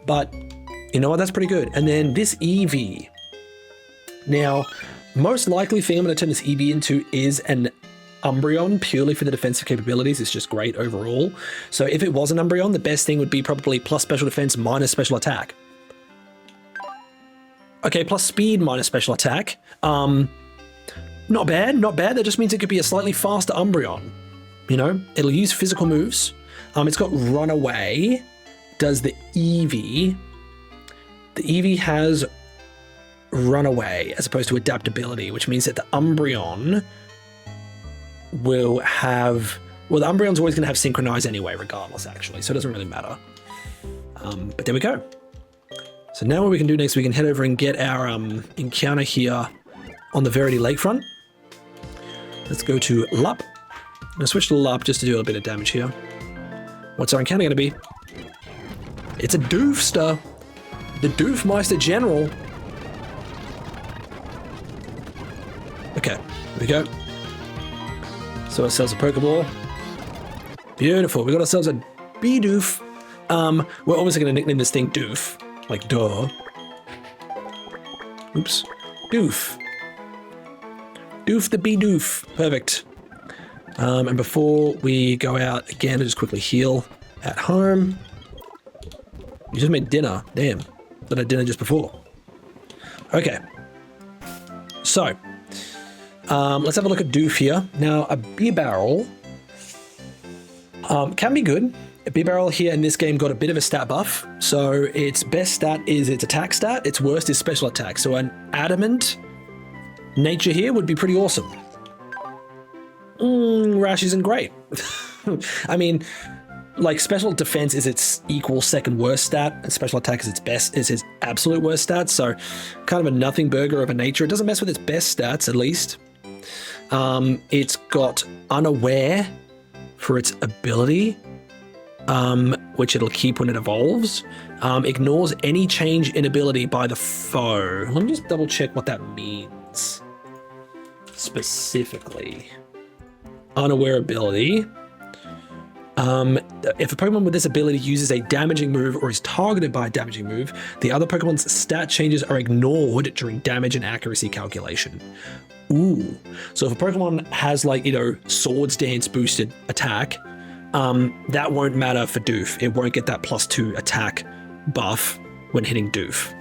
but you know what, that's pretty good. And then this Eevee. Now, most likely thing I'm going to turn this Eevee into is an Umbreon, purely for the defensive capabilities. It's just great overall. So if it was an Umbreon, the best thing would be probably plus special defense minus special attack. Okay, plus speed minus special attack. Not bad. That just means it could be a slightly faster Umbreon. You know, it'll use physical moves. It's got Runaway. Does the Eevee. The Eevee has Runaway as opposed to Adaptability, which means that the Umbreon will have... Well, the Umbreon's always going to have Synchronize anyway, regardless, actually, so it doesn't really matter. But there we go. So now what we can do next, we can head over and get our encounter here on the Verity Lakefront. Let's go to Lup. I'm going to switch to Lup just to do a bit of damage here. What's our encounter going to be? It's a Doofster. The Doofmeister General. Okay, here we go. So ourselves a Pokeball. Beautiful. We got ourselves a Bidoof. We're obviously going to nickname this thing Doof. Like, duh. Oops. Doof. Doof the Bidoof. Perfect. And before we go out again, I'll just quickly heal at home. You just made dinner. Damn. But I had dinner just before. Okay. So, let's have a look at Doof here. Now, a beer barrel can be good. A beer barrel here in this game got a bit of a stat buff. So its best stat is its attack stat. Its worst is special attack. So an adamant nature here would be pretty awesome. Rash isn't great. I mean, like, special defense is its equal second worst stat, and special attack is its absolute worst stat. So kind of a nothing burger of a nature. It doesn't mess with its best stats, at least. It's got Unaware for its ability, which it'll keep when it evolves. Ignores any change in ability by the foe. Let me just double check what that means specifically. Unaware ability. If a Pokemon with this ability uses a damaging move or is targeted by a damaging move, the other Pokemon's stat changes are ignored during damage and accuracy calculation. Ooh. So if a Pokemon has, like, you know, Swords Dance boosted attack, that won't matter for Doof. It won't get that +2 attack buff when hitting Doof.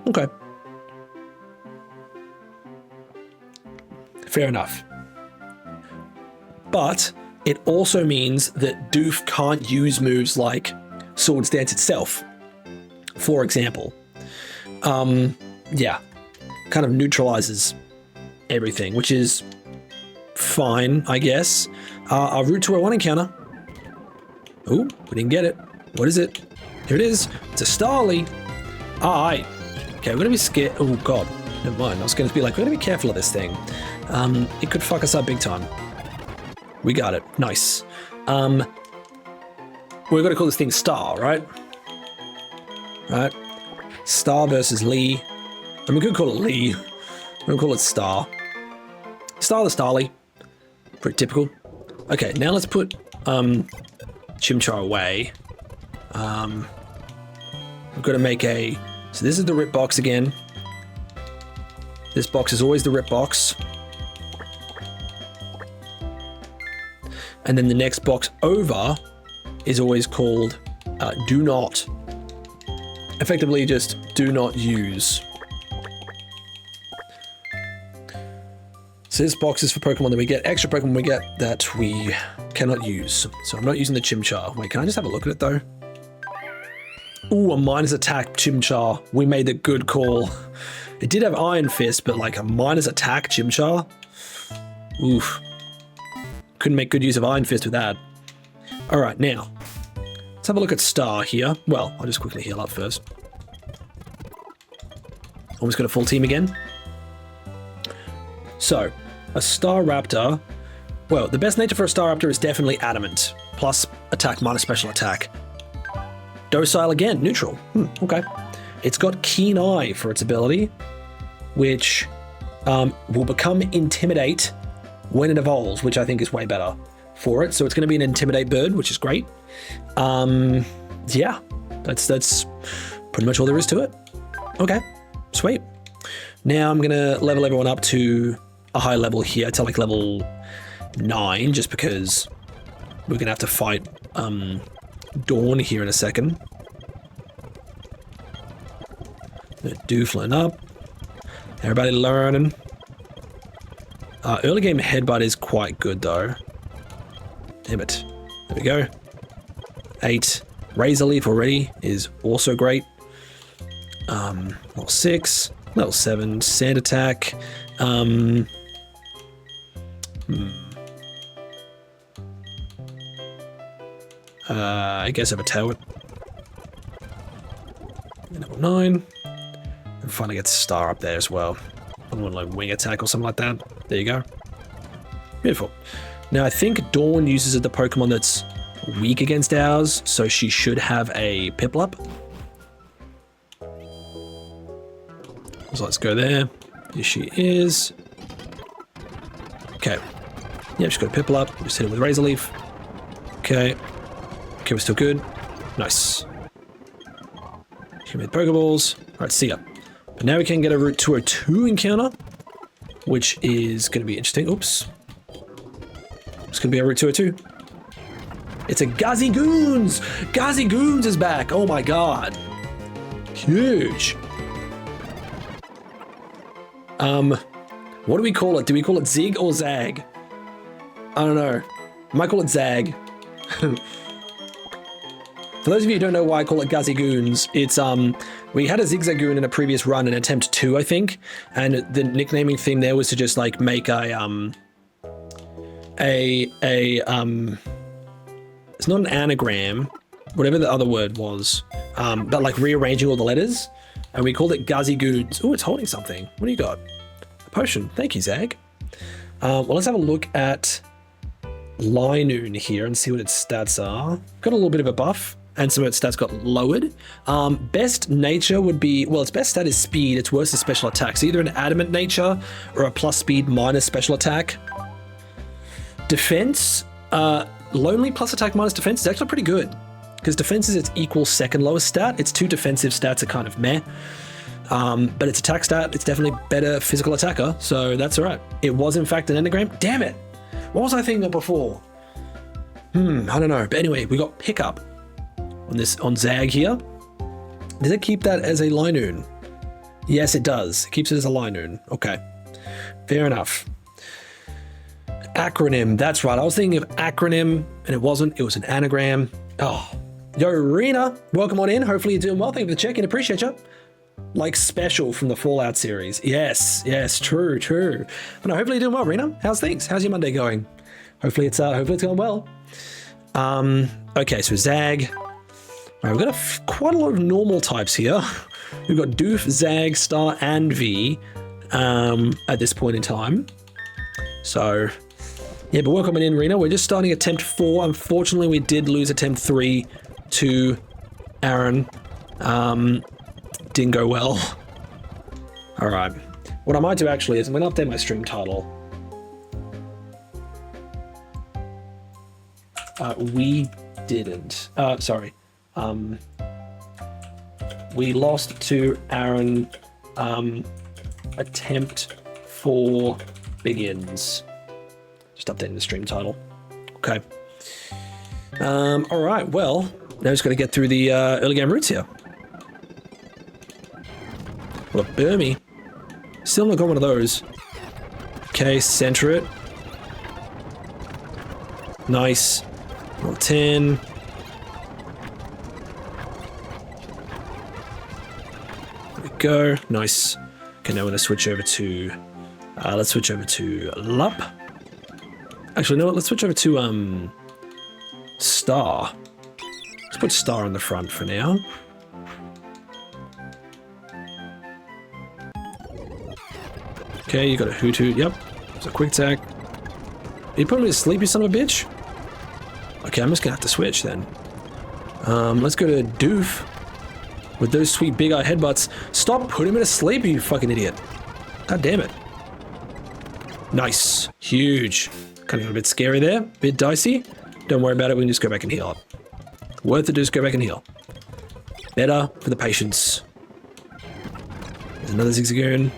Okay. Fair enough. But it also means that Doof can't use moves like Swords Dance itself, for example. Yeah, kind of neutralizes everything, which is fine, I guess. Our Route 201 encounter. Oh, we didn't get it. What is it? Here it is. It's a Starly. Alright. Okay, we're going to be scared. Oh, God. Never mind. I was going to be like, we're going to be careful of this thing. It could fuck us up big time. We got it. Nice. We're going to call this thing Star, right? Right. Star versus Lee. And we could call it Lee. We're going to call it Star. Star the Starly. Pretty typical. Okay, now let's put Chimchar away. We've got to make a... So this is the rip box again. This box is always the rip box. And then the next box over is always called do not. Effectively just do not use. So this box is for Pokemon that we get, extra Pokemon we get that we cannot use. So I'm not using the Chimchar. Wait, can I just have a look at it though? Ooh, a minus attack Chimchar. We made the good call. It did have Iron Fist, but like a minus attack Chimchar? Oof. Couldn't make good use of Iron Fist with that. All right, now, let's have a look at Star here. Well, I'll just quickly heal up first. Almost got a full team again. So, a Star Raptor. Well, the best nature for a Star Raptor is definitely Adamant. Plus attack minus special attack. Docile again, neutral. Okay. It's got Keen Eye for its ability, which will become Intimidate when it evolves, which I think is way better for it. So it's going to be an Intimidate bird, which is great. Yeah, that's pretty much all there is to it. Okay, sweet. Now I'm going to level everyone up to a high level here, to like level 9, just because we're going to have to fight Dawn here in a second. Dooflin up. Everybody learning. Early game Headbutt is quite good though. Damn it. There we go. 8. Razor Leaf already is also great. Level 6. Level 7. Sand Attack. I guess I have a Tailwhip. Level 9. And finally get Star up there as well. I want like Wing Attack or something like that. There you go. Beautiful. Now I think Dawn uses the Pokemon that's weak against ours, so she should have a Piplup. So let's go there. Here she is. Okay. Yeah, she's got a Piplup. Just hit it with Razor Leaf. Okay. Okay, we're still good. Nice. She made Pokeballs. Alright, see ya. But now we can get a Route 202 encounter, which is going to be interesting. Oops. It's going to be a Route 202. It's a Gazigoons! Gazigoons is back! Oh my god. Huge. What do we call it? Do we call it Zig or Zag? I don't know. I might call it Zag. For those of you who don't know why I call it Gazigoons, it's we had a Zigzagoon in a previous run in attempt 2, I think, and the nicknaming theme there was to just like make it's not an anagram, whatever the other word was, but like rearranging all the letters, and we called it Gazigoons. Oh, it's holding something. What do you got? A potion. Thank you, Zag. Well, let's have a look at Linoon here and see what its stats are. Got a little bit of a buff, and some of its stats got lowered. Best nature would be, well, its best stat is speed. Its worst is special attack. So either an adamant nature or a plus speed minus special attack. Defense, lonely plus attack minus defense is actually pretty good, because defense is its equal second lowest stat. Its 2 defensive stats are kind of meh. But its attack stat, it's definitely better physical attacker, so that's all right. It was in fact an enneagram. Damn it! What was I thinking of before? I don't know. But anyway, we got pickup on Zag here. Does it keep that as a Linoon? Yes, it does. It keeps it as a Linoon. Okay, fair enough. Acronym. That's right. I was thinking of acronym, and it wasn't. It was an anagram. Oh, yo, Rena, welcome on in. Hopefully you're doing well. Thank you for the check-in. Appreciate you. Like special from the Fallout series. Yes, true. But no, hopefully you're doing well, Rena. How's things? How's your Monday going? Hopefully it's going well. Okay, so Zag. All right, we've got quite a lot of normal types here. We've got Doof, Zag, Star, and V at this point in time. So, yeah, but welcome in, Rena. We're just starting attempt 4. Unfortunately, we did lose attempt 3 to Aaron. Didn't go well. All right. What I might do actually is I'm going to update my stream title. We didn't. Sorry. We lost to Aaron. Attempt 4 begins. Just updating the stream title. Okay. All right, well, now just got to get through the early game routes here. Well, Burmy. Still not got one of those. Okay, center it. Nice. Level 10. There we go. Nice. Okay, now we're going to switch over to... let's switch over to Lup. Actually, no, let's switch over to Star. Let's put Star on the front for now. Okay, you got a Hoot Hoot. Yep. It's a quick attack. You put me to sleep, you son of a bitch? Okay, I'm just gonna have to switch then. Let's go to Doof. With those sweet big eye headbutts. Stop putting me to sleep, you fucking idiot. God damn it. Nice. Huge. Kind of a bit scary there. Bit dicey. Don't worry about it, we can just go back and heal up. Worth it to just go back and heal. Better for the patience. There's another Zigzagoon.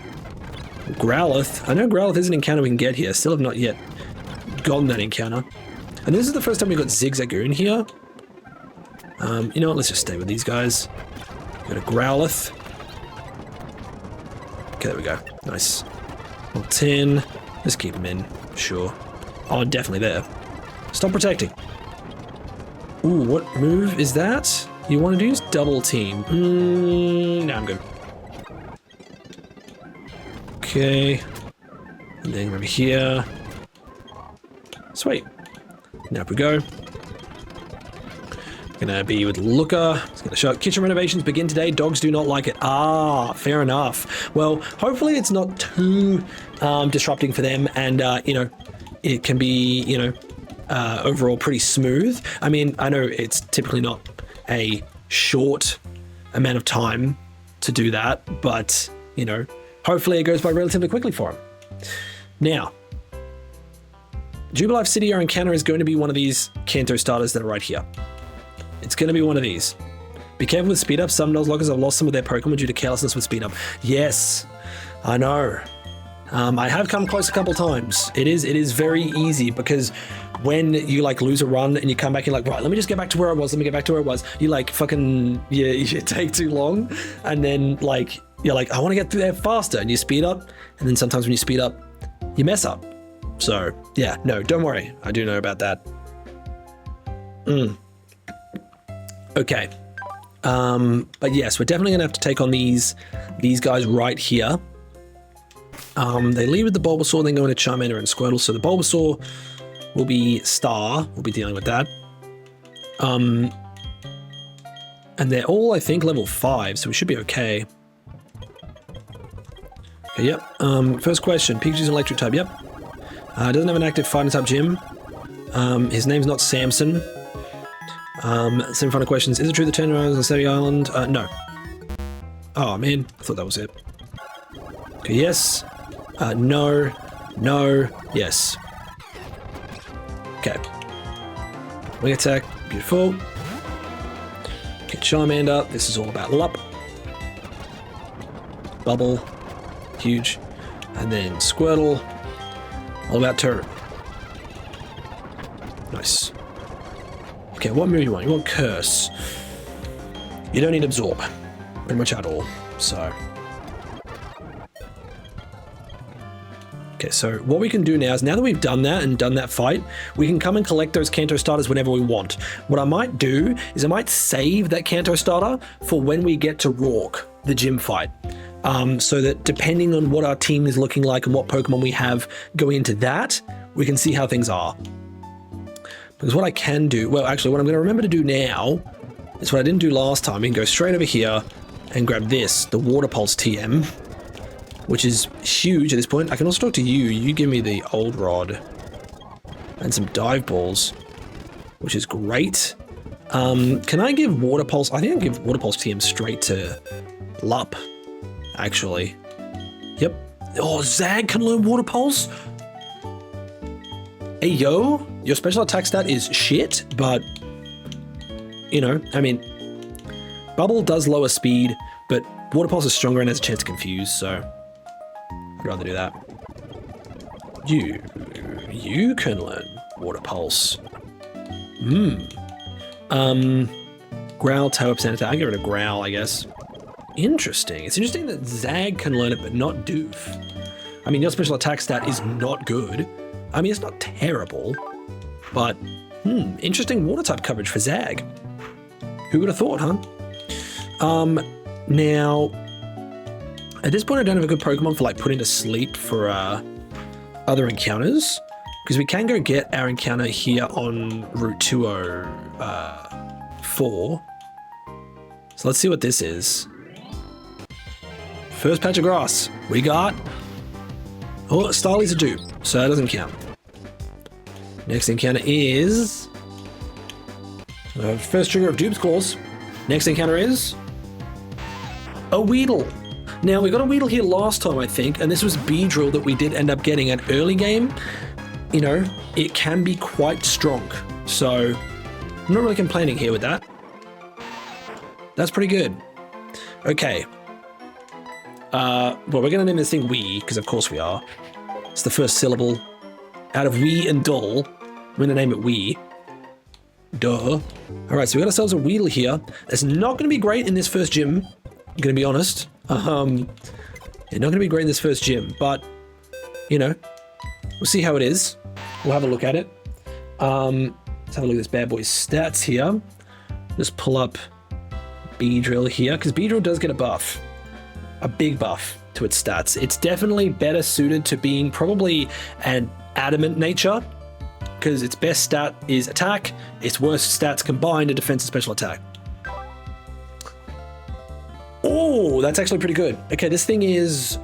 Growlithe. I know Growlithe is an encounter we can get here. Still have not yet gotten that encounter. And this is the first time we got Zigzagoon here. You know what? Let's just stay with these guys. Got a Growlithe. Okay, there we go. Nice. Level 10. Let's keep him in. Sure. Oh, definitely there. Stop protecting. Ooh, what move is that? You want to use double team? No, I'm good. Okay. And then over here. Sweet. Now up we go. Gonna be with Looker. It's gonna show kitchen renovations begin today. Dogs do not like it. Ah, fair enough. Well, hopefully it's not too disrupting for them, and you know, it can be, you know, overall pretty smooth. I mean, I know it's typically not a short amount of time to do that, but you know, hopefully it goes by relatively quickly for him. Now, Jubilife City, our encounter is going to be one of these Kanto starters that are right here. It's going to be one of these. Be careful with speed up. Some Nuzlockers have lost some of their Pokemon due to carelessness with speed up. Yes, I know. I have come close a couple times. It is very easy because when you like lose a run and you come back, you're like, right, let me just get back to where I was. Let me get back to where I was. You like fucking, you take too long, and then like you're like, I want to get through there faster, and you speed up, and then sometimes when you speed up, you mess up. So yeah, no, don't worry. I do know about that. Okay. But yes, we're definitely gonna have to take on these guys right here. They lead with the Bulbasaur, then go into Charmander and Squirtle. So the Bulbasaur will be Star. We'll be dealing with that. And they're all, I think, level 5, so we should be okay. Okay, yep. First question. Pikachu's an electric type. Yep. Doesn't have an active fighting type gym. His name's not Samson. Some final questions. Is it true the turnaround is on Steady Island? No. Oh, man. I thought that was it. Okay, yes. No. No. Yes. Okay. Wing attack. Beautiful. Okay, Charmander. This is all about Lup. Bubble. Huge. And then Squirtle. All about Turret. Nice. Okay, what move you want? You want Curse. You don't need Absorb. Pretty much at all. So. Okay, so what we can do now is, now that we've done that and done that fight, we can come and collect those Kanto starters whenever we want. What I might do is I might save that Kanto starter for when we get to Rourke, the gym fight. So that depending on what our team is looking like and what Pokemon we have going into that, we can see how things are. Because what I can do, well, actually, what I'm going to remember to do now is what I didn't do last time. We can go straight over here and grab this, the Water Pulse TM, which is huge at this point. I can also talk to you. You give me the Old Rod and some Dive Balls, which is great. Can I give Water Pulse? I think I'll give Water Pulse TM straight to Lup, actually. Yep. Oh, Zag can learn Water Pulse? Hey, yo, your special attack stat is shit, but, you know, I mean, Bubble does lower speed, but Water Pulse is stronger and has a chance to confuse, so I'd rather do that. You can learn Water Pulse. Growl, toe percent attack. I'll get rid of Growl, I guess. Interesting. It's interesting that Zag can learn it, but not Doof. I mean, your special attack stat is not good. I mean, it's not terrible, but interesting water type coverage for Zag. Who would have thought, huh? Now, at this point, I don't have a good Pokemon for like putting to sleep for other encounters, because we can go get our encounter here on Route 204. So let's see what this is. First patch of grass. We got... Oh, Starly's a dupe, so that doesn't count. Next encounter is... first trigger of Dupe's Claws. Next encounter is... a Weedle. Now, we got a Weedle here last time, I think, and this was Beedrill that we did end up getting at early game. You know, it can be quite strong, so I'm not really complaining here with that. That's pretty good. Okay. Well, we're going to name this thing Wee, because of course we are. It's the first syllable. Out of Wee and Dull, we're going to name it Wee. Duh. All right, so we got ourselves a Weedle here. It's not going to be great in this first gym, I'm going to be honest. It's not going to be great in this first gym, but, you know, we'll see how it is. We'll have a look at it. Let's have a look at this bad boy's stats here. Just pull up Beedrill here, because Beedrill does get a buff. A big buff to its stats. It's definitely better suited to being probably an adamant nature, because its best stat is attack, its worst stats combined are defense and special attack. Oh, that's actually pretty good. Okay, this thing is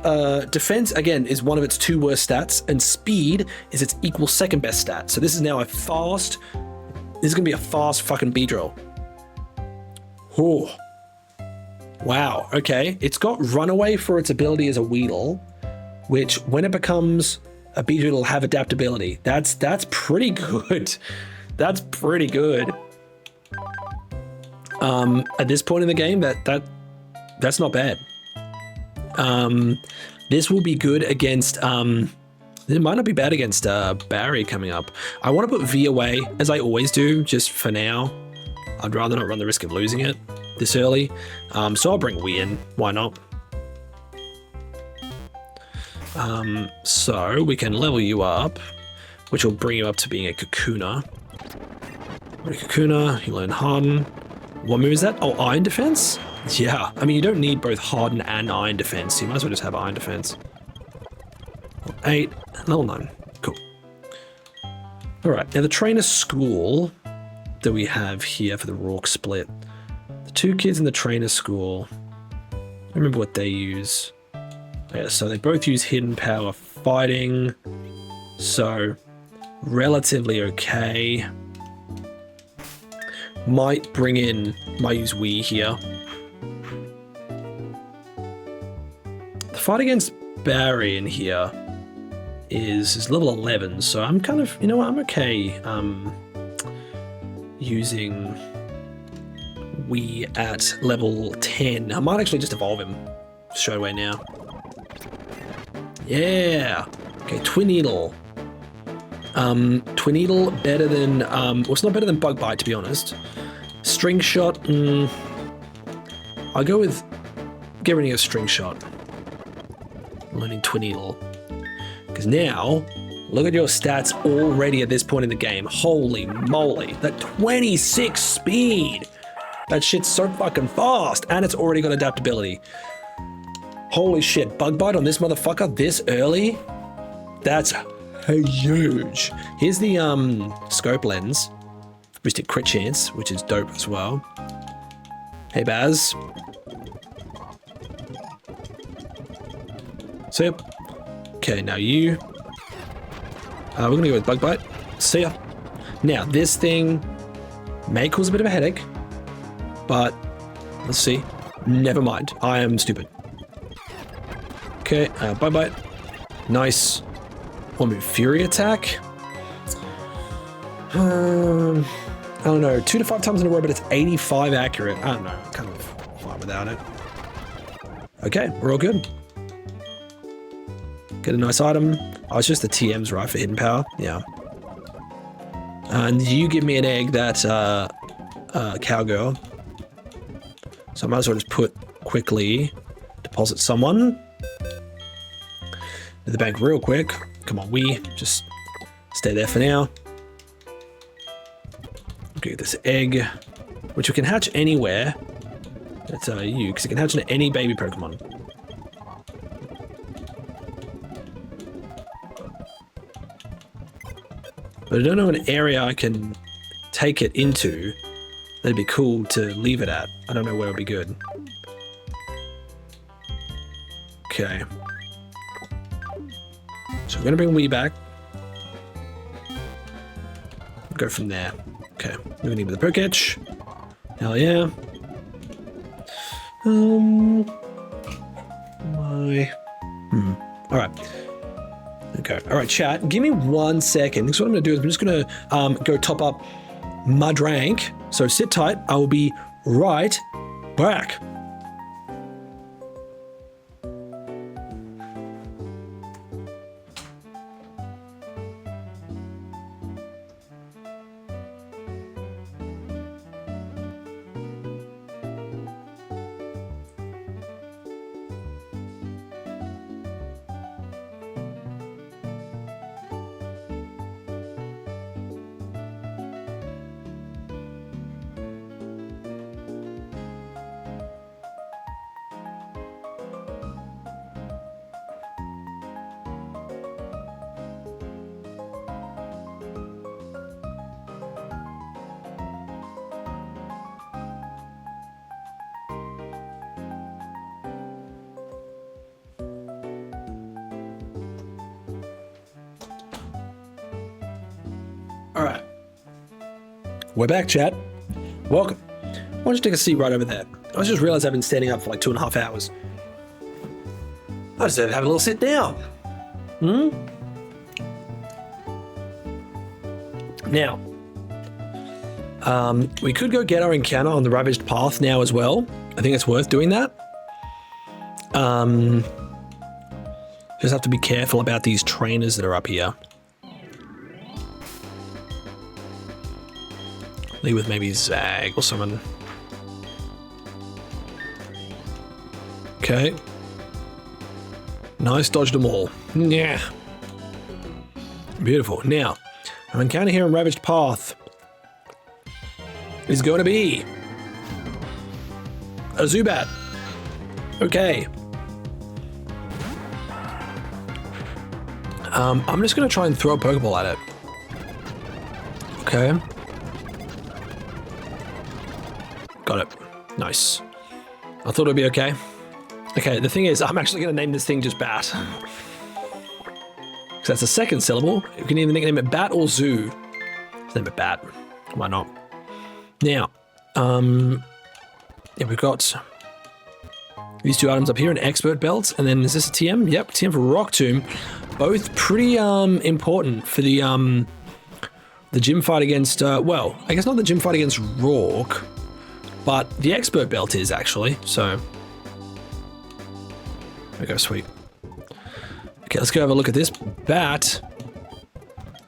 defense, again, is one of its two worst stats, and speed is its equal second best stat. So this is now a fast, this is going to be a fast fucking Beedrill. Oh. Wow, okay. It's got Runaway for its ability as a Weedle, which when it becomes a Beedrill, it'll have adaptability. That's pretty good. That's pretty good. At this point in the game, that's not bad. This will be good against, it might not be bad against Barry coming up. I want to put V away, as I always do, just for now. I'd rather not run the risk of losing it this early. So I'll bring Wee in, why not? So we can level you up, which will bring you up to being a Kakuna. A Kakuna, you learn Harden. What move is that? Oh, Iron Defense? Yeah, I mean, you don't need both Harden and Iron Defense. You might as well just have Iron Defense. Level 8, level 9. Cool. All right, now the trainer school that we have here for the Rourke split. The two kids in the trainer school, I remember what they use. Yeah, so they both use Hidden Power Fighting. So, relatively okay. Might use Wii here. The fight against Barry in here is level 11, so I'm kind of, you know what, I'm okay using Wii at level 10. I might actually just evolve him straight away now. Yeah. Okay, Twin Needle. Twin Needle better than, well, it's not better than Bug Bite, to be honest. String Shot, I'll go with getting a String Shot. Learning Twin Needle. Because now, look at your stats already at this point in the game. Holy moly, that 26 speed. That shit's so fucking fast, and it's already got adaptability. Holy shit, Bug Bite on this motherfucker this early? That's huge. Here's the scope lens, boosted crit chance, which is dope as well. Hey Baz. So, okay, now you. We're gonna go with Bug Bite. See ya. Now, this thing may cause a bit of a headache, but let's see. Never mind, I am stupid. Okay, Bug Bite. Nice. One move, Fury Attack. I don't know, 2 to 5 times in a row, but it's 85 accurate. I don't know, kind of fine without it. Okay, we're all good. Get a nice item. Oh, it's just the TMs, right, for Hidden Power? Yeah. And you give me an egg that's cowgirl. So I might as well just put quickly, deposit someone to the bank real quick. Come on, we just stay there for now. Okay, this egg, which we can hatch anywhere. That's you, because it can hatch into any baby Pokemon. But I don't know an area I can take it into. That'd be cool to leave it at. I don't know where would be good. Okay. So we're gonna bring Wii back. Go from there. Okay. We're gonna need the Poketch. Hell yeah. Alright. Okay. Alright, chat. Give me 1 second. Because what I'm gonna do is I'm just gonna go top up Mudrank. So sit tight. I will be right back. All right. We're back, chat. Welcome. Why don't you take a seat right over there? I just realized I've been standing up for like 2.5 hours. I deserve to have a little sit down. Now, we could go get our encounter on the Ravaged Path now as well. I think it's worth doing that. Just have to be careful about these trainers that are up here. Leave with maybe Zag or someone. Okay. Nice, dodged them all. Yeah. Beautiful. Now, our encounter here on Ravaged Path is going to be a Zubat. Okay. I'm just going to try and throw a Pokeball at it. Okay. Got it. Nice. I thought it would be okay. Okay, the thing is, I'm actually going to name this thing just Bat. Because that's the second syllable. You can either nickname it Bat or Zoo. Let's name it Bat. Why not? Now, yeah, we've got these two items up here, an Expert Belt, and then is this a TM? Yep, TM for Rock Tomb. Both pretty important for the gym fight against, well, I guess not the gym fight against Rourke, but the Expert Belt is actually, so. There we go, sweet. Okay, let's go have a look at this Bat.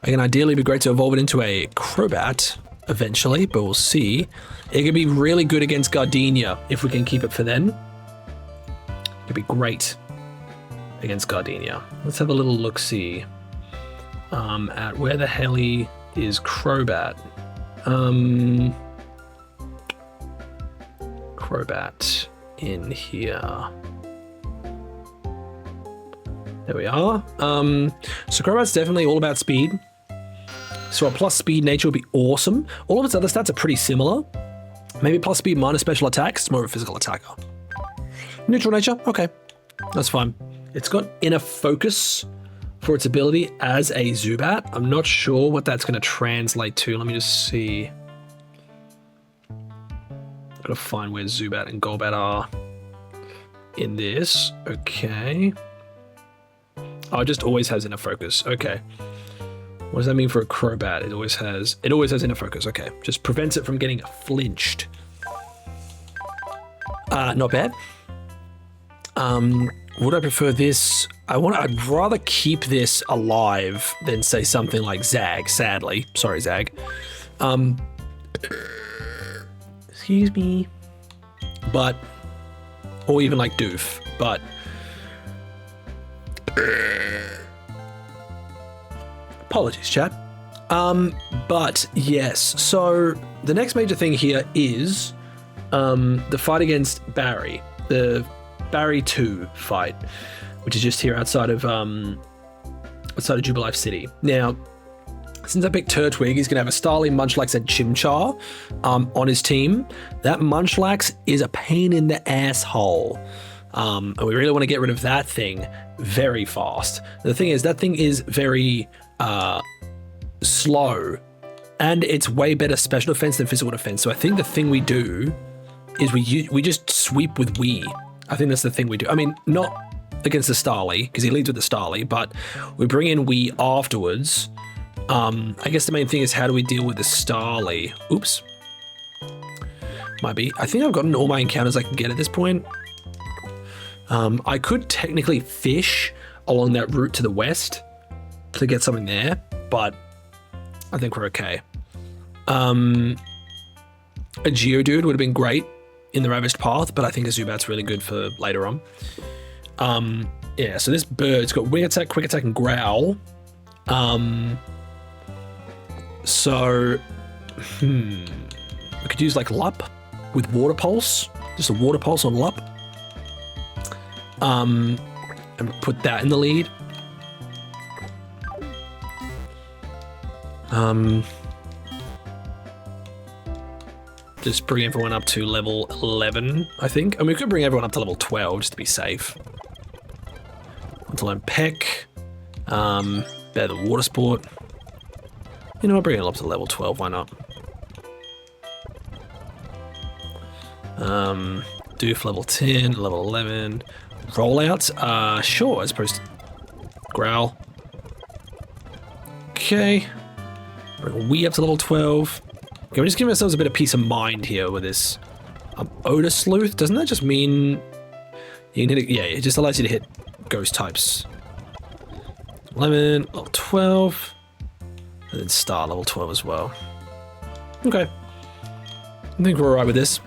It can ideally be great to evolve it into a Crobat eventually, but we'll see. It could be really good against Gardenia if we can keep it for then. It could be great against Gardenia. Let's have a little look-see at where the hell is Crobat. Crobat in here. There we are. So Crobat's definitely all about speed. So a plus speed nature would be awesome. All of its other stats are pretty similar. Maybe plus speed minus special attacks. It's more of a physical attacker. Neutral nature. Okay, that's fine. It's got inner focus for its ability as a Zubat. I'm not sure what that's going to translate to. Let me just see. I've got to find where Zubat and Golbat are in this. Okay. Oh, it just always has inner focus. Okay. What does that mean for a Crobat? It always has inner focus. Okay. Just prevents it from getting flinched. Not bad. Would I prefer this I'd rather keep this alive than say something like Zag, sadly. Sorry, Zag. Excuse me. But, or even like Doof, but apologies, chat. But yes, so the next major thing here is the fight against Barry, the Barry 2 fight, which is just here outside of Jubilife City. Now, since I picked Turtwig, he's going to have a Starly, Munchlax, and Chimchar on his team. That Munchlax is a pain in the asshole. And we really want to get rid of that thing very fast. The thing is, that thing is very slow, and it's way better special defense than physical defense. So I think the thing we do is we just sweep with Wii. I think that's the thing we do. I mean, not against the Starly, because he leads with the Starly, but we bring in Wii afterwards. I guess the main thing is, how do we deal with the Starly? Oops. Might be. I think I've gotten all my encounters I can get at this point. I could technically fish along that route to the west to get something there, but I think we're okay. A Geodude would have been great in the Ravaged Path, but I think a Zubat's really good for later on. Yeah, so this bird's got Wing Attack, Quick Attack, and Growl. So, we could use like Lup with Water Pulse, just a Water Pulse on Lup. And put that in the lead. Just bring everyone up to level 11, I think. And we could bring everyone up to level 12 just to be safe. Want to learn Peck. Better the Water Sport. You know, I'll bring it up to level 12, why not? Doof level 10, level 11. Rollouts? Sure, as opposed to Growl. Okay. Bring Wii up to level 12. Okay, we're just giving ourselves a bit of peace of mind here with this Odor Sleuth. Doesn't that just mean you can hit it? Yeah, it just allows you to hit ghost types. 11, level 12. And then Star level 12 as well. Okay. I think we're alright with this.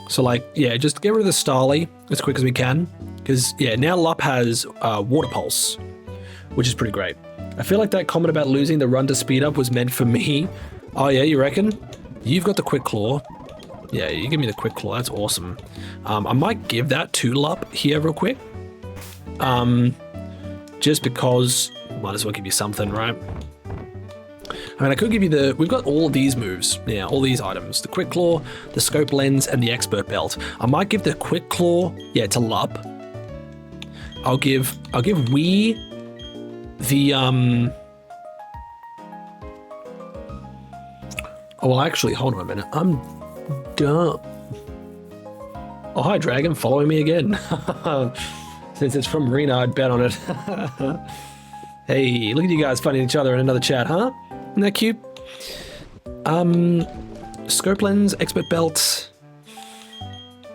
So like, yeah, just get rid of the Starly as quick as we can. Because, yeah, now Lup has Water Pulse, which is pretty great. I feel like that comment about losing the run to speed up was meant for me. Oh yeah, you reckon? You've got the Quick Claw. Yeah, you give me the Quick Claw, that's awesome. I might give that to Lup here real quick. Just because, might as well give you something, right? I mean, I could give you we've got all of these moves now, all these items. The Quick Claw, the Scope Lens, and the Expert Belt. I might give the Quick Claw, yeah, to Lup. I'll give Wii the, oh, well, actually, hold on a minute. I'm dumb. Oh, hi, Dragon, following me again. Since it's from Rena, I'd bet on it. Hey, look at you guys finding each other in another chat, huh? Isn't that cute? Scope Lens, Expert Belt.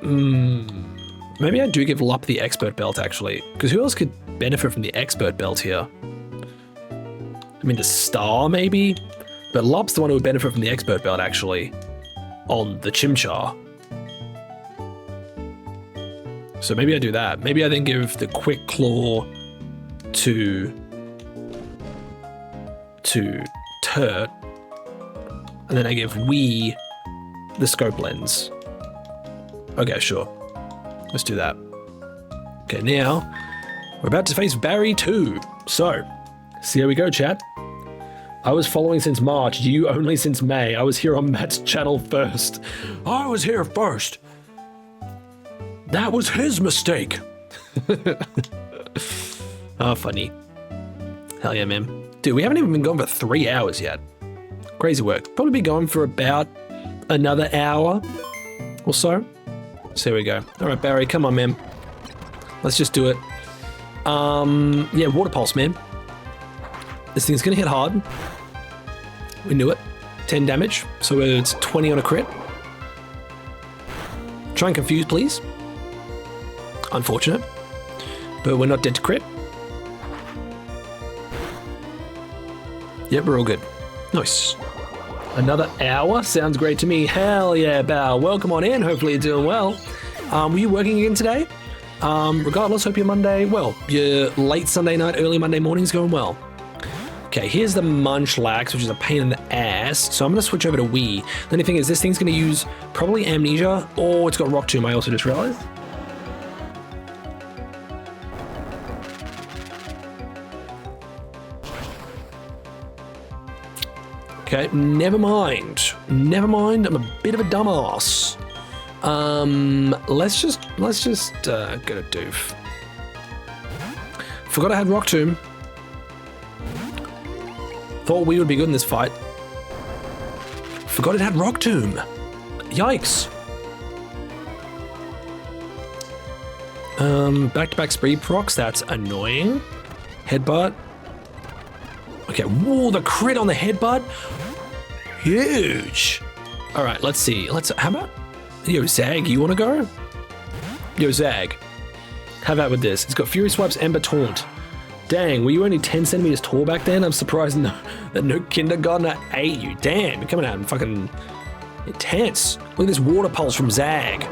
Maybe I do give Lup the Expert Belt, actually. Because who else could benefit from the Expert Belt here? I mean, the Star, maybe? But Lup's the one who would benefit from the Expert Belt, actually, on the Chimchar. So maybe I do that. Maybe I then give the Quick Claw to Turt, and then I give Wii the Scope Lens. Okay, sure. Let's do that. Okay, now we're about to face Barry 2. So, see how we go, chat. I was following since March, you only since May. I was here on Matt's channel first. I was here first. That was his mistake. Oh, funny. Hell yeah, man. Dude, we haven't even been going for 3 hours yet. Crazy work. Probably be going for about another hour or so. So here we go. All right, Barry, come on, man. Let's just do it. Yeah, Water Pulse, man. This thing's gonna hit hard. We knew it. 10 damage, so it's 20 on a crit. Try and confuse, please. Unfortunate. but we're not dead to crit. Yep, we're all good. Nice. Another hour? Sounds great to me. Hell yeah, Bao. Welcome on in. Hopefully you're doing well. Were you working again today? Regardless, hope your Monday, well, your late Sunday night, early Monday morning's going well. Okay, here's the Munchlax, which is a pain in the ass. So I'm going to switch over to Wii. The only thing is this thing's going to use probably Amnesia, or it's got Rock Tomb, I also just realized. Okay, never mind. Never mind, I'm a bit of a dumbass. Let's just go to Doof. Forgot I had Rock Tomb. Thought we would be good in this fight. Forgot it had Rock Tomb. Yikes. Back-to-back speed procs, that's annoying. Headbutt. Okay, whoa, the crit on the headbutt. Huge. All right, let's see. How about, yo, Zag, you want to go? Yo, Zag, how about with this? It's got Fury Swipes, Ember Taunt. Dang, were you only 10 centimeters tall back then? I'm surprised that no kindergartner ate you. Damn, you're coming out and fucking intense. Look at this Water Pulse from Zag.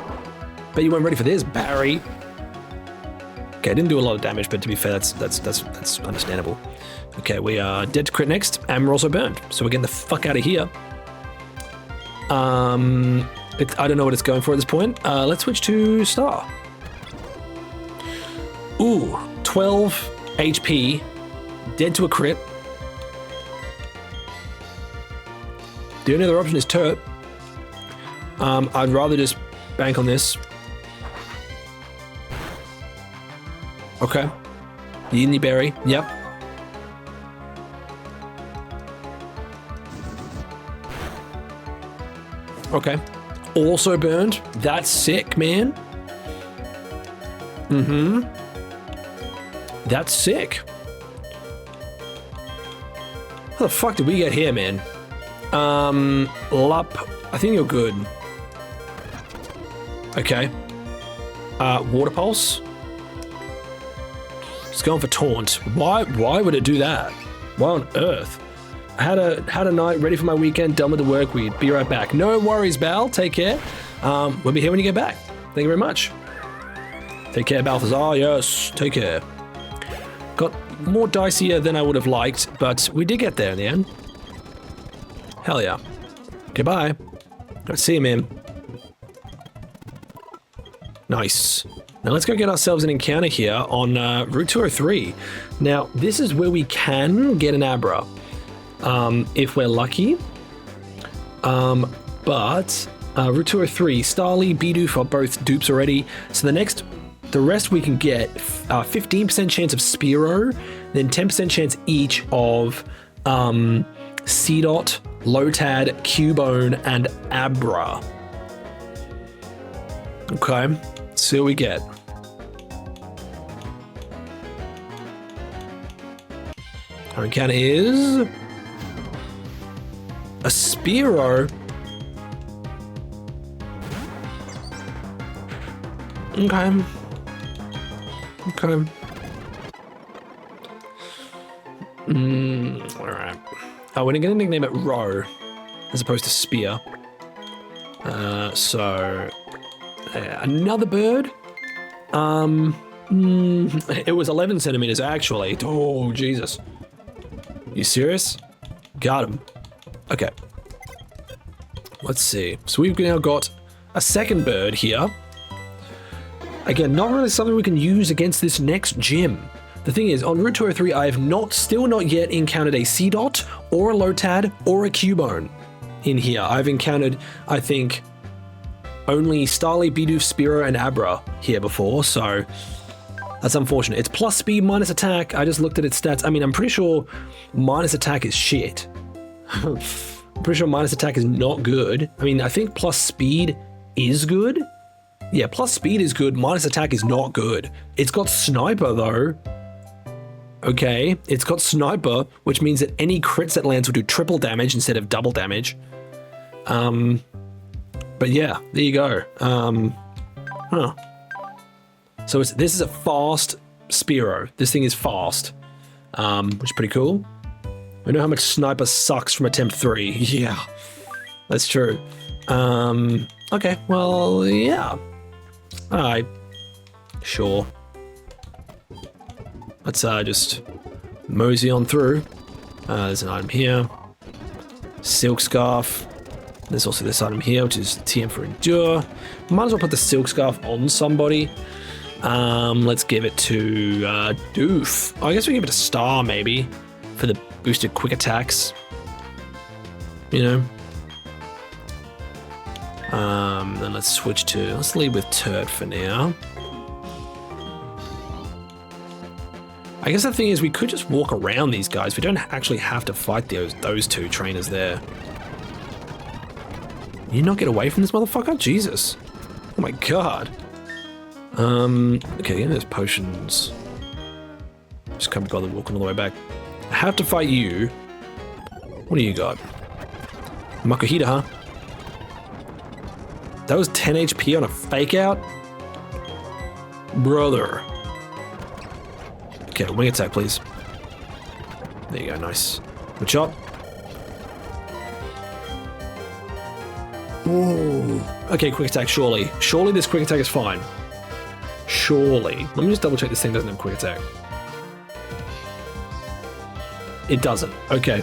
Bet you weren't ready for this, Barry. Okay, I didn't do a lot of damage, but to be fair, that's understandable. Okay, we are dead to crit next, and we're also burned, so we're getting the fuck out of here. I don't know what it's going for at this point. Let's switch to Star. Ooh, 12 HP, dead to a crit. The only other option is Turret. I'd rather just bank on this. Okay. Yidney Berry, yep. Okay. Also burned. That's sick, man. Mm-hmm. That's sick. How the fuck did we get here, man? Lup. I think you're good. Okay. Water Pulse. It's going for Taunt. Why would it do that? Why on earth? I had a night ready for my weekend, done with the work weed. Be right back. No worries, Bal. Take care. We'll be here when you get back. Thank you very much. Take care, Balthazar. Yes, take care. Got more dicier than I would have liked, but we did get there in the end. Hell yeah. Goodbye. Let's see you, man. Nice. Now let's go get ourselves an encounter here on Route 203. Now, this is where we can get an Abra. If we're lucky. But Route 203, Starly, Bidoof are both dupes already. So the rest we can get 15% chance of Spearow, then 10% chance each of Seedot, Lotad, Cubone, and Abra. Okay, let's see what we get. Our encounter is a Spearow. Okay. Okay. Alright. Oh, we're gonna nickname it Row as opposed to Spear. Another bird. It was 11 centimeters actually. Oh, Jesus. You serious? Got him. Okay. Let's see. So we've now got a second bird here. Again, not really something we can use against this next gym. The thing is, on Route 203, I have still not yet encountered a Seedot or a Lotad or a Cubone in here. I've encountered, I think, only Starly, Bidoof, Spearow, and Abra here before, so that's unfortunate. It's plus speed, minus attack. I just looked at its stats. I mean, I'm pretty sure minus attack is shit. I'm pretty sure minus attack is not good. I mean, I think plus speed is good. Yeah, plus speed is good, minus attack is not good. It's got Sniper though. Okay, it's got Sniper, which means that any crits that lands will do triple damage instead of double damage. But yeah, there you go. So this is a fast Spearow. This thing is fast, which is pretty cool. We know how much Sniper sucks from attempt 3. Yeah, that's true. Okay, well, yeah. Alright. Sure. Let's just mosey on through. There's an item here. Silk Scarf. There's also this item here, which is TM for Endure. Might as well put the Silk Scarf on somebody. Let's give it to Doof. Oh, I guess we give it a star, maybe, for the boosted quick attacks. You know? Then let's switch to, let's lead with Turd for now. I guess the thing is we could just walk around these guys. We don't actually have to fight those two trainers there. You not get away from this motherfucker? Jesus. Oh my god. Okay, there's potions. Just can't bother walking all the way back. I have to fight you. What do you got? Makuhita, huh? That was 10 HP on a fake out? Brother. Okay, wing attack, please. There you go, nice. Good shot. Ooh. Okay, quick attack, surely. Surely this quick attack is fine. Surely. Let me just double check this thing doesn't have quick attack. It doesn't. Okay.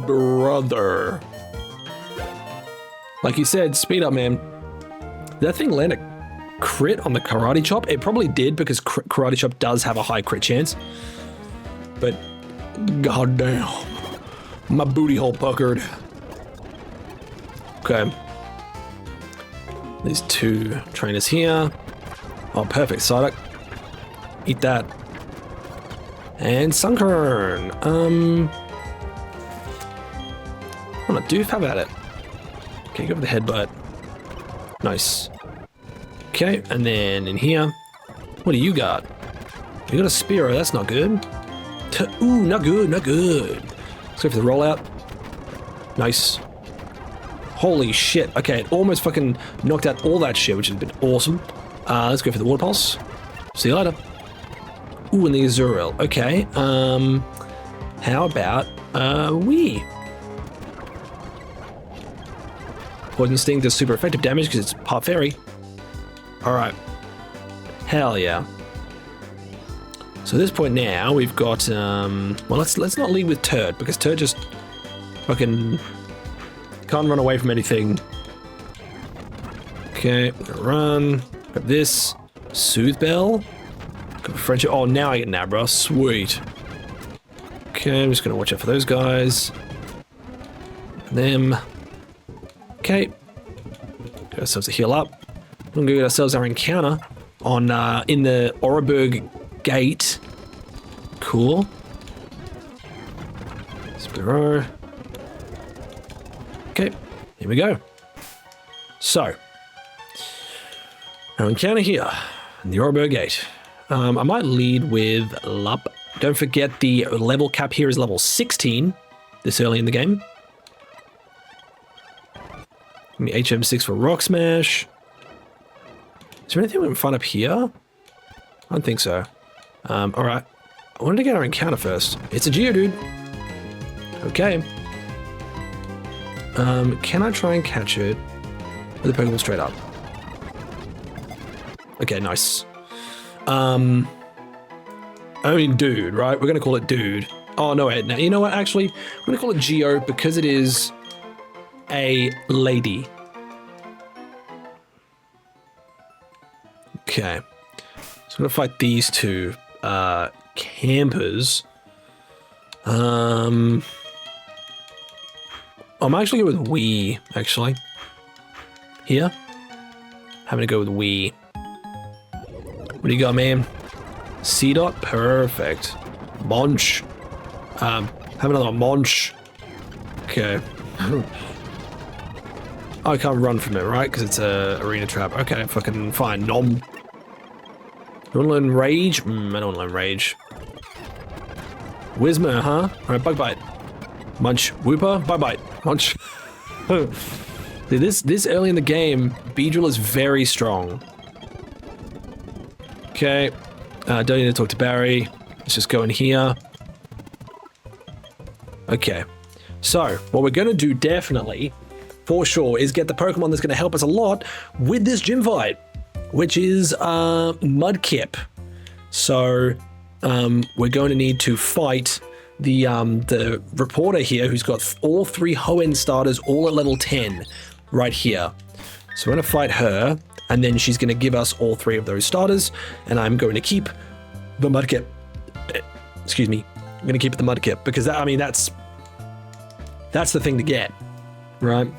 Brother. Like you said, speed up, man. Did that thing land a crit on the Karate Chop? It probably did because Karate Chop does have a high crit chance. But goddamn, my booty hole puckered. Okay. These two trainers here. Oh, perfect. Psyduck. Eat that. And Sunkern. What a doof, have at it. Okay, go for the headbutt. Nice. Okay, and then in here, what do you got? You got a Spearow, that's not good. Ooh, not good, not good. Let's go for the rollout. Nice. Holy shit. Okay, it almost fucking knocked out all that shit, which has been awesome. Let's go for the Water Pulse. See you later. Ooh, and the Azurill. Okay, how about, Wii? Poison Sting does super effective damage because it's part fairy. Alright. Hell yeah. So at this point now, we've got, well, let's not lead with Turd, because Turd just fucking can't run away from anything. Okay, run. Grab this. Soothe Bell. Got French. Oh, now I get an Abra. Sweet. Okay, I'm just gonna watch out for those guys. And them. Okay. Get ourselves a heal up. We're gonna get ourselves our encounter on in the Oreburg Gate. Cool. Spearow. Okay, here we go. So, our encounter here in the Oreburg Gate. I might lead with Lup. Don't forget the level cap here is level 16 this early in the game. Give me HM6 for Rock Smash. Is there anything we can find up here? I don't think so. Alright. I wanted to get our encounter first. It's a Geodude. Okay. Can I try and catch it with a Pokeball straight up? Okay, nice. I mean, dude, right? We're gonna call it dude. Oh, no, wait. Now, you know what? Actually, we're gonna call it Geo because it is a lady. Okay. So I'm gonna fight these two campers. I'm actually going with Wii, actually. Here. Having to go with Wii. What do you got, man? C-Dot? Perfect. Monch. Have another Monch. Okay. I can't run from it, right? Because it's a arena trap. Okay, fucking fine. Nom. You want to learn Rage? I don't want to learn Rage. Whismer, huh? Alright, Bug Bite. Munch. Whooper. Bye-bye. Munch. This early in the game, Beedrill is very strong. Okay, don't need to talk to Barry. Let's just go in here. Okay, so what we're going to do definitely, for sure, is get the Pokemon that's going to help us a lot with this gym fight, which is Mudkip. So we're going to need to fight the reporter here who's got all 3 Hoenn starters all at level 10 right here. So we're going to fight her, and then she's going to give us all 3 of those starters, and I'm going to keep the Mudkip. Excuse me. I'm going to keep the Mudkip because that's the thing to get, right?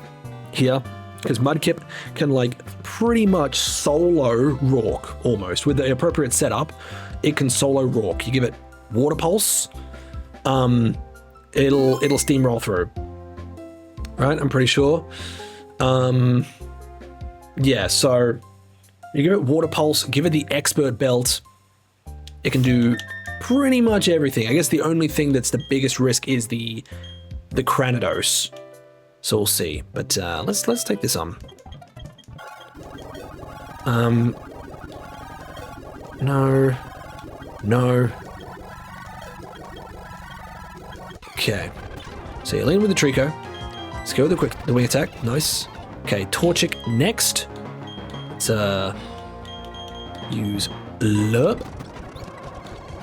Here, because Mudkip can like pretty much solo Rock almost. With the appropriate setup, it can solo Rock. You give it Water Pulse, it'll steamroll through. Right, I'm pretty sure. Yeah, so you give it Water Pulse, give it the Expert Belt. It can do pretty much everything. I guess the only thing that's the biggest risk is the Cranidos. So we'll see. But let's take this on. No. Okay. So you lean with the Trico. Let's go with the wing attack. Nice. Okay, Torchic next. Let's use Lerp.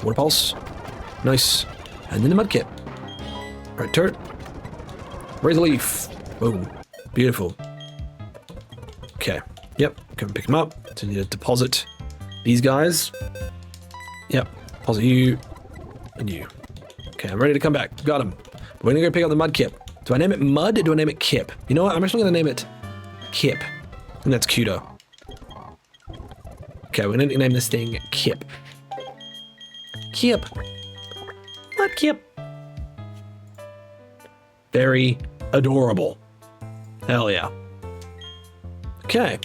Water Pulse. Nice. And then the Mudkip. Right turret. Razor Leaf. Boom. Beautiful. Okay. Yep. Go and pick them up. So you need to deposit these guys. Yep. Deposit you. And you. Okay, I'm ready to come back. Got him. We're gonna go pick up the Mudkip. Do I name it Mud or do I name it Kip? You know what? I'm actually gonna name it Kip. And that's cuter. Okay, we're gonna name this thing Kip. Kip. Mudkip. Very adorable. Hell yeah. Okay.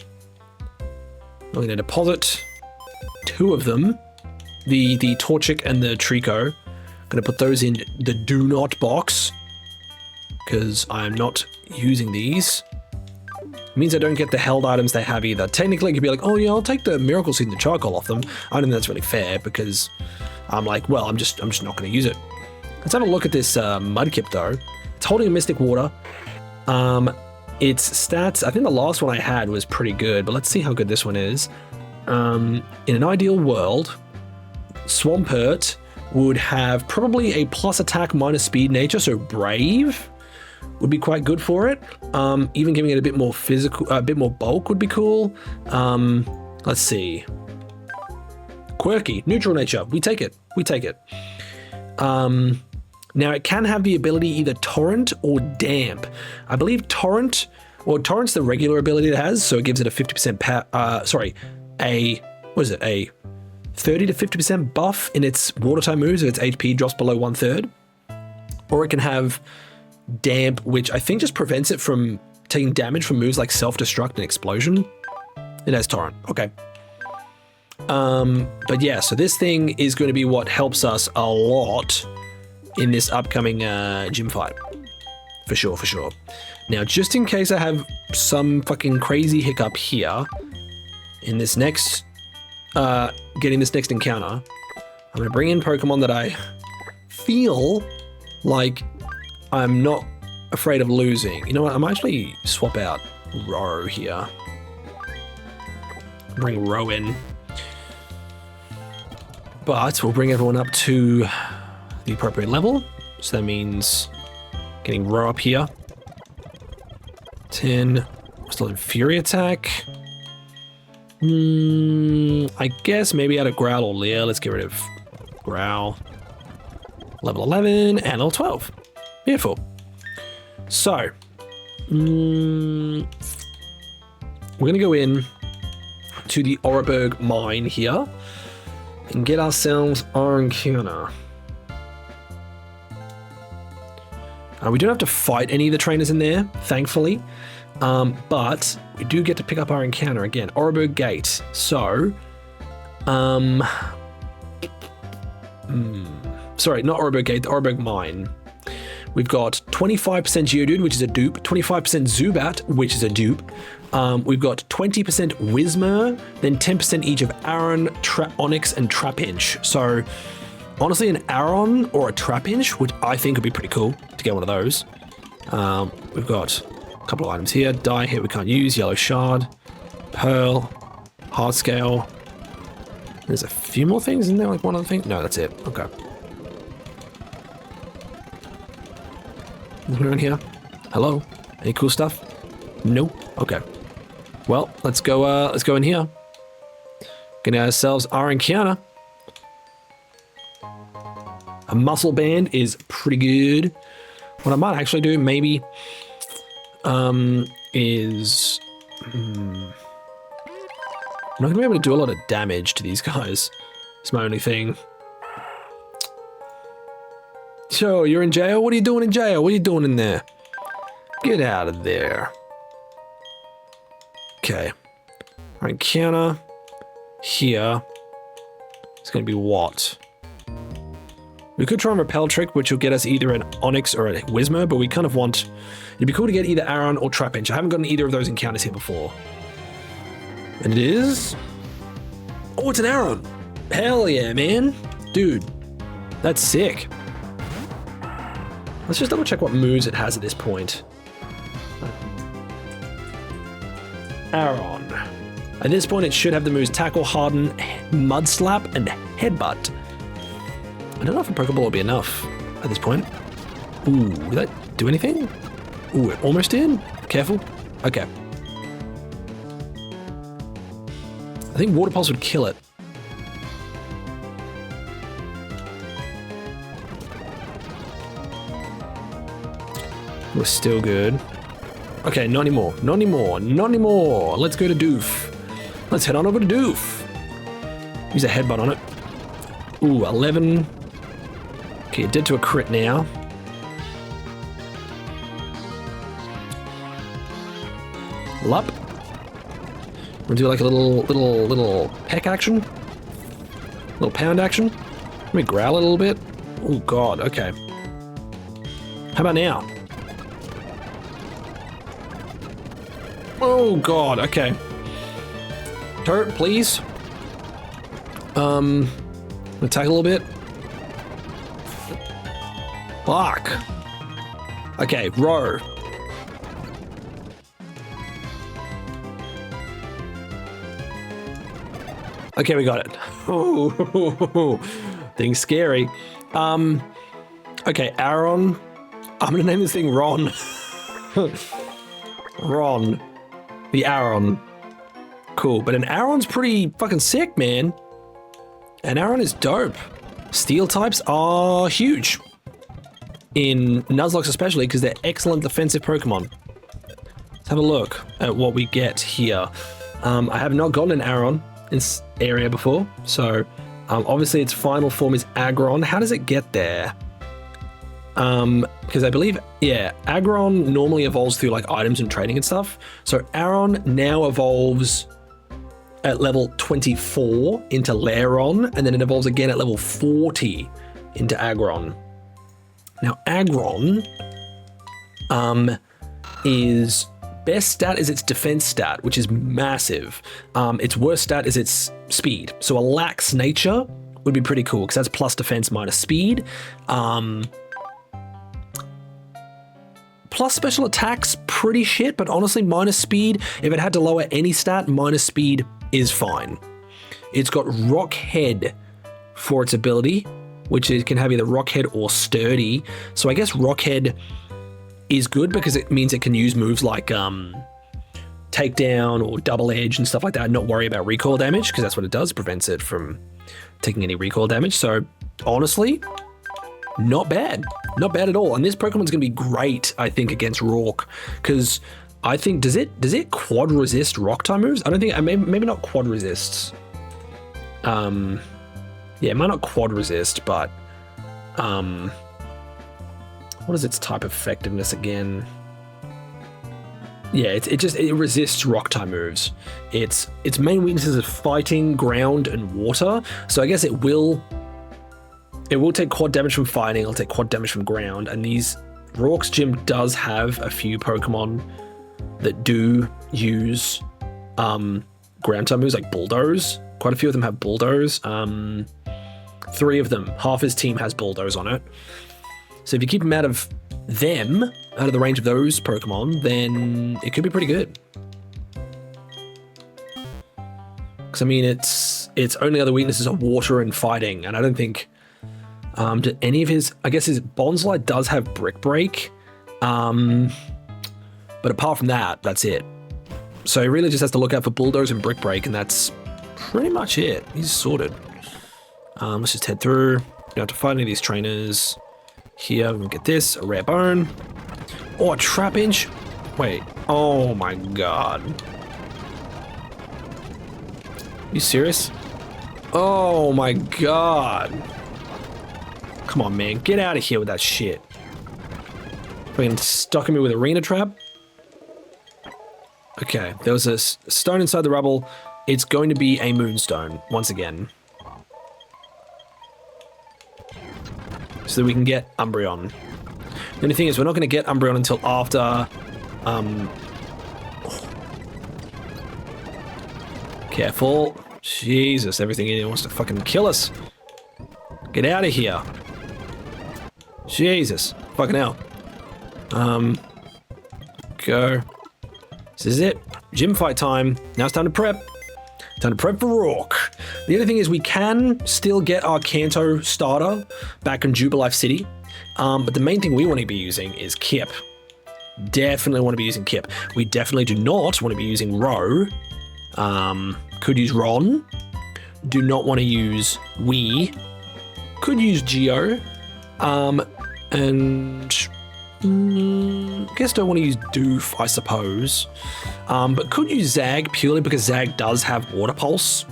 I'm going to deposit 2 of them. The Torchic and the Trico. I'm going to put those in the do not box. Because I'm not using these. It means I don't get the held items they have either. Technically, I could be like, oh yeah, I'll take the Miracle Seed and the Charcoal off them. I don't think that's really fair because I'm like, well, I'm just not going to use it. Let's have a look at this Mudkip though. It's holding a Mystic Water. Its stats, I think the last one I had was pretty good, but let's see how good this one is. In an ideal world, Swampert would have probably a plus attack minus speed nature, so Brave would be quite good for it. Even giving it a bit more physical, a bit more bulk would be cool. Let's see. Quirky, neutral nature, we take it. Now it can have the ability either Torrent or Damp. I believe Torrent's the regular ability it has, so it gives it a 50% a 30 to 50% buff in its water type moves if its HP drops below 1/3. Or it can have Damp, which I think just prevents it from taking damage from moves like Self-Destruct and Explosion. It has Torrent, okay. But yeah, so this thing is going to be what helps us a lot in this upcoming gym fight. For sure. Now, just in case I have some fucking crazy hiccup here in this next, getting this next encounter, I'm going to bring in Pokemon that I feel like I'm not afraid of losing. You know what? I might actually swap out Ro here. Bring Ro in. But we'll bring everyone up to the appropriate level. So that means getting Ro up here. 10. Still in Fury Attack. I guess maybe out of Growl or Leer. Let's get rid of Growl. Level 11 and level 12. Beautiful. So, we're going to go in to the Oreburg mine here and get ourselves our encounter. We don't have to fight any of the trainers in there, thankfully, but we do get to pick up our encounter again. Oreburg Gate. So, sorry, not Oreburg Gate, the Oreburg Mine. We've got 25% Geodude, which is a dupe, 25% Zubat, which is a dupe. We've got 20% Whismur, then 10% each of Aron, Onyx, and Trapinch. So honestly, an Aron or a Trapinch, which I think would be pretty cool to get one of those. We've got a couple of items here. Die hit we can't use, Yellow Shard, Pearl, Hard Scale. There's a few more things in there, like one other thing? No, that's it. Okay. Anything around here? Hello? Any cool stuff? No? Okay. Well, let's go in here. Get ourselves our encounter. A muscle band is pretty good. What I might actually do maybe is I'm not gonna be able to do a lot of damage to these guys. It's my only thing. So, you're in jail? What are you doing in jail? What are you doing in there? Get out of there. Okay. Our encounter here is gonna be what? We could try and repel trick, which will get us either an Onyx or a Whismur, but we kind of want... It'd be cool to get either Aron or Trapinch. I haven't gotten either of those encounters here before. And it is... Oh, it's an Aron! Hell yeah, man! Dude, that's sick. Let's just double check what moves it has at this point. Aron. At this point, it should have the moves Tackle, Harden, Mud Slap, and Headbutt. I don't know if a Pokeball will be enough at this point. Ooh, did that do anything? Ooh, it almost did? Careful. Okay. I think Water Pulse would kill it. We're still good. Okay, not anymore. Not anymore. Not anymore. Let's go to Doof. Let's head on over to Doof. Use a headbutt on it. Ooh, 11. Okay, it did to a crit now. Lup. We'll do like a little peck action. Little pound action. Let me growl a little bit. Oh god, okay. How about now? Oh god, okay. Turret, please. Attack a little bit. Fuck. Okay, row. Okay, we got it. Oh, thing's scary. Okay, Aron. I'm gonna name this thing Ron. Ron. The Aron. Cool, but an Aron's pretty fucking sick, man. An Aron is dope. Steel types are huge. In Nuzlocke especially, because they're excellent defensive Pokemon. Let's have a look at what we get here. I have not gotten an Aron in this area before, so obviously its final form is Aggron. How does it get there? Because I believe, yeah, Aggron normally evolves through like items and trading and stuff. So Aron now evolves at level 24 into Lairon, and then it evolves again at level 40 into Aggron. Now Aggron is best stat is its defense stat, which is massive. Its worst stat is its speed. So a lax nature would be pretty cool because that's plus defense minus speed. Plus special attacks, pretty shit, but honestly, minus speed, if it had to lower any stat, minus speed is fine. It's got Rock Head for its ability, which it can have either Rock Head or Sturdy. So I guess Rock Head is good because it means it can use moves like Takedown or Double Edge and stuff like that, and not worry about recoil damage, because that's what it does, prevents it from taking any recoil damage. So honestly, not bad. Not bad at all. And this Pokemon's going to be great, I think, against Rourke, because I think, does it quad resist rock type moves? I don't think, maybe not quad resists. Yeah, it might not quad resist, but what is its type effectiveness again? Yeah, it resists rock type moves. Its main weaknesses are fighting, ground, and water. So I guess it will take quad damage from fighting, it'll take quad damage from ground, and these Rourke's gym does have a few Pokemon that do use ground type moves like Bulldoze. Quite a few of them have Bulldoze. 3 of them, half his team has Bulldoze on it. So if you keep him out of the range of those Pokemon, then it could be pretty good. Because I mean, its only other weaknesses are water and fighting, and I don't think do any of his. I guess his Bonsly does have Brick Break, but apart from that, that's it. So he really just has to look out for Bulldoze and Brick Break, and that's pretty much it. He's sorted. Let's just head through. Don't have to fight any of these trainers. Here, we can get this, a rare bone. Oh, a Trapinch. Wait. Oh my god. You serious? Oh my god. Come on, man. Get out of here with that shit. Fucking stuck me with Arena Trap. Okay, there was a stone inside the rubble. It's going to be a Moonstone, once again. So that we can get Umbreon. The only thing is, we're not going to get Umbreon until after... Careful. Jesus, everything in here wants to fucking kill us. Get out of here. Jesus. Fucking hell. Go. This is it. Gym fight time. Now it's time to prep. Time to prep for Rourke. The other thing is we can still get our Kanto starter back in Jubilife City, but the main thing we want to be using is Kip. Definitely want to be using Kip. We definitely do not want to be using Ro. Could use Ron. Do not want to use Wii. Could use Geo. And guess don't want to use Doof, I suppose. But could use Zag purely because Zag does have Water Pulse.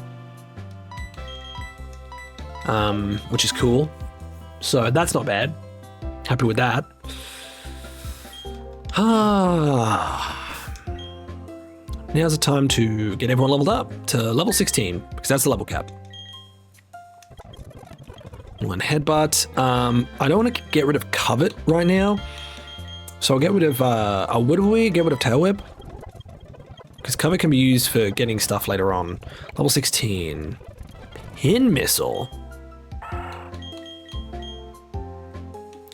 Which is cool. So that's not bad. Happy with that. Now's the time to get everyone leveled up to level 16, because that's the level cap. One Headbutt. I don't want to get rid of Covet right now. So I'll get rid of, what do we get rid of Tail Whip? Because Covet can be used for getting stuff later on. Level 16. Pin Missile. I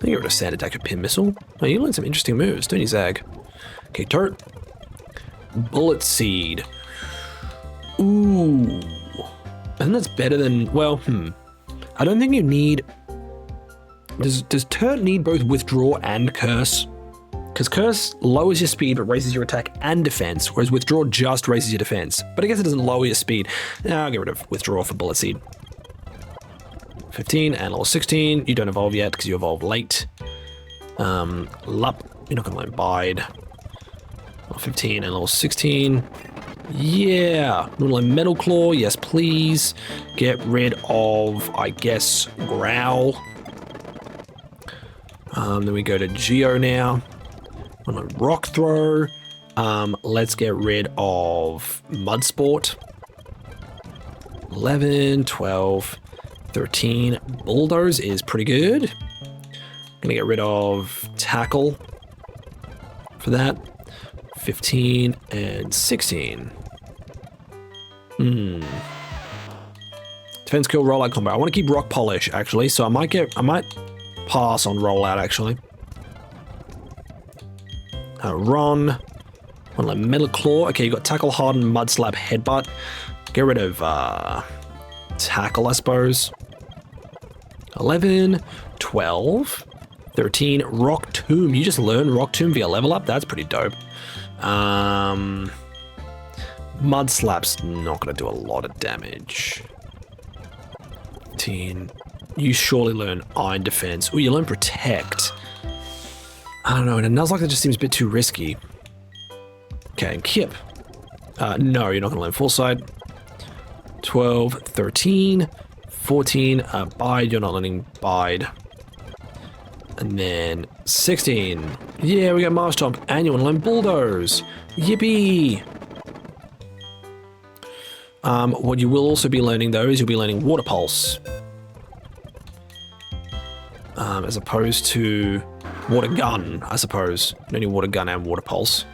think get rid of Sand Attack with Pin Missile. Oh, you learn some interesting moves, don't you, Zag? Okay, Turt. Bullet Seed. Ooh. I think that's better than, well, I don't think you need... Does Turt need both Withdraw and Curse? Because Curse lowers your speed but raises your attack and defense, whereas Withdraw just raises your defense. But I guess it doesn't lower your speed. Now I'll get rid of Withdraw for Bullet Seed. 15 and level 16. You don't evolve yet because you evolved late. Lup. You're not going to learn Bide. Level 15 and level 16. Yeah. I'm going to learn Metal Claw. Yes, please. Get rid of, I guess, Growl. Then we go to Geo now. I'm going to Rock Throw. Let's get rid of Mud Sport. 11, 12, 13. Bulldoze is pretty good. Gonna get rid of Tackle for that. 15 and 16. Defense kill rollout combo. I want to keep Rock Polish actually, so I might pass on rollout actually. Ron. Want to Metal Claw. Okay, you got Tackle, Harden, Mud Slap, Headbutt. Get rid of Tackle, I suppose. 11, 12, 13. Rock Tomb. You just learn Rock Tomb via level up. That's pretty dope. Mud Slap's not going to do a lot of damage. 15. You surely learn Iron Defense. Oh, you learn Protect. I don't know. In a Nuzlocke, that just seems a bit too risky. Okay, and Kip. No, you're not going to learn Full Sight. 12, 13, 14. Bide, you're not learning Bide. And then 16. Yeah, we got Marshtomp. And you want to learn Bulldoze. Yippee! What you will also be learning, though, is you'll be learning Water Pulse. As opposed to Water Gun, I suppose. Only Water Gun and Water Pulse.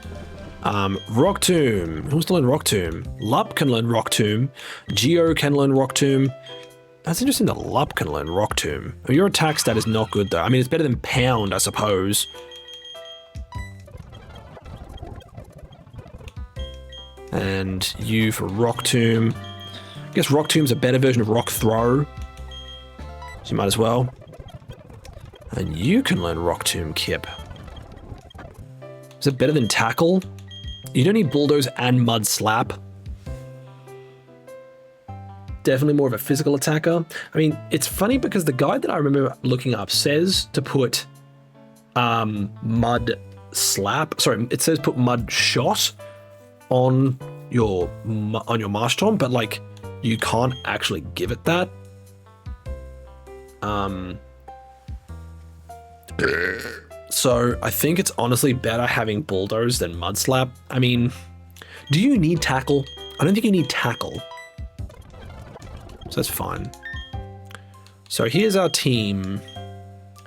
Rock Tomb. Who wants to learn Rock Tomb? Lup can learn Rock Tomb. Geo can learn Rock Tomb. That's interesting that Lup can learn Rock Tomb. I mean, your attack stat is not good though. I mean, it's better than Pound, I suppose. And you for Rock Tomb. I guess Rock Tomb's a better version of Rock Throw. So you might as well. And you can learn Rock Tomb, Kip. Is it better than Tackle? You don't need Bulldoze and Mud Slap. Definitely more of a physical attacker. I mean, it's funny because the guide that I remember looking up says to put Mud Slap. Sorry, it says put Mud Shot on your Marshtomp, but like you can't actually give it that. So I think it's honestly better having Bulldoze than Mud Slap. I mean, do you need Tackle? I don't think you need Tackle. So that's fine. So here's our team.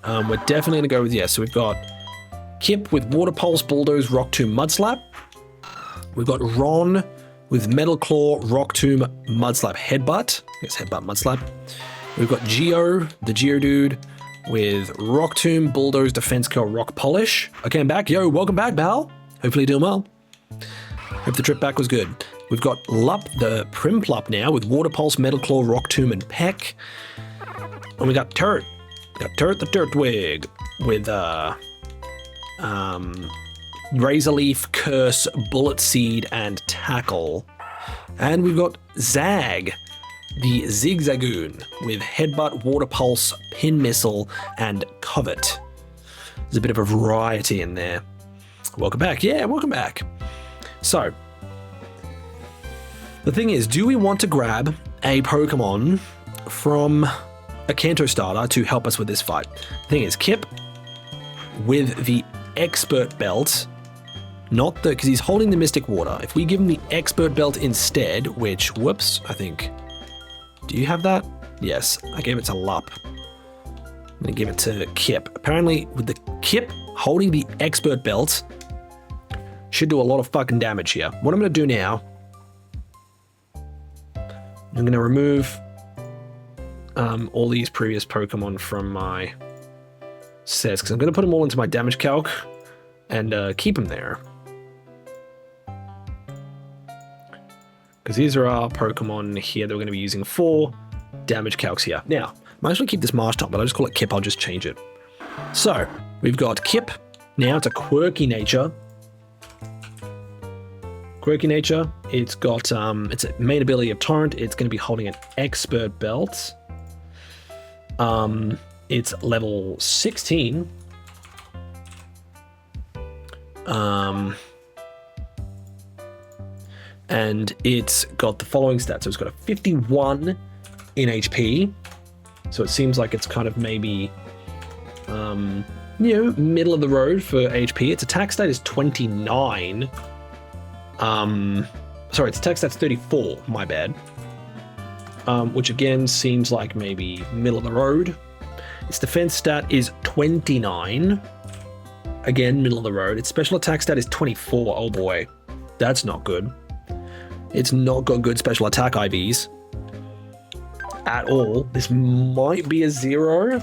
We're definitely going to go with, yes, so we've got Kip with Water Pulse, Bulldoze, Rock Tomb, Mud Slap. We've got Ron with Metal Claw, Rock Tomb, Mud Slap, Headbutt. I guess Headbutt, Mud Slap. We've got Geo, the Geodude, with Rock Tomb, Bulldoze, Defense Curl, Rock Polish. Okay, I'm back. Yo, welcome back, pal. Hopefully you're doing well. Hope the trip back was good. We've got Lup, the Primplup now, with Water Pulse, Metal Claw, Rock Tomb, and Peck. And we got Turret. We got Turret the Turtwig with Razor Leaf, Curse, Bullet Seed, and Tackle. And we've got Zag, the Zigzagoon, with Headbutt, Water Pulse, Pin Missile, and Covet. There's a bit of a variety in there. Welcome back. Yeah, welcome back. So, the thing is, do we want to grab a Pokemon from a Kanto starter to help us with this fight? The thing is, Kip with the Expert Belt, not the, because he's holding the Mystic Water. If we give him the Expert Belt instead, which, whoops, I think, do you have that? Yes, I gave it to Lup. I'm going to give it to Kip. Apparently, with the Kip holding the Expert Belt, should do a lot of fucking damage here. What I'm going to do now, I'm going to remove all these previous Pokemon from my sets, because I'm going to put them all into my damage calc and keep them there. Because these are our Pokemon here that we're going to be using for damage calcs here. Now, I might actually keep this Marshtomp, but I'll just call it Kip. I'll just change it. So, we've got Kip. Now, it's a quirky nature. Quirky nature. It's got its main ability of Torrent. It's going to be holding an Expert Belt. It's level 16. And it's got the following stats. So it's got a 51 in HP. So it seems like it's kind of maybe, middle of the road for HP. Its attack stat is 29. Sorry, its attack stat's 34, my bad. Which again seems like maybe middle of the road. Its defense stat is 29. Again, middle of the road. Its special attack stat is 24. Oh boy, that's not good. It's not got good special attack IVs at all. This might be a 0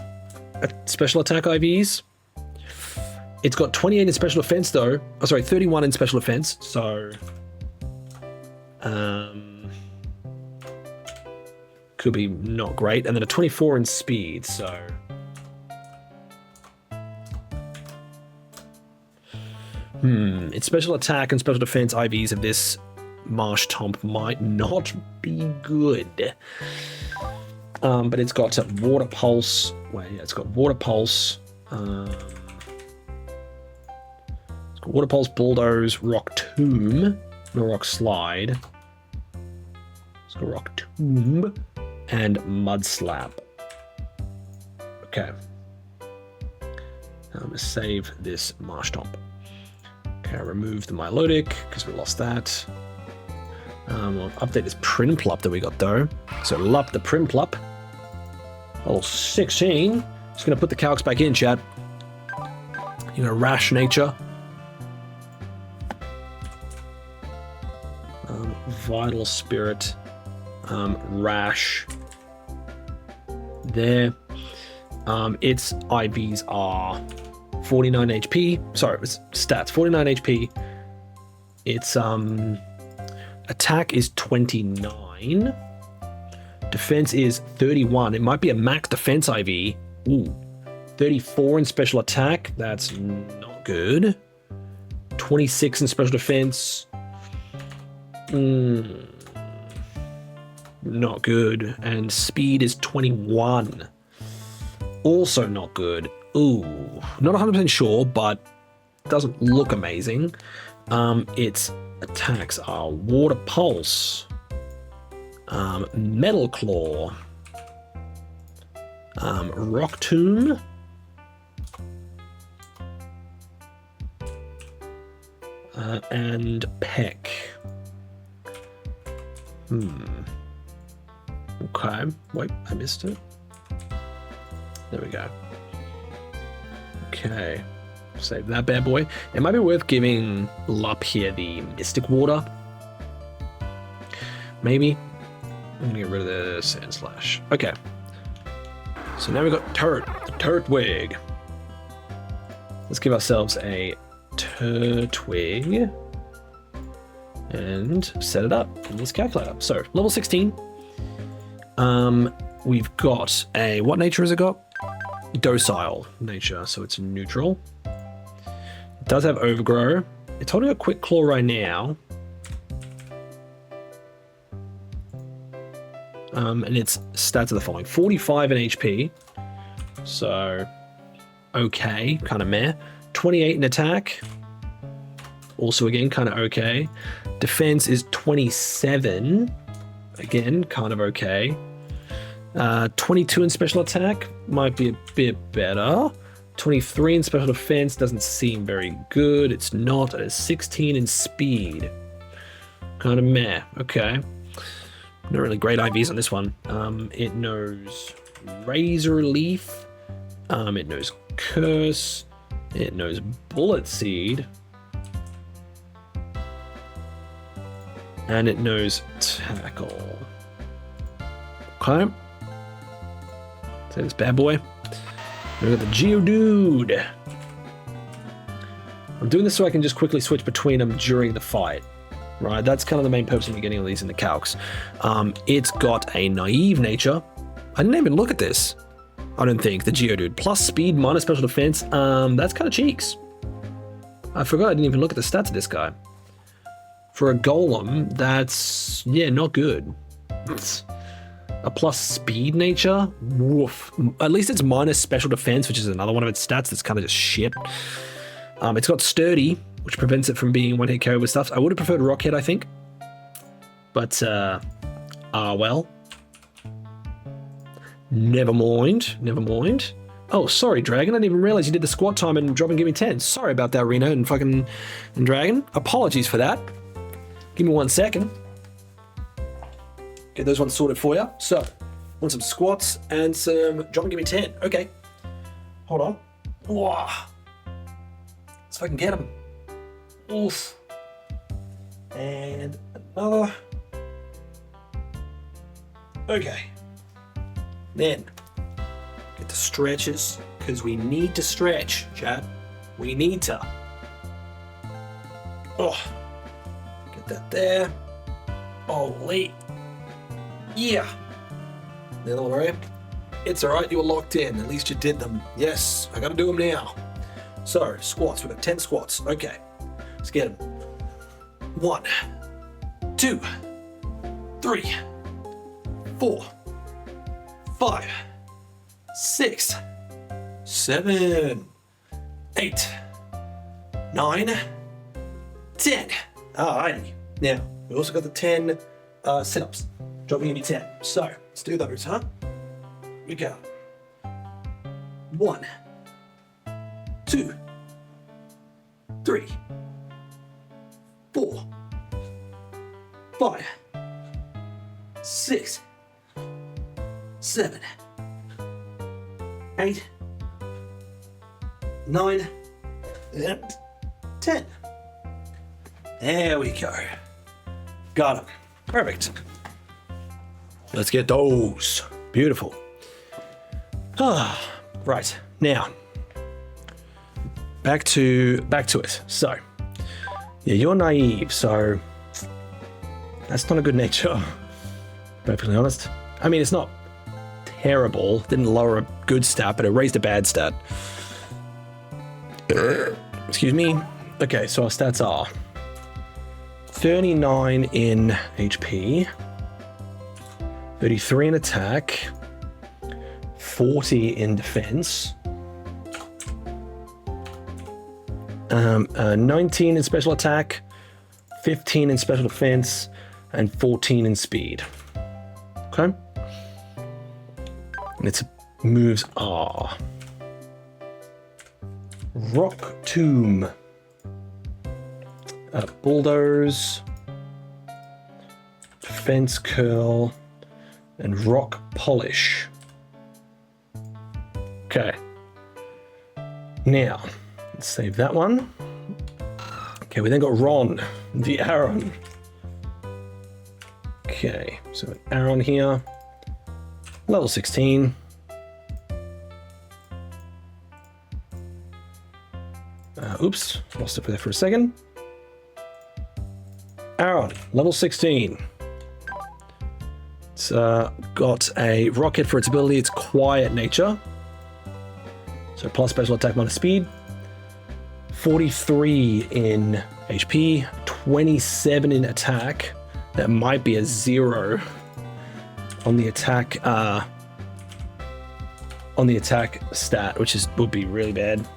at special attack IVs. It's got 28 in special defense though. Oh, sorry, 31 in special defense. So, could be not great. And then a 24 in speed. So, its special attack and special defense IVs of this Marshtomp might not be good. But it's got Water Pulse. Wait, yeah, it's got Water Pulse. It's got Water Pulse, Bulldoze, Rock Tomb, no Rock Slide. It's got Rock Tomb and Mud Slap. Okay. I'm gonna save this Marshtomp. Okay, remove the Milotic because we lost that. We'll update this Primplup that we got though. So Lup the Primplup. Level 16. Just gonna put the calcs back in, chat. You know, rash nature. Vital spirit. Rash. There. Its IVs are 49 HP. Sorry, it's stats. 49 HP. Its attack is 29. Defense is 31. It might be a max defense IV. Ooh. 34 in special attack. That's not good. 26 in special defense. Not good. And speed is 21. Also not good. Ooh. Not 100% sure, but doesn't look amazing. Its attacks are Water Pulse, Metal Claw, Rock Tomb, and Peck. Okay. Wait, I missed it. There we go. Okay. Save that bad boy. It might be worth giving Lup here the Mystic Water. Maybe. I'm gonna get rid of the Sand Slash. Okay. So now we've got Turtwig. Let's give ourselves a Turtwig and set it up in this calculator. So level 16. We've got a, what nature has it got? Docile nature, so it's neutral. It does have overgrow. It's holding a quick claw right now. And its stats are the following: 45 in HP, so okay, kind of meh. 28 in attack, also again kind of okay. Defense is 27, again kind of okay. 22 in special attack, might be a bit better. 23 in special defense, doesn't seem very good. It's not. It has 16 in speed, kind of meh. Okay. Not really great IVs on this one. It knows Razor Leaf. It knows Curse. It knows Bullet Seed. And it knows Tackle. Okay. So this bad boy. We got the Geodude. I'm doing this so I can just quickly switch between them during the fight. Right, that's kind of the main purpose of me getting all these in the calcs. It's got a naive nature. I didn't even look at this. I don't think. The Geodude. Plus speed, minus special defense. That's kind of cheeks. I forgot I didn't even look at the stats of this guy. For a Golem, that's, yeah, not good. A plus speed nature? Woof. At least it's minus special defense, which is another one of its stats that's kind of just shit. It's got sturdy, which prevents it from being one-hit KO with stuff. I would have preferred Rockhead, I think. But, well. Never mind. Never mind. Oh, sorry, Dragon. I didn't even realize you did the squat time and drop and give me 10. Sorry about that, Reno and fucking and Dragon. Apologies for that. Give me 1 second. Get those ones sorted for you. So, want some squats and some drop and give me 10. Okay. Hold on. Whoa. Let's fucking get them. Oof. And another. Okay. Then, get the stretches, because we need to stretch, chat. We need to. Oh. Get that there. Holy. Yeah. The other one, right? It's alright, you were locked in. At least you did them. Yes, I gotta do them now. So, squats. We've got 10 squats. Okay. Let's get them. 1, 2, 3, 4, 5, 6, 7, 8, 9, 10. Alrighty. Now, we also got the 10 sit-ups. Dropping me 10. So, let's do those, huh? Here we go. 1, 2, 3, 4, 5, 6, 7, 8, 9, 10. There we go. Got him. Perfect. Let's get those. Beautiful. Right, now back to it. So yeah, you're naive, so that's not a good nature. Perfectly honest. I mean, it's not terrible. Didn't lower a good stat, but it raised a bad stat. Excuse me. Okay, so our stats are 39 in HP, 33 in attack, 40 in defense, 19 in special attack, 15 in special defense, and 14 in speed. Okay. And its moves are Rock Tomb, Bulldoze, Defense Curl, and Rock Polish. Okay. Now, let's save that one. Okay, we then got Ron, the Aaron. Okay, so an Aaron here, level 16. Oops, lost it there for a second. Aaron, level 16. It's got a rocket for its ability, its quiet nature. So plus special attack minus speed. 43 in HP, 27 in attack. That might be a 0 on the attack stat, which would be really bad.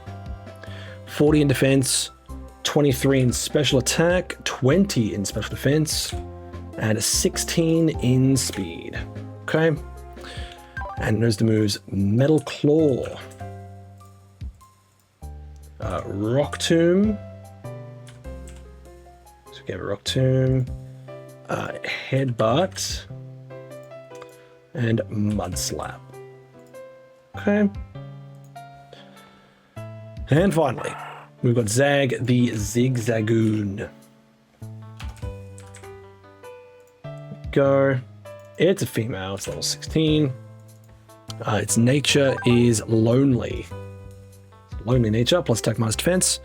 40 in defense, 23 in special attack, 20 in special defense, and a 16 in speed. Okay. And there's the moves Metal Claw, Rock Tomb. So we get Rock Tomb, Headbutt, and Mud Slap. Okay. And finally, we've got Zag the Zigzagoon. Go. It's a female, it's level 16. Its nature is lonely. Lonely nature, plus attack minus defense.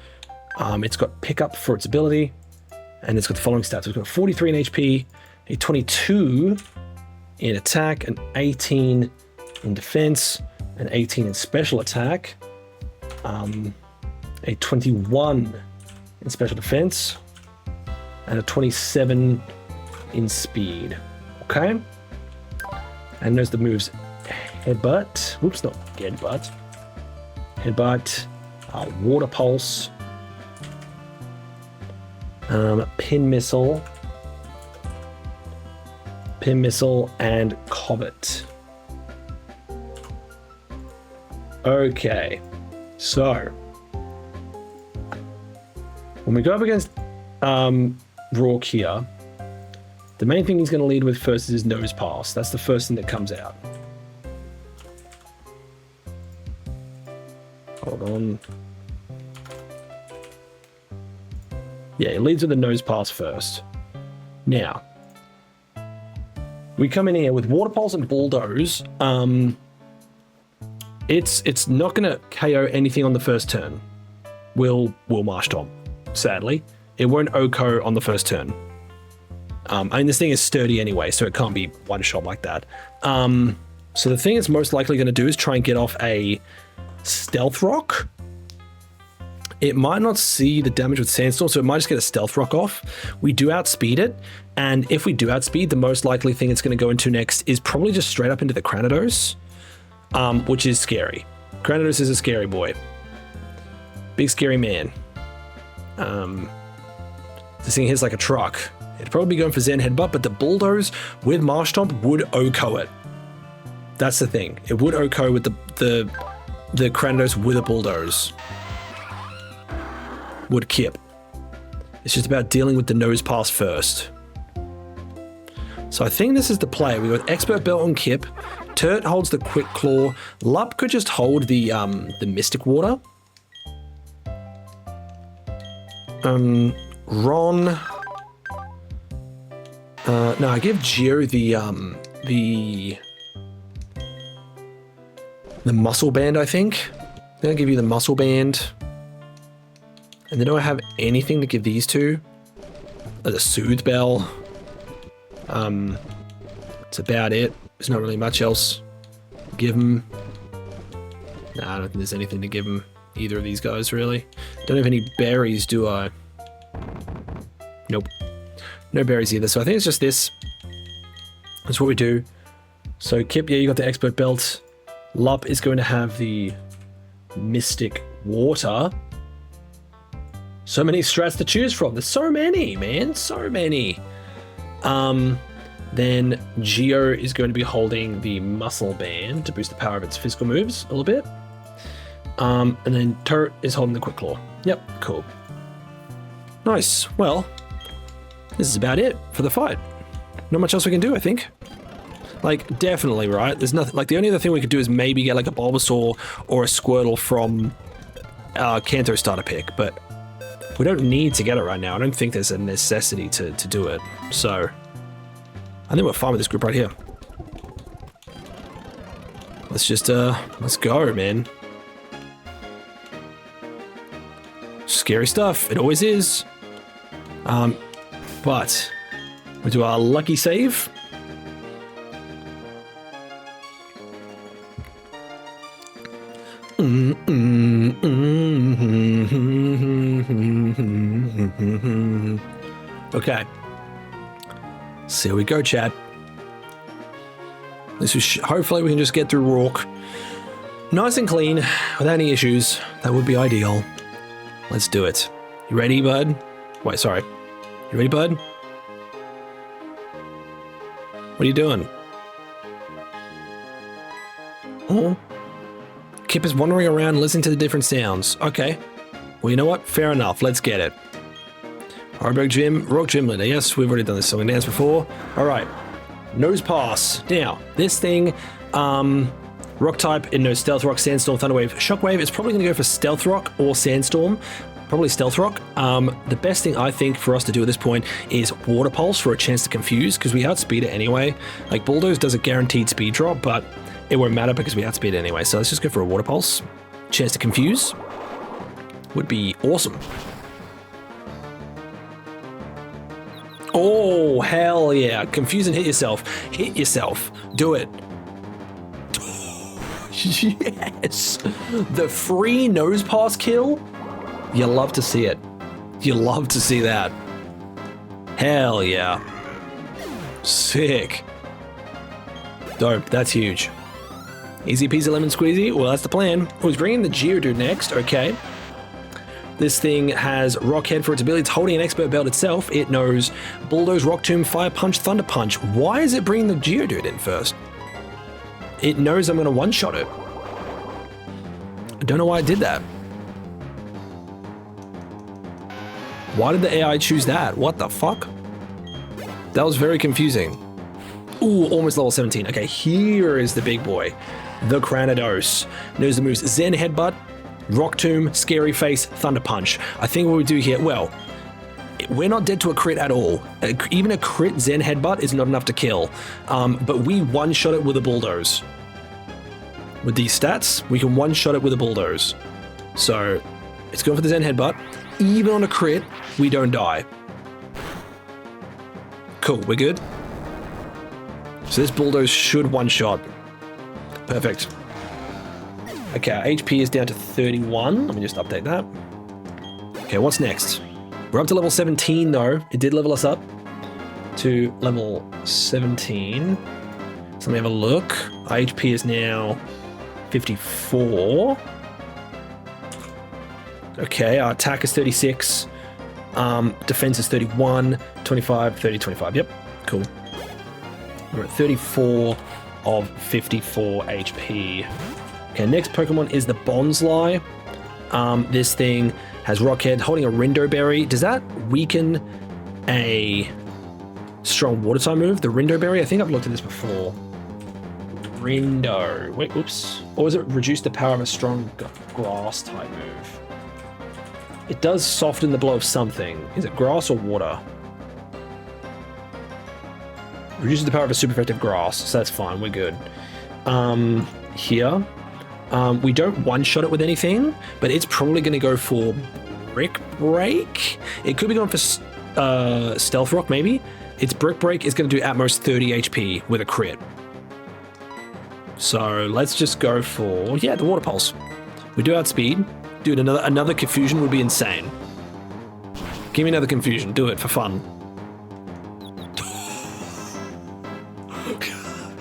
It's got pickup for its ability, and it's got the following stats. It's got 43 in HP, a 22 in attack, an 18 in defense, an 18 in special attack, a 21 in special defense, and a 27 in speed. Okay? And there's the moves Headbutt. Whoops, not Headbutt. Headbutt, Water Pulse, Pin Missile, and Covet. Okay, so when we go up against Rourke here, the main thing he's going to lead with first is his nose pass. That's the first thing that comes out. Hold on. Yeah, he leads with the nose pass first. Now, we come in here with Water Pulse and Bulldoze. It's not going to KO anything on the first turn. Will Marsh Tom, sadly. It won't OHKO on the first turn. I mean, this thing is sturdy anyway, so it can't be one shot like that. So the thing it's most likely going to do is try and get off a Stealth Rock. It might not see the damage with Sandstorm, so it might just get a Stealth Rock off. We do outspeed it, and if we do outspeed, the most likely thing it's going to go into next is probably just straight up into the Cranidos, which is scary. Cranidos is a scary boy. Big scary man. This thing hits like a truck. It'd probably be going for Zen Headbutt, but the Bulldoze with Marsh Stomp would OHKO it. That's the thing. It would OHKO with the Cranidos with a Bulldoze. Would Kip. It's just about dealing with the nose pass first. So I think this is the play. We got Expert Belt on Kip. Turt holds the Quick Claw. Lup could just hold the Mystic Water. Ron. No, I give Geo the muscle band, I think. Then I'll give you the muscle band. And then do I have anything to give these two? Oh, the Soothe Bell. That's about it. There's not really much else to give them. Nah, I don't think there's anything to give them. Either of these guys, really. Don't have any berries, do I? Nope. No berries either. So I think it's just this. That's what we do. So Kip, yeah, you got the expert belt. Lup is going to have the mystic water. So many strats to choose from. There's so many, man. So many. Then Geo is going to be holding the muscle band to boost the power of its physical moves a little bit. And then Turret is holding the quick claw. Yep, cool. Nice. Well, this is about it for the fight. Not much else we can do, I think. Like, definitely, right? There's nothing. Like, the only other thing we could do is maybe get like a Bulbasaur or a Squirtle from Kanto starter pick, but we don't need to get it right now. I don't think there's a necessity to do it. So, I think we're fine with this group right here. Let's just, let's go, man. Scary stuff. It always is. But we do our lucky save. Okay. So here we go, Chad. This is hopefully we can just get through Rourke nice and clean without any issues. That would be ideal. Let's do it. You ready, bud? Wait, sorry. You ready, bud? What are you doing? Oh. Kip is wandering around listening to the different sounds. Okay. Well, you know what? Fair enough. Let's get it. Harburg Gym, Rock Gym Leader. Yes, we've already done this song and dance before. All right. Nose Pass. Now, this thing, Rock type in no Stealth Rock, Sandstorm, Thunderwave, Shockwave is probably going to go for Stealth Rock or Sandstorm. Probably Stealth Rock. The best thing I think for us to do at this point is Water Pulse for a chance to confuse, because we outspeed it anyway. Like, Bulldoze does a guaranteed speed drop, but it won't matter because we outspeed it anyway. So let's just go for a Water Pulse. Chance to confuse would be awesome. Oh, hell yeah. Confuse and hit yourself. Hit yourself. Do it. Yes. The free nose pass kill. You love to see it. You love to see that. Hell yeah. Sick. Dope. That's huge. Easy peasy lemon squeezy. Well, that's the plan. Oh, he's bringing the Geodude next. Okay. This thing has Rock Head for its ability. It's holding an expert belt itself. It knows Bulldoze, Rock Tomb, Fire Punch, Thunder Punch. Why is it bringing the Geodude in first? It knows I'm going to one-shot it. I don't know why it did that. Why did the AI choose that? What the fuck? That was very confusing. Ooh, almost level 17. Okay, here is the big boy. The Cranidos. Knows the moves Zen Headbutt, Rock Tomb, Scary Face, Thunder Punch. I think what we do here, well, we're not dead to a crit at all. Even a crit Zen Headbutt is not enough to kill. But we one-shot it with a Bulldoze. With these stats, we can one-shot it with a Bulldoze. So, it's going for the Zen Headbutt. Even on a crit, we don't die. Cool, we're good. So this Bulldoze should one-shot. Perfect. Okay, our HP is down to 31. Let me just update that. Okay, what's next? We're up to level 17 though. It did level us up to level 17. So let me have a look. Our HP is now 54. Okay, our attack is 36. Defense is 31, 25, 30, 25. Yep, cool. We're at 34 of 54 HP. Okay, next Pokemon is the Bonsly. This thing has Rockhead holding a Rindo Berry. Does that weaken a strong water type move? The Rindo Berry? I think I've looked at this before. Rindo. Wait, oops. Or does it reduce the power of a strong grass type move? It does soften the blow of something. Is it grass or water? Reduces the power of a super effective grass, so that's fine, we're good. Here, we don't one-shot it with anything, but it's probably going to go for Brick Break. It could be going for Stealth Rock, maybe. Its Brick Break is going to do at most 30 HP with a crit. So let's just go for, yeah, the Water Pulse. We do outspeed. Dude, another Confusion would be insane. Give me another Confusion. Do it for fun.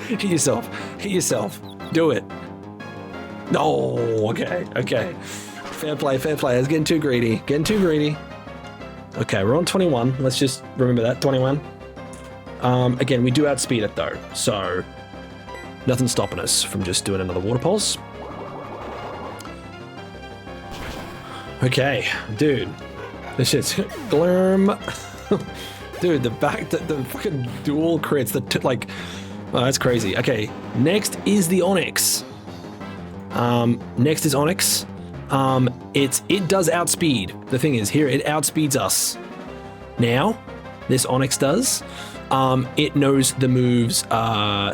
Hit yourself. Hit yourself. Do it. No. Okay. Okay. Fair play. Fair play. It's getting too greedy. Getting too greedy. Okay, we're on 21. Let's just remember that. 21. Again, we do outspeed it though, so nothing's stopping us from just doing another Water Pulse. Okay, dude. This shit's glurm. Dude, the fucking dual crits, oh, that's crazy. Okay, next is the Onyx. Next is Onyx. It does outspeed. The thing is, here it outspeeds us. Now, this Onyx does. It knows the moves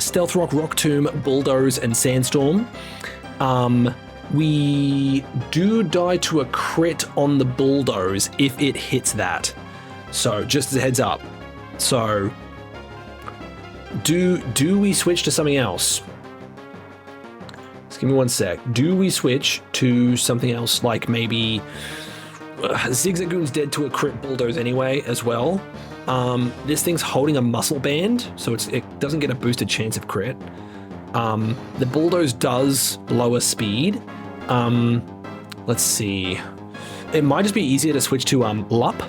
Stealth Rock, Rock Tomb, Bulldoze, and Sandstorm. We do die to a crit on the Bulldoze if it hits that. So just as a heads up. So do we switch to something else? Just give me one sec. Do we switch to something else, like maybe Zigzagoon's dead to a crit Bulldoze anyway as well. This thing's holding a muscle band, so it doesn't get a boosted chance of crit. The Bulldoze does lower speed. Let's see. It might just be easier to switch to Lup,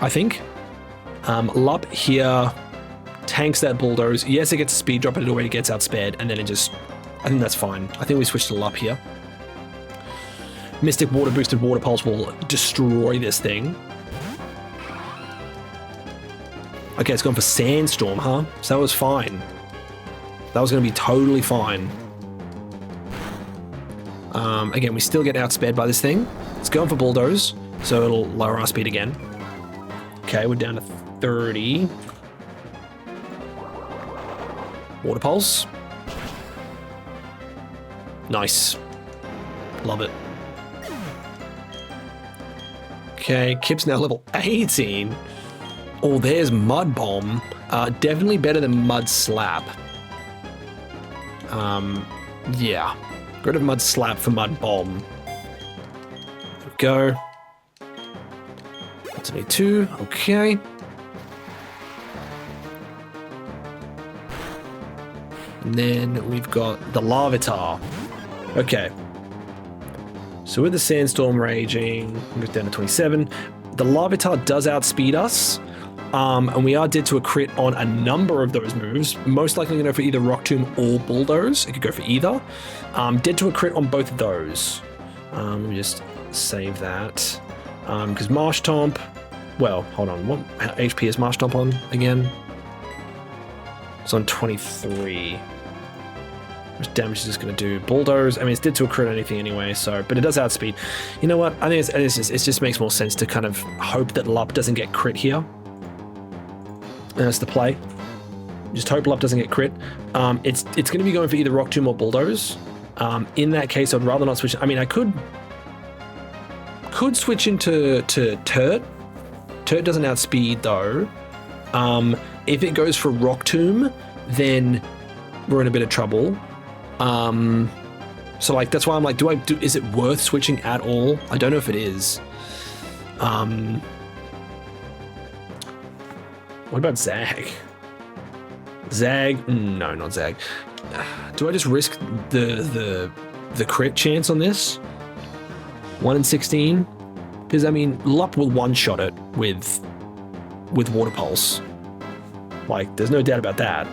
I think. Lup here tanks that Bulldoze. Yes, it gets a speed drop, but it already gets outsped, and then I think that's fine. I think we switch to Lup here. Mystic Water Boosted Water Pulse will destroy this thing. Okay, it's gone for Sandstorm, huh? So that was fine. That was going to be totally fine. Again, we still get outsped by this thing. It's going for Bulldoze, so it'll lower our speed again. Okay, we're down to 30. Water Pulse. Nice. Love it. Okay, Kip's now level 18. Oh, there's Mud Bomb. Definitely better than Mud Slap. Yeah. Get rid of Mud Slap for Mud Bomb. There we go. That's only 2. Okay. And then we've got the Larvitar. Okay. So with the Sandstorm raging, it goes down to 27. The Larvitar does outspeed us. And we are dead to a crit on a number of those moves. Most likely going to go for either Rock Tomb or Bulldoze. It could go for either. Dead to a crit on both of those. Let me just save that. Because Marsh Tomp... Well, hold on. What HP is Marsh Tomp on again? It's on 23. How much damage is this going to do? Bulldoze. I mean, it's dead to a crit or anything anyway, so... But it does outspeed. You know what? I think it just makes more sense to kind of hope that Lup doesn't get crit here. That's the play. Just hope Lup doesn't get crit. It's going to be going for either Rock Tomb or Bulldoze. In that case, I'd rather not switch. I mean, I could switch into Turt. Turt doesn't outspeed though. If it goes for Rock Tomb, then we're in a bit of trouble. So like that's why I'm like, is it worth switching at all? I don't know if it is. What about Zag? Zag? No, not Zag. Do I just risk the crit chance on this? 1 in 16? Because I mean, Lup will one-shot it with Water Pulse. Like, there's no doubt about that.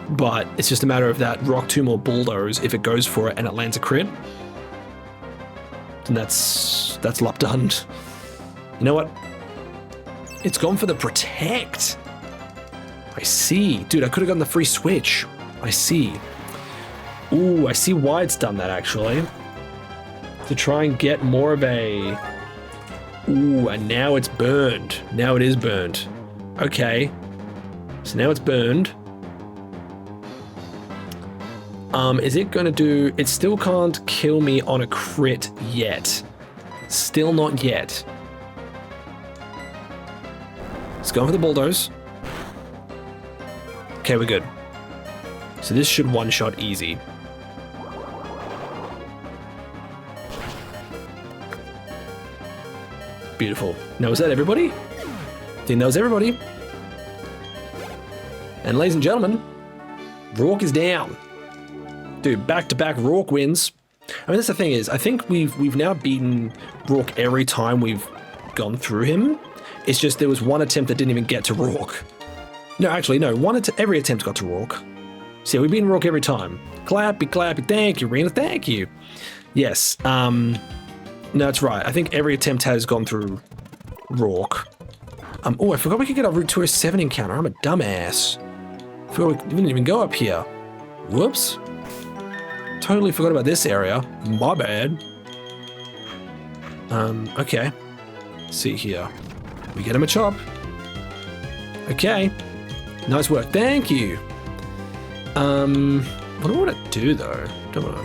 But it's just a matter of that Rock Tomb or Bulldoze. If it goes for it and it lands a crit, then that's Lup done. You know what? It's gone for the Protect. I see. Dude, I could have gotten the free switch. I see. Ooh, I see why it's done that, actually. to try and get more of a... Ooh, and now it's burned. Now it is burned. Okay. So now it's burned. Is it going to do... It still can't kill me on a crit yet. Still not yet. It's going for the bulldoze. Okay, we're good. So this should one-shot easy. Beautiful. Now, is that everybody? I think that was everybody. And ladies and gentlemen, Rourke is down. Dude, back-to-back Rourke wins. I mean, that's the thing is, I think we've now beaten Rourke every time we've gone through him. It's just there was one attempt that didn't even get to Rourke. No, actually, no. Every attempt got to Rourke. So yeah, we've beaten Rourke every time. Clappy, clappy. Thank you, Rena. Thank you. Yes. No, that's right. I think every attempt has gone through Rourke. Oh, I forgot we could get a Route 207 encounter. I'm a dumbass. I forgot we didn't even go up here. Whoops. Totally forgot about this area. My bad. Okay. Let's see here. We get him a chop. Okay. Nice work. Thank you. What do I want to do though? Don't want to.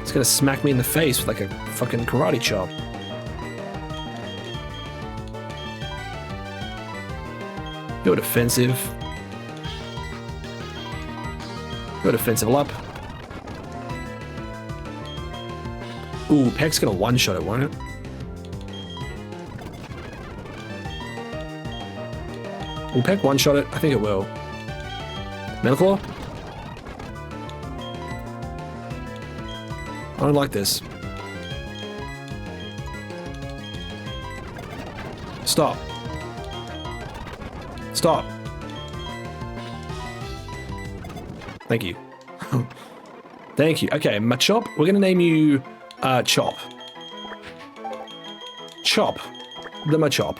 It's gonna smack me in the face with like a fucking karate chop. Go defensive. Go defensive up. Ooh, Peck's gonna one-shot it, won't it? Will Peck one-shot it? I think it will. Metal Claw? I don't like this. Stop. Stop. Thank you. Thank you. Okay, Machop. We're gonna name you Chop. Chop. The Machop.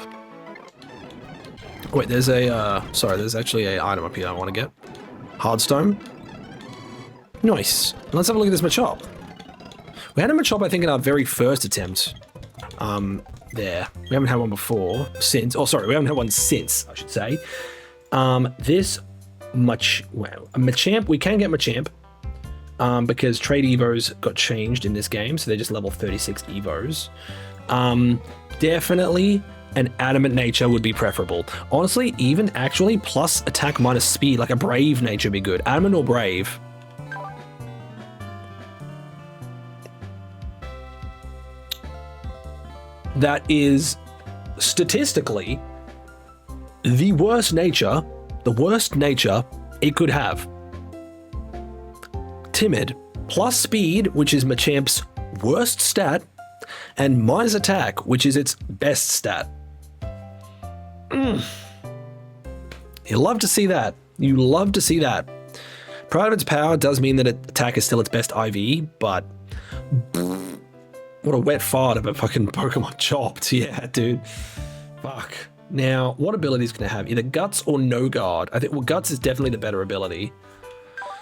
Wait, there's a sorry, there's actually a item up here I want to get. Hardstone. Nice. Let's have a look at this Machop. We had a Machop, I think, in our very first attempt. There. We haven't had one before. Since. Oh, sorry, we haven't had one since, I should say. This Machamp, we can get Machamp. Because trade Evos got changed in this game, so they're just level 36 Evos. Definitely an Adamant Nature would be preferable. Honestly, even actually plus attack minus speed, like a Brave Nature would be good. Adamant or Brave. That is statistically the worst nature it could have. Timid, plus speed, which is Machamp's worst stat, and minus attack, which is its best stat. You love to see that. You love to see that. Pride of its power does mean that attack is still its best IV, but what a wet fart of a fucking Pokemon chopped. Yeah, dude. Fuck. Now, what ability is going to have? Either Guts or No Guard. I think, well, Guts is definitely the better ability.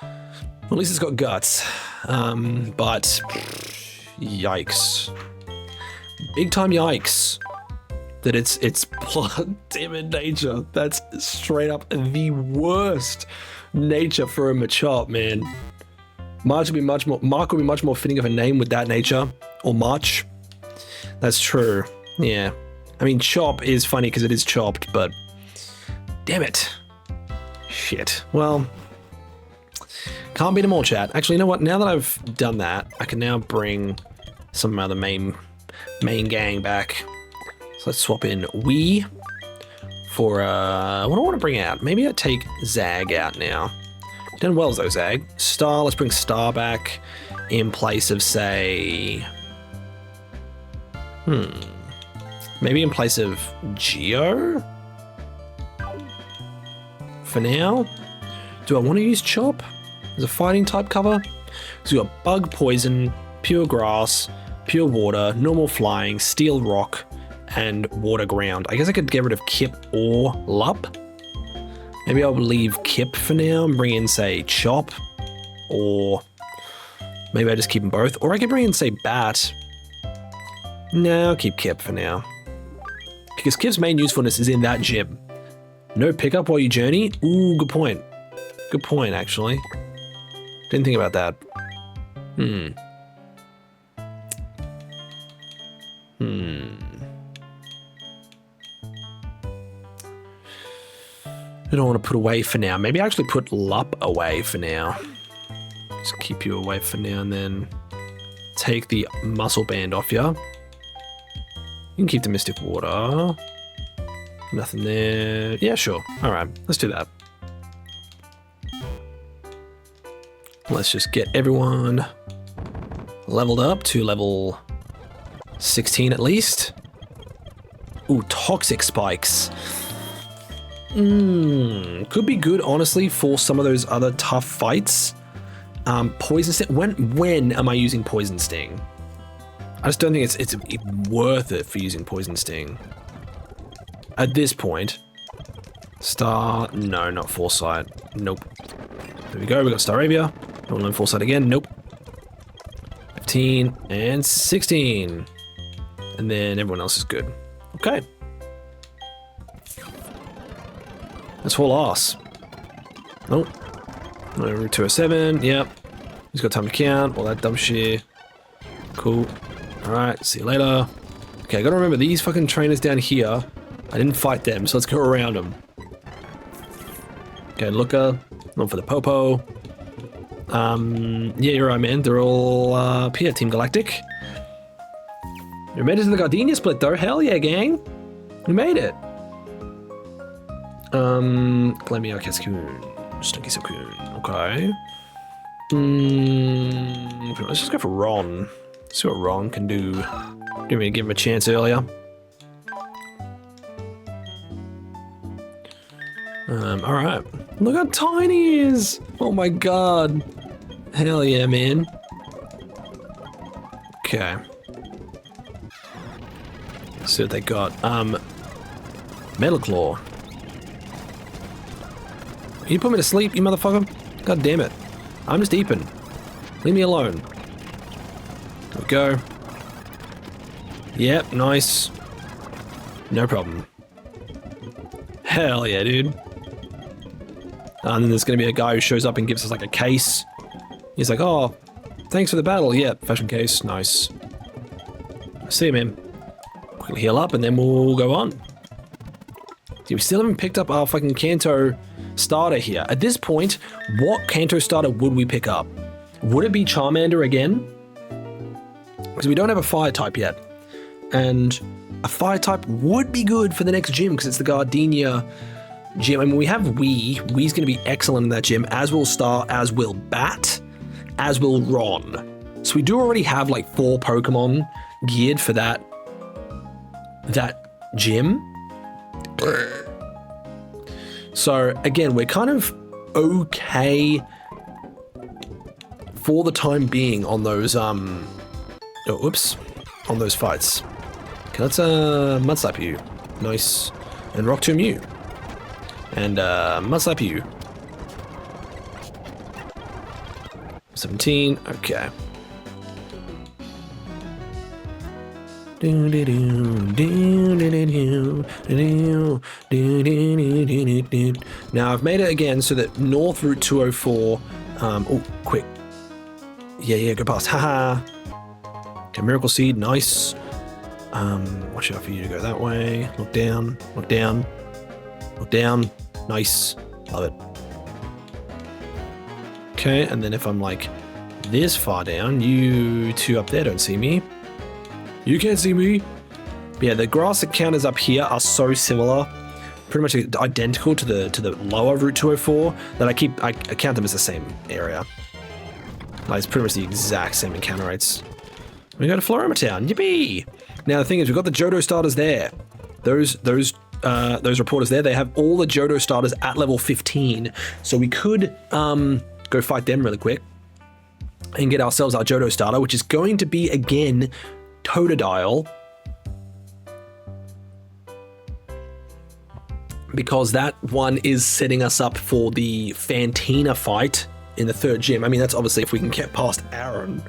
Well, at least it's got Guts. But yikes. Big time yikes. That it's blood timid nature. That's straight up the worst nature for a Machop, man. Mark would be much more fitting of a name with that nature. Or March. That's true. Yeah. I mean, Chop is funny because it is chopped, but damn it. Shit. Well, can't beat them all, chat. Actually, you know what? Now that I've done that, I can now bring some of my other main gang back. So let's swap in Wii for, what do I want to bring out? Maybe I'd take Zag out now. Done well though, Zag. Star, let's bring Star back in place of, say... Maybe in place of Geo? For now? Do I want to use Chop as a fighting type cover? So we've got Bug, Poison, Pure Grass, Pure Water, Normal Flying, Steel Rock, and Water Ground. I guess I could get rid of Kip or Lup. Maybe I'll leave Kip for now and bring in, say, Chop or Maybe I just keep them both. Or I could bring in, say, Bat. No, I'll keep Kip for now. Because Kip's main usefulness is in that gym. No pickup while you journey? Ooh, good point. Good point, actually. Didn't think about that. I don't want to put away for now. Maybe I actually put Lup away for now. Just keep you away for now and then take the muscle band off you. You can keep the Mystic Water. Nothing there. Yeah, sure. All right, let's do that. Let's just get everyone leveled up to level 16 at least. Ooh, Toxic Spikes. Could be good, honestly, for some of those other tough fights. Poison Sting. When am I using Poison Sting? I just don't think it's worth it for using Poison Sting. At this point. No, not Foresight. Nope. There we go, we got Staravia. Don't learn Foresight again. Nope. 15 and 16. And then everyone else is good. Okay. Let's haul ass. Nope. Route 207. Yep. He's got time to count. All that dumb shit. Cool. Alright, see you later. Okay, I gotta remember these fucking trainers down here. I didn't fight them, so let's go around them. Okay, Looker. Not for the Popo. Yeah, you're right, man. They're all up here, Team Galactic. You made it to the Gardenia split, though. Hell yeah, gang. We made it. Glamio Cascoon. Stinky Silcoon. Okay. Let's just go for Ron. See what Ron can do. Didn't really give him a chance earlier. Alright. Look how tiny he is! Oh my god. Hell yeah, man. Okay. Let's see what they got. Metal Claw. You put me to sleep, you motherfucker? God damn it. I'm just eeping. Leave me alone. There we go. Yep, nice. No problem. Hell yeah, dude. And then there's going to be a guy who shows up and gives us like a case. He's like, oh, thanks for the battle. Yeah, fashion case. Nice. See you, man. Quickly heal up and then we'll go on. See, we still haven't picked up our fucking Kanto starter here. At this point, what Kanto starter would we pick up? Would it be Charmander again? Because we don't have a fire type yet. And a fire type would be good for the next gym because it's the Gardenia gym. I mean, we have Wii. Wii's going to be excellent in that gym, as will Star, as will Bat, as will Ron. So we do already have like 4 Pokemon geared for that gym. So again, we're kind of okay for the time being on those on those fights. Okay, let's Mud Slap you. Nice. And Rock Tomb you. And Mud Slap you. 17. Okay. Now I've made it again so that North Route 204. Oh, quick. Yeah, go past. Haha. Okay, Miracle Seed, nice. Watch out for you to go that way. Look down, look down, look down. Nice. Love it. Okay, and then if I'm like this far down, you two up there don't see me. You can't see me. But yeah, the grass encounters up here are so similar, pretty much identical to the lower Route 204 that I count them as the same area. Like, it's pretty much the exact same encounter rates. We go to Floroma Town. Yippee! Now the thing is, we've got the Johto starters there. Those reporters there, they have all the Johto starters at level 15. So we could go fight them really quick and get ourselves our Johto starter, which is going to be again Totodile, because that one is setting us up for the Fantina fight in the third gym. I mean, that's obviously if we can get past Aaron.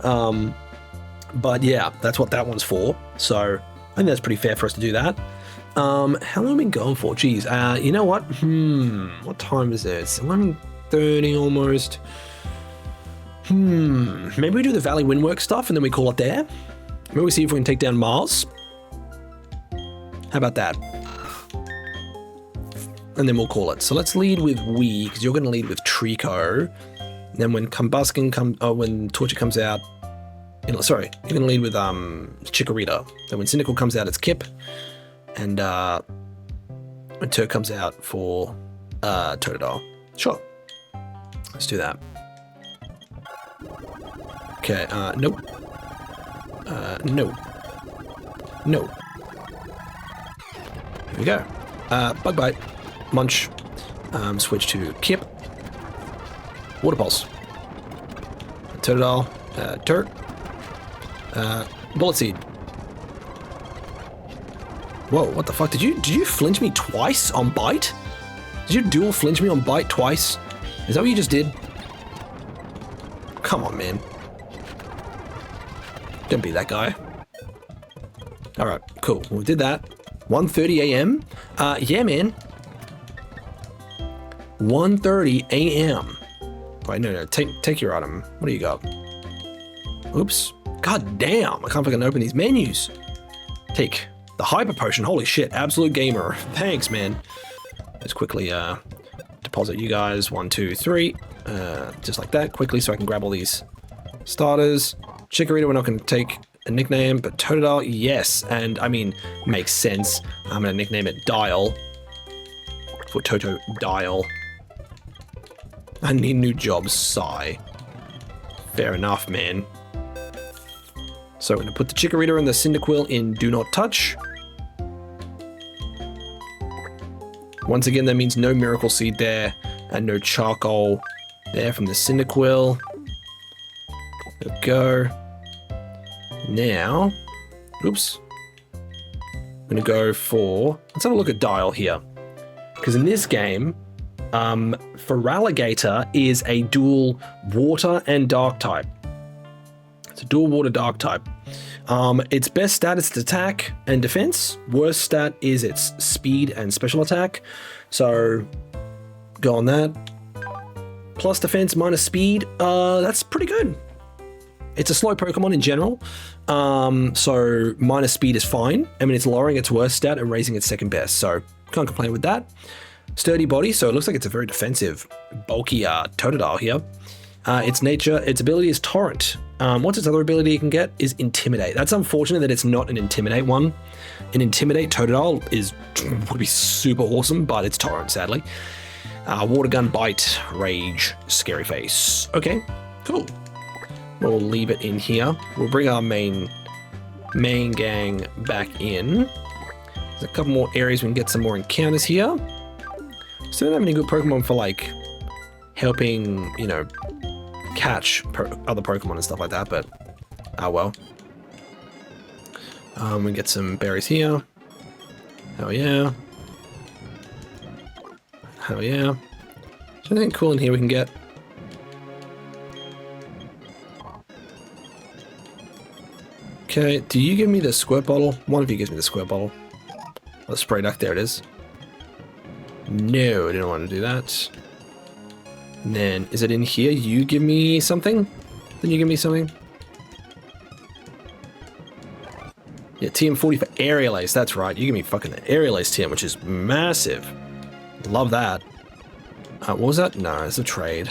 But yeah, that's what that one's for. So I think that's pretty fair for us to do that. How long have we been going for? Geez, you know what? What time is it? It's 11:30 almost. Maybe we do the Valley Windwork stuff and then we call it there. Maybe we see if we can take down Mars. How about that? And then we'll call it. So let's lead with we, because you're going to lead with Trico. And then when when Torture comes out, sorry, you're going to lead with Chikorita. Then when Cynical comes out, it's Kip. And when Turk comes out for Totodile. Sure. Let's do that. Okay, nope. No. No. Here we go. Bug Bite. Munch. Switch to Kip. Water Pulse. Totodile. Turk. Bullet Seed. Whoa, what the fuck? Did you flinch me twice on Bite? Did you dual flinch me on Bite twice? Is that what you just did? Come on, man. Don't be that guy. Alright, cool. We did that. 1:30 a.m. Yeah, man. 1:30 a.m. Wait, no. Take your item. What do you got? Oops. God damn. I can't fucking open these menus. Take the Hyper Potion. Holy shit. Absolute gamer. Thanks, man. Let's quickly deposit you guys. 1, 2, 3. Just like that. Quickly so I can grab all these starters. Chikorita, we're not going to take a nickname, but Totodile, yes. And, I mean, makes sense. I'm going to nickname it Dial. For Totodile. I need new jobs, sigh. Fair enough, man. So we're going to put the Chikorita and the Cyndaquil in Do Not Touch. Once again, that means no Miracle Seed there, and no Charcoal there from the Cyndaquil. There we go. Now, oops. I'm going to go for, let's have a look at Dial here. Because in this game, Feraligatr is a dual water and dark type. It's a dual water dark type. Its best stat is its attack and defense. Worst stat is its speed and special attack. So go on that. Plus defense minus speed. That's pretty good. It's a slow Pokemon in general. So minus speed is fine. I mean, it's lowering its worst stat and raising its second best. So can't complain with that. Sturdy body. So it looks like it's a very defensive, bulky Totodile here. Its ability is Torrent. What's its other ability you can get is Intimidate. That's unfortunate that it's not an Intimidate one. An Intimidate Totodile would be super awesome, but it's Torrent, sadly. Water Gun, Bite, Rage, Scary Face. Okay, cool. We'll leave it in here. We'll bring our main gang back in. There's a couple more areas we can get some more encounters here. Still don't have any good Pokemon for, like, helping, you know, catch other Pokemon and stuff like that, but well. We get some berries here. Hell yeah. Hell yeah. Is there anything cool in here we can get? Okay, do you give me the squirt bottle? One of you gives me the squirt bottle. The spray duck, there it is. No, I didn't want to do that. And then, is it in here? You give me something? Then you give me something? Yeah, TM40 for Aerial Ace, that's right. You give me fucking the Aerial Ace TM, which is massive. Love that. What was that? No, it's a trade.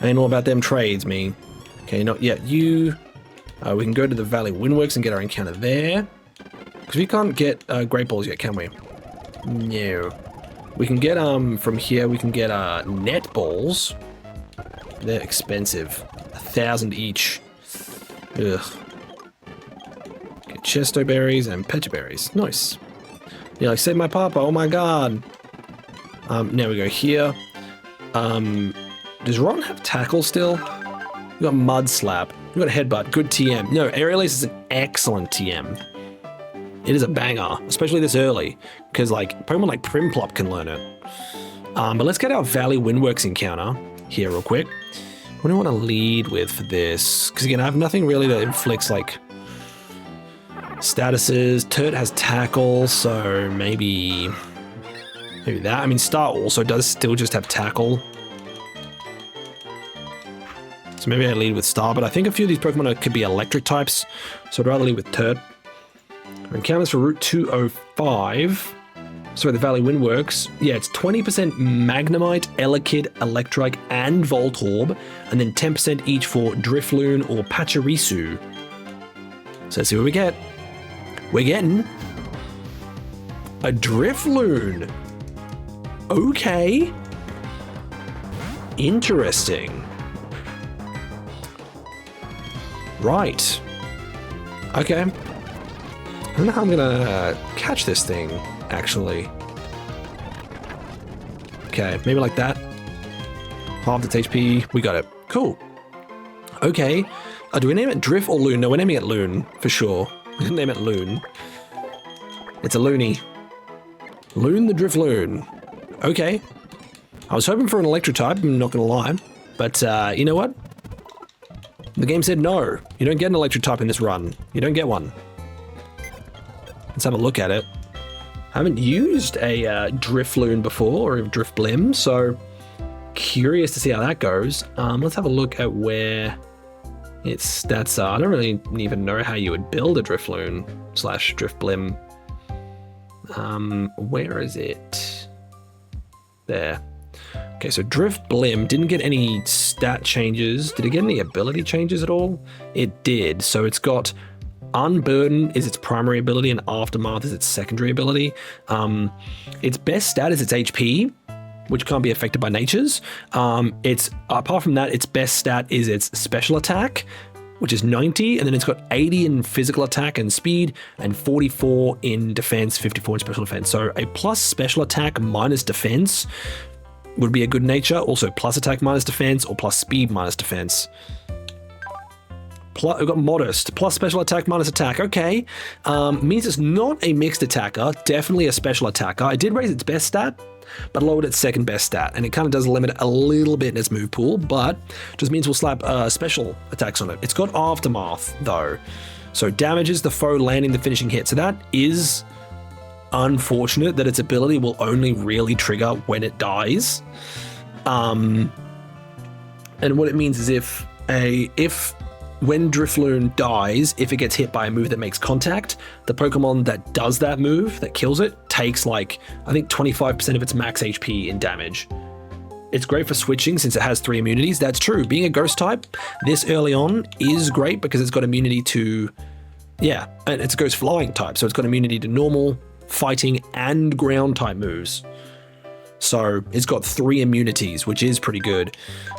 I ain't all about them trades, me. Okay, not yet. You... we can go to the Valley Windworks and get our encounter there. Because we can't get Great Balls yet, can we? No. We can get, from here, we can get, net balls. They're expensive. 1,000 each. Ugh. Get Chesto Berries and Pecha Berries. Nice. Yeah, like, save my papa, oh my god. Now we go here. Does Ron have Tackle still? We got Mud Slap. We got a Headbutt. Good TM. No, Aerial Ace is an excellent TM. It is a banger, especially this early, because like Pokemon like Primplop can learn it. But let's get our Valley Windworks encounter. here real quick. What do I want to lead with for this? Because again, I have nothing really that inflicts like statuses. Turt has tackle, so maybe that. I mean, Star also does still just have tackle. So maybe I lead with Star, but I think a few of these Pokemon could be electric types, so I'd rather lead with Turt. Encounters for Route 205. Sorry, the Valley Wind Works. Yeah, it's 20% Magnemite, Elekid, Electrike, and Voltorb, and then 10% each for Drifloon or Pachirisu. So let's see what we get. We're getting a Drifloon. Okay. Interesting. Right. Okay. I don't know how I'm gonna catch this thing, actually. Okay, maybe like that. Halved its HP. We got it. Cool. Okay. Do we name it Drift or Loon? No, we're naming it Loon, for sure. We're gonna name it Loon. It's a Loony. Loon the Drifloon. Okay. I was hoping for an electric type, I'm not gonna lie. But, you know what? The game said no. You don't get an electric type in this run. You don't get one. Let's have a look at it. I haven't used a Drifloon before, or a Drifblim, so curious to see how that goes. Let's have a look at where its stats are. I don't really even know how you would build a Drifloon / Drifblim. Where is it? There. Okay, so Drifblim didn't get any stat changes. Did it get any ability changes at all? It did. So it's got Unburden is its primary ability and Aftermath is its secondary ability. Its best stat is its HP, which can't be affected by natures. It's apart from that, its best stat is its special attack, which is 90, and then it's got 80 in physical attack and speed, and 44 in defense, 54 in special defense. So a plus special attack minus defense would be a good nature. Also plus attack minus defense or plus speed minus defense. We've got modest, plus special attack minus attack. Okay, means it's not a mixed attacker, definitely a special attacker. I did raise its best stat, but lowered its second best stat, and it kind of does limit it a little bit in its move pool, but just means we'll slap special attacks on it. It's got Aftermath, though, so damages the foe landing the finishing hit. So that is unfortunate that its ability will only really trigger when it dies. And what it means is if when Drifloon dies, if it gets hit by a move that makes contact, the Pokemon that does that move, that kills it, takes like, I think 25% of its max HP in damage. It's great for switching since it has 3 immunities. That's true. Being a ghost type this early on is great because it's got immunity to, yeah, and it's a ghost flying type. So it's got immunity to normal, fighting, and ground type moves. So it's got 3 immunities, which is pretty good.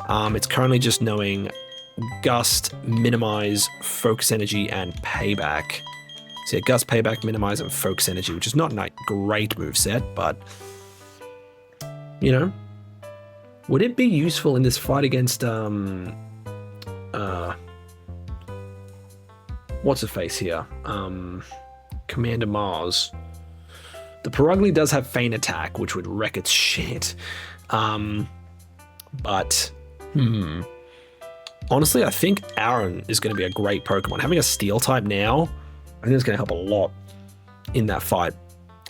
It's currently just knowing Gust, Minimize, Focus Energy, and Payback. So yeah, Gust, Payback, Minimize, and Focus Energy, which is not a great moveset, but, you know, would it be useful in this fight against, what's her face here? Commander Mars. The Purugly does have Feint Attack, which would wreck its shit. But, honestly, I think Aaron is going to be a great Pokemon. Having a Steel type now, I think it's going to help a lot in that fight.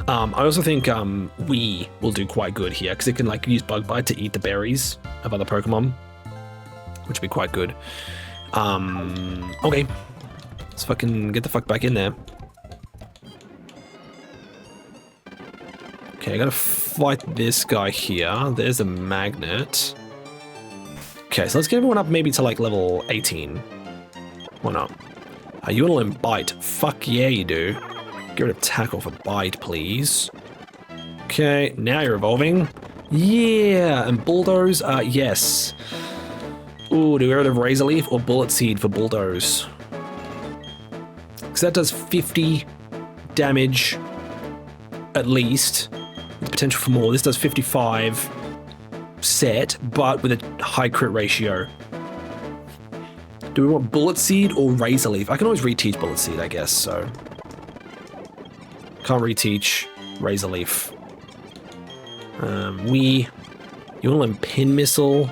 I also think Wii will do quite good here because it can like use Bug Bite to eat the berries of other Pokemon, which would be quite good. Okay, let's fucking get the fuck back in there. Okay, I gotta fight this guy here. There's a magnet. Okay, so let's get everyone up maybe to like level 18. Why not? You wanna learn Bite? Fuck yeah, you do. Get rid of Tackle for Bite, please. Okay, now you're evolving. Yeah, and Bulldoze, yes. Ooh, do we get rid of Razor Leaf or Bullet Seed for Bulldoze? Because that does 50 damage at least, with potential for more. This does 55 set, but with a high crit ratio. Do we want Bullet Seed or Razor Leaf? I can always reteach Bullet Seed, I guess, so. Can't reteach Razor Leaf. You want to learn Pin Missile?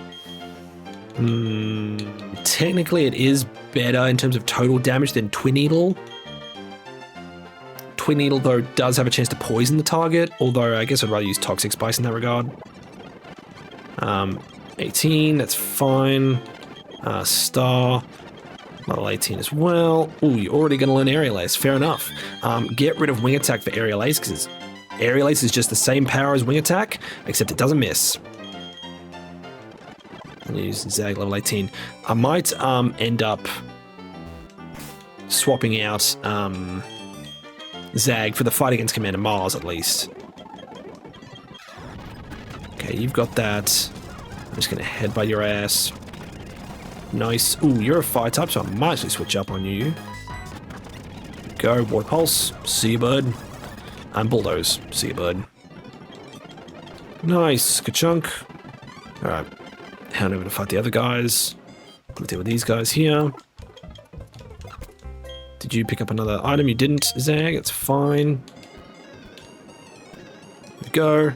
Technically, it is better in terms of total damage than Twin Needle. Twin Needle, though, does have a chance to poison the target, although I guess I'd rather use Toxic Spice in that regard. 18, that's fine. Star, level 18 as well. Ooh, you're already going to learn Aerial Ace. Fair enough. Get rid of Wing Attack for Aerial Ace, because Aerial Ace is just the same power as Wing Attack, except it doesn't miss. And use Zag level 18. I might end up swapping out Zag for the fight against Commander Mars, at least. Okay, you've got that. I'm just going to headbutt your ass. Nice. Ooh, you're a fire type, so I might actually switch up on you. Go, Water Pulse. See you, bud. And Bulldoze. See you, bud. Nice. Ka-chunk. Alright. Hand over to fight the other guys. We'll deal with these guys here. Did you pick up another item? You didn't, Zag. It's fine. There we go.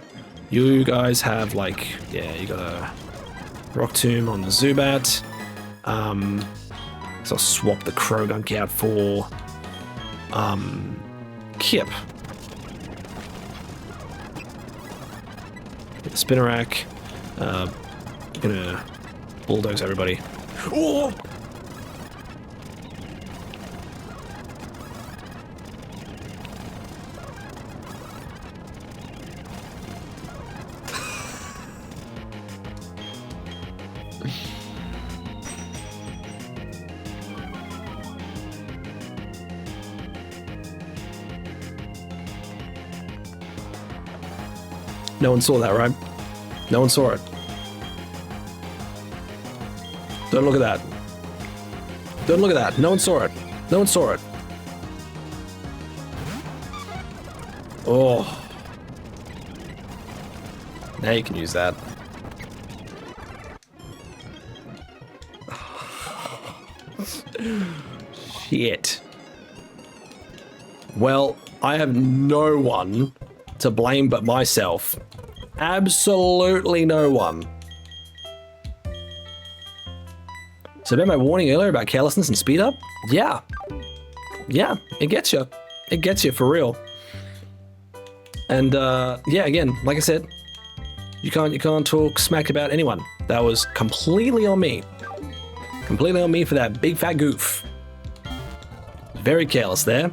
You guys have, like, yeah, you got a Rock Tomb on the Zubat. So I'll swap the Croagunk out for Kip. Get the Spinnerack. Gonna bulldoze everybody. Oh! No one saw that, right? No one saw it. Don't look at that. Don't look at that. No one saw it. No one saw it. Oh. Now you can use that. Shit. Well, I have no one to blame but myself. Absolutely no one. So about my warning earlier about carelessness and speed up? Yeah. Yeah, it gets you. It gets you for real. And yeah, again, like I said, you can't talk smack about anyone. That was completely on me. Completely on me for that big fat goof. Very careless there.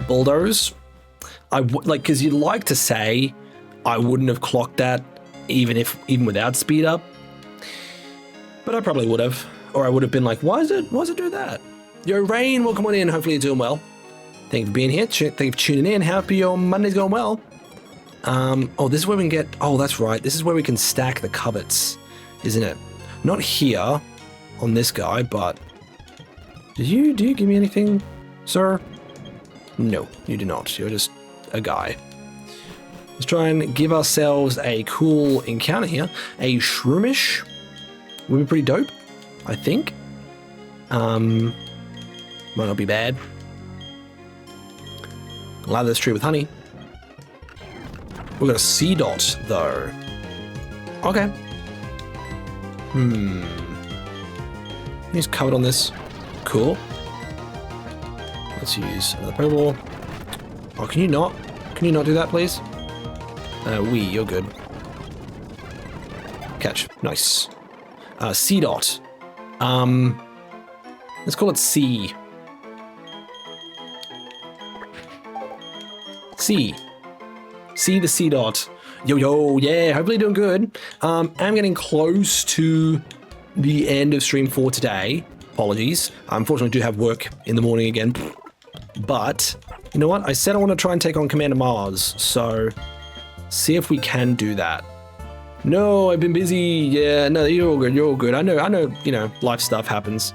Bulldoze. Because you'd like to say I wouldn't have clocked that even without speed up. But I probably would have. Or I would have been like, why does it do that? Yo, Rain, welcome on in. Hopefully you're doing well. Thank you for being here. Thank you for tuning in. Hope your Monday's going well. Oh, this is where we can get... Oh, that's right. This is where we can stack the covets, isn't it? Not here on this guy, but... Do you give me anything, sir? No, you do not. You're just a guy. Let's try and give ourselves a cool encounter here. A Shroomish would be pretty dope, I think. Might not be bad. Lather this tree with honey. We've got a C-Dot, though. Okay. He's covered on this. Cool. Let's use another Pokeball. Oh, can you not? Can you not do that, please? You're good. Catch. Nice. C-Dot. Let's call it C. C. C the C-Dot. Yo, yeah, hopefully doing good. I'm getting close to the end of stream for today. Apologies. Unfortunately, I do have work in the morning again. But, you know what? I said I want to try and take on Commander Mars, so see if we can do that. No, I've been busy. Yeah, no, you're all good. You're all good. I know, you know, life stuff happens.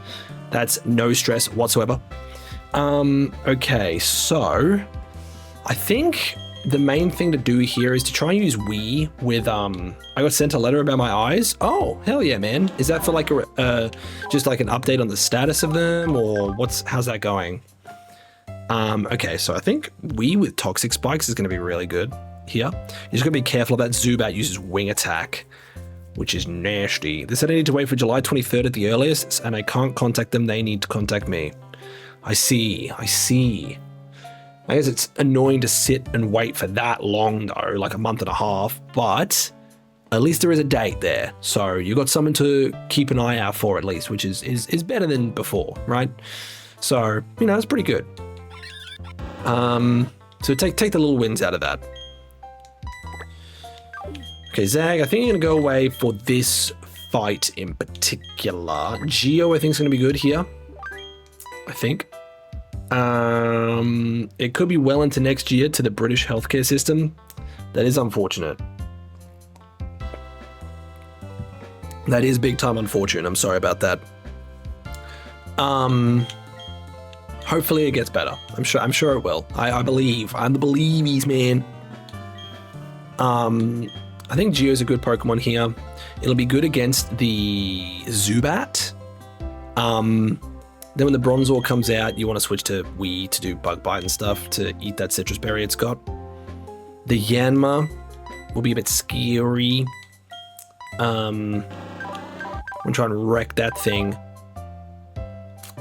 That's no stress whatsoever. Okay, so I think the main thing to do here is to try and use Wii with, I got sent a letter about my eyes. Oh, hell yeah, man. Is that for like just like an update on the status of them, or how's that going? Okay, so I think Wii with Toxic Spikes is going to be really good here. You're just going to be careful about Zubat uses Wing Attack. which is nasty. They said I need to wait for July 23rd at the earliest, and I can't contact them. They need to contact me. I see. I guess it's annoying to sit and wait for that long, though, like a month and a half, but at least there is a date there. So you got something to keep an eye out for at least, which is better than before, right? So, you know, it's pretty good. So take the little wins out of that. Okay, Zag, I think you're going to go away for this fight in particular. Geo, I think, is going to be good here. I think. It could be well into next year to the British healthcare system. That is unfortunate. That is big time unfortunate. I'm sorry about that. Hopefully it gets better. I'm sure it will. I believe. I'm the believies, man. I think Geo's a good Pokemon here. It'll be good against the Zubat. Then when the Bronzor comes out, you want to switch to Wii to do Bug Bite and stuff to eat that citrus berry it's got. The Yanma will be a bit scary. I'm gonna try and wreck that thing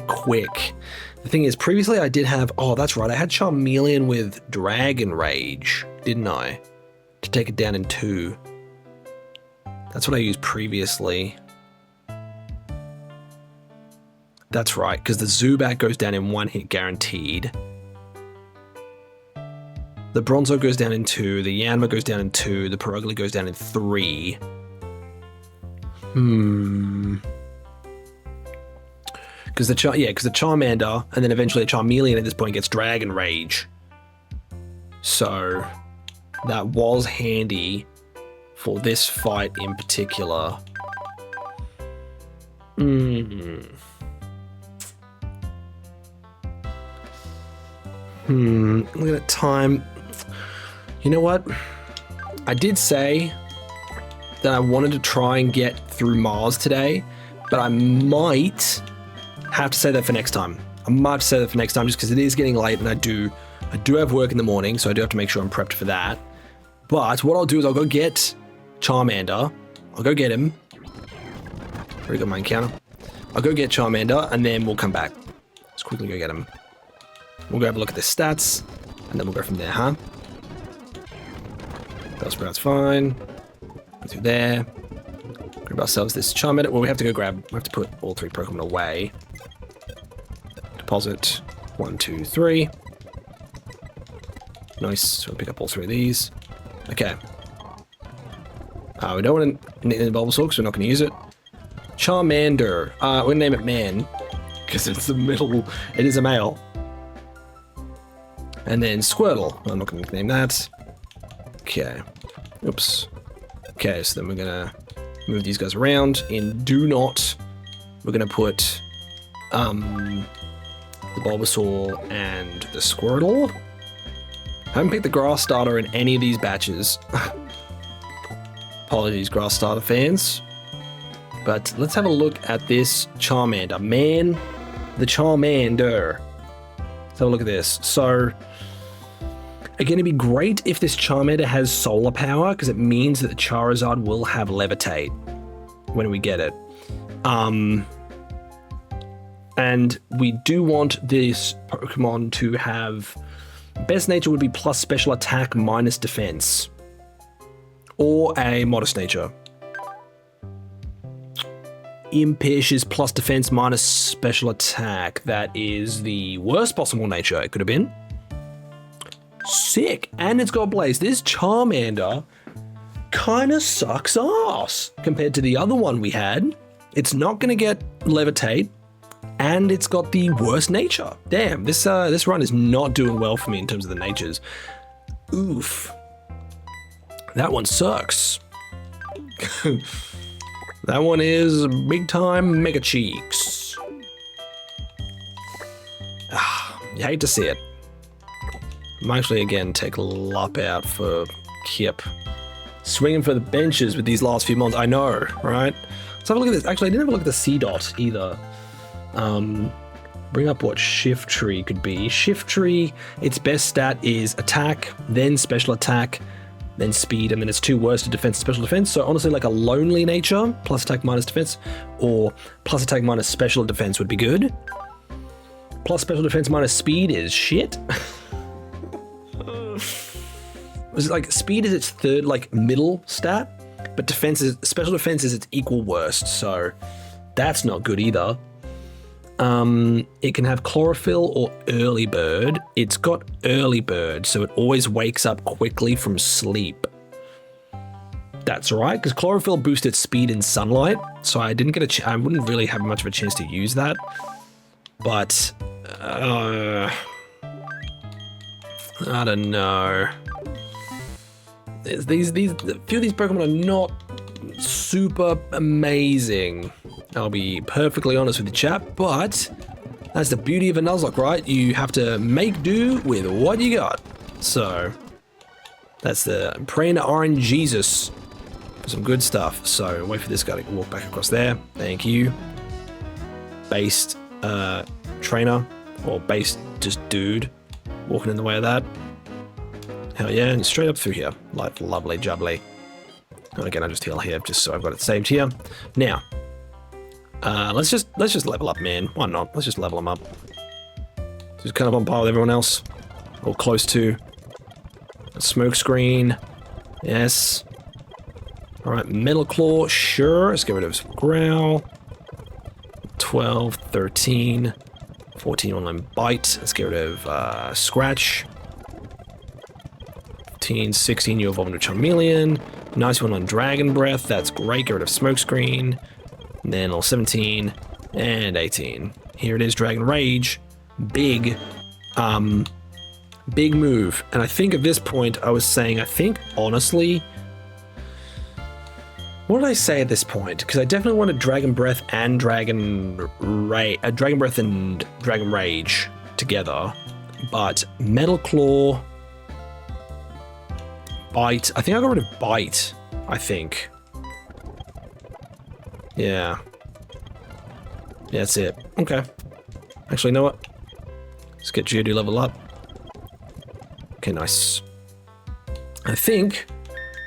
quick. The thing is, previously I did have, oh, that's right, I had Charmeleon with Dragon Rage, didn't I? To take it down in 2. That's what I used previously. That's right, because the Zubat goes down in 1 hit guaranteed. The Bronzor goes down in 2, the Yanma goes down in 2, the Perugly goes down in 3. Because the Charmander and then eventually a Charmeleon at this point gets Dragon Rage. So that was handy for this fight in particular. Looking at time. You know what? I did say that I wanted to try and get through Mars today, but I might have to say that for next time. I might have to say that for next time just because it is getting late and I do have work in the morning, so I do have to make sure I'm prepped for that. But what I'll do is I'll go get Charmander. I'll go get him. Already got my encounter. I'll go get Charmander and then we'll come back. Let's quickly go get him. We'll go have a look at the stats and then we'll go from there, huh? Bellsprout's fine. Go through there. Grab ourselves this Charmander. Well, we have to put all 3 Pokemon away. Deposit 1, 2, 3. Nice. So we'll pick up all 3 of these. Okay. We don't want to name the Bulbasaur because we're not going to use it. Charmander. We're going to name it Man because it's the middle. It is a male. And then Squirtle. I'm not going to name that. Okay. Oops. Okay, so then we're going to move these guys around. In Do Not, we're going to put the Bulbasaur and the Squirtle. I haven't picked the Grass Starter in any of these batches. Apologies, Grass Starter fans. But let's have a look at this Charmander. Man, the Charmander. Let's have a look at this. So, again, it'd be great if this Charmander has solar power, because it means that the Charizard will have Levitate when we get it. And we do want this Pokemon to have... Best nature would be plus special attack minus defense. Or a modest nature. Impish is plus defense minus special attack. That is the worst possible nature it could have been. Sick. And it's got Blaze. This Charmander kind of sucks ass compared to the other one we had. It's not going to get Levitate. And it's got the worst nature. Damn, this run is not doing well for me in terms of the natures. Oof. That one sucks. That one is big time Mega Cheeks. You hate to see it. I might actually again take Lop out for Kip. Swinging for the benches with these last few months. I know, right? Let's have a look at this. Actually, I didn't have a look at the C-Dot either. Bring up what Shiftry could be. Shiftry, its best stat is attack, then special attack, then speed, and then it's 2 worse to defense and special defense. So honestly, like a lonely nature, plus attack minus defense, or plus attack minus special defense would be good. Plus special defense minus speed is shit. Was it like speed is its 3rd like middle stat, but special defense is its equal worst, so that's not good either. It can have chlorophyll or early bird. It's got early bird, so it always wakes up quickly from sleep. That's right, because chlorophyll boosts its speed in sunlight, so I didn't get I wouldn't really have much of a chance to use that. But I don't know. These a few of these Pokemon are not super amazing. I'll be perfectly honest with the chat, but that's the beauty of a Nuzlocke, right? You have to make do with what you got. So that's the praying to RNGesus for some good stuff. So wait for this guy to walk back across there. Thank you. Based trainer, or based just dude walking in the way of that. Hell yeah, and straight up through here. Like lovely jubbly. And again, I just heal here just so I've got it saved here. Now, let's just level up, man. Why not? Let's just level them up. Just kind of on par with everyone else, or close to. Smoke screen, yes. All right, Metal Claw, sure. Let's get rid of Growl. 12, 13, 14 online Bite. Let's get rid of Scratch. 15, 16, you evolve into Charmeleon. Nice one on Dragon Breath. That's great. Get rid of Smokescreen. And then level 17 and 18. Here it is, Dragon Rage. Big move. And I think at this point I was saying, I think honestly, what did I say at this point? Because I definitely wanted Dragon Breath and Dragon Breath and Dragon Rage together. But Metal Claw, Bite. I think I got rid of Bite, I think. Yeah. Yeah, that's it. Okay. Actually, you know what? Let's get Geodude level up. Okay, nice. I think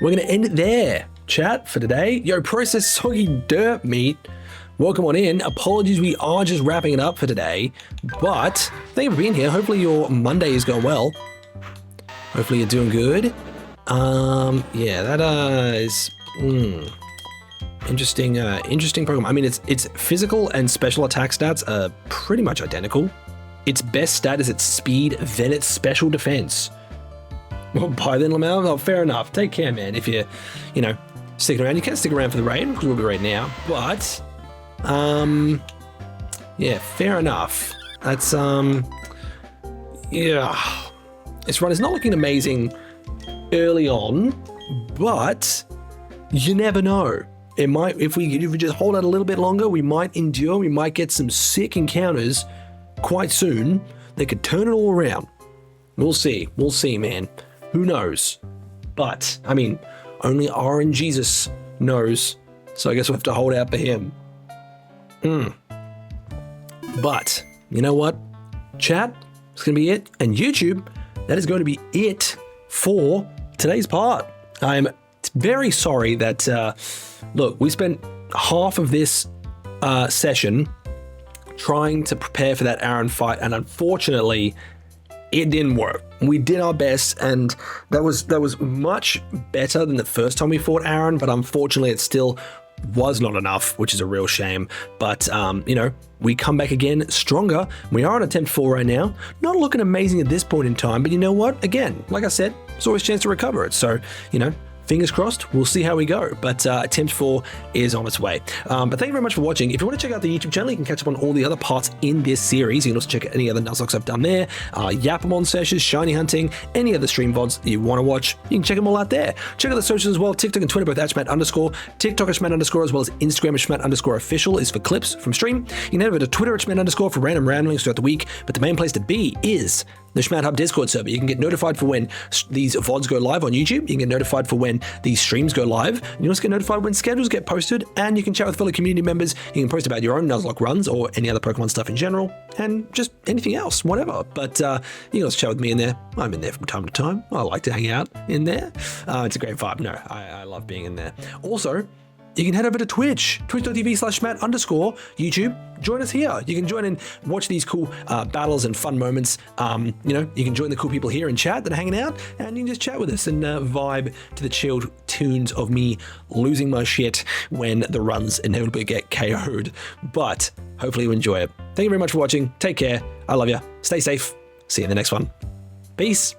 we're going to end it there, chat, for today. Yo, Processed Soggy Dirt Meat, welcome on in. Apologies, we are just wrapping it up for today. But thank you for being here. Hopefully your Monday is going well. Hopefully you're doing good. Yeah, that is interesting Pokemon. I mean, its physical and special attack stats are pretty much identical. Its best stat is its speed, then its special defense. Well, bye then, Lamel. Oh, fair enough. Take care, man. If you're, sticking around, you can stick around for the raid because we'll be raid now. But, yeah, fair enough. That's yeah, it's right. It's not looking amazing early on, but you never know. It might, if we just hold out a little bit longer, we might endure. We might get some sick encounters quite soon. They could turn it all around. We'll see. We'll see, man. Who knows? But I mean, only RNGesus knows. So I guess we'll have to hold out for him. But you know what? Chat, it's gonna be it, and YouTube, that is going to be it for today's part. I'm very sorry that, look, we spent half of this session trying to prepare for that Aaron fight, and unfortunately, it didn't work. We did our best, and that was much better than the first time we fought Aaron, but unfortunately, it still was not enough, which is a real shame. But, we come back again stronger. We are on attempt 4 right now. Not looking amazing at this point in time, but you know what? Again, like I said, there's always a chance to recover it. So, fingers crossed, we'll see how we go. But attempt 4 is on its way. But thank you very much for watching. If you want to check out the YouTube channel, you can catch up on all the other parts in this series. You can also check out any other Nuzlocks I've done there, Yapamon sessions, shiny hunting, any other stream VODs that you want to watch. You can check them all out there. Check out the socials as well, TikTok and Twitter, both @Schmatt_, TikTok @Schmatt_, as well as Instagram @Schmatt_official is for clips from stream. You can head over to Twitter @Schmatt_ for random ramblings throughout the week. But the main place to be is the Schmat Hub Discord server. You can get notified for when these VODs go live on YouTube. You can get notified for when these streams go live. And you also get notified when schedules get posted. And you can chat with fellow community members. You can post about your own Nuzlocke runs or any other Pokemon stuff in general. And just anything else, whatever. But you can also chat with me in there. I'm in there from time to time. I like to hang out in there. It's a great vibe. No, I love being in there. Also, you can head over to Twitch, twitch.tv/Schmat_, YouTube. Join us here. You can join and watch these cool battles and fun moments. You can join the cool people here in chat that are hanging out, and you can just chat with us and vibe to the chilled tunes of me losing my shit when the runs inevitably get KO'd. But hopefully you enjoy it. Thank you very much for watching. Take care. I love you. Stay safe. See you in the next one. Peace.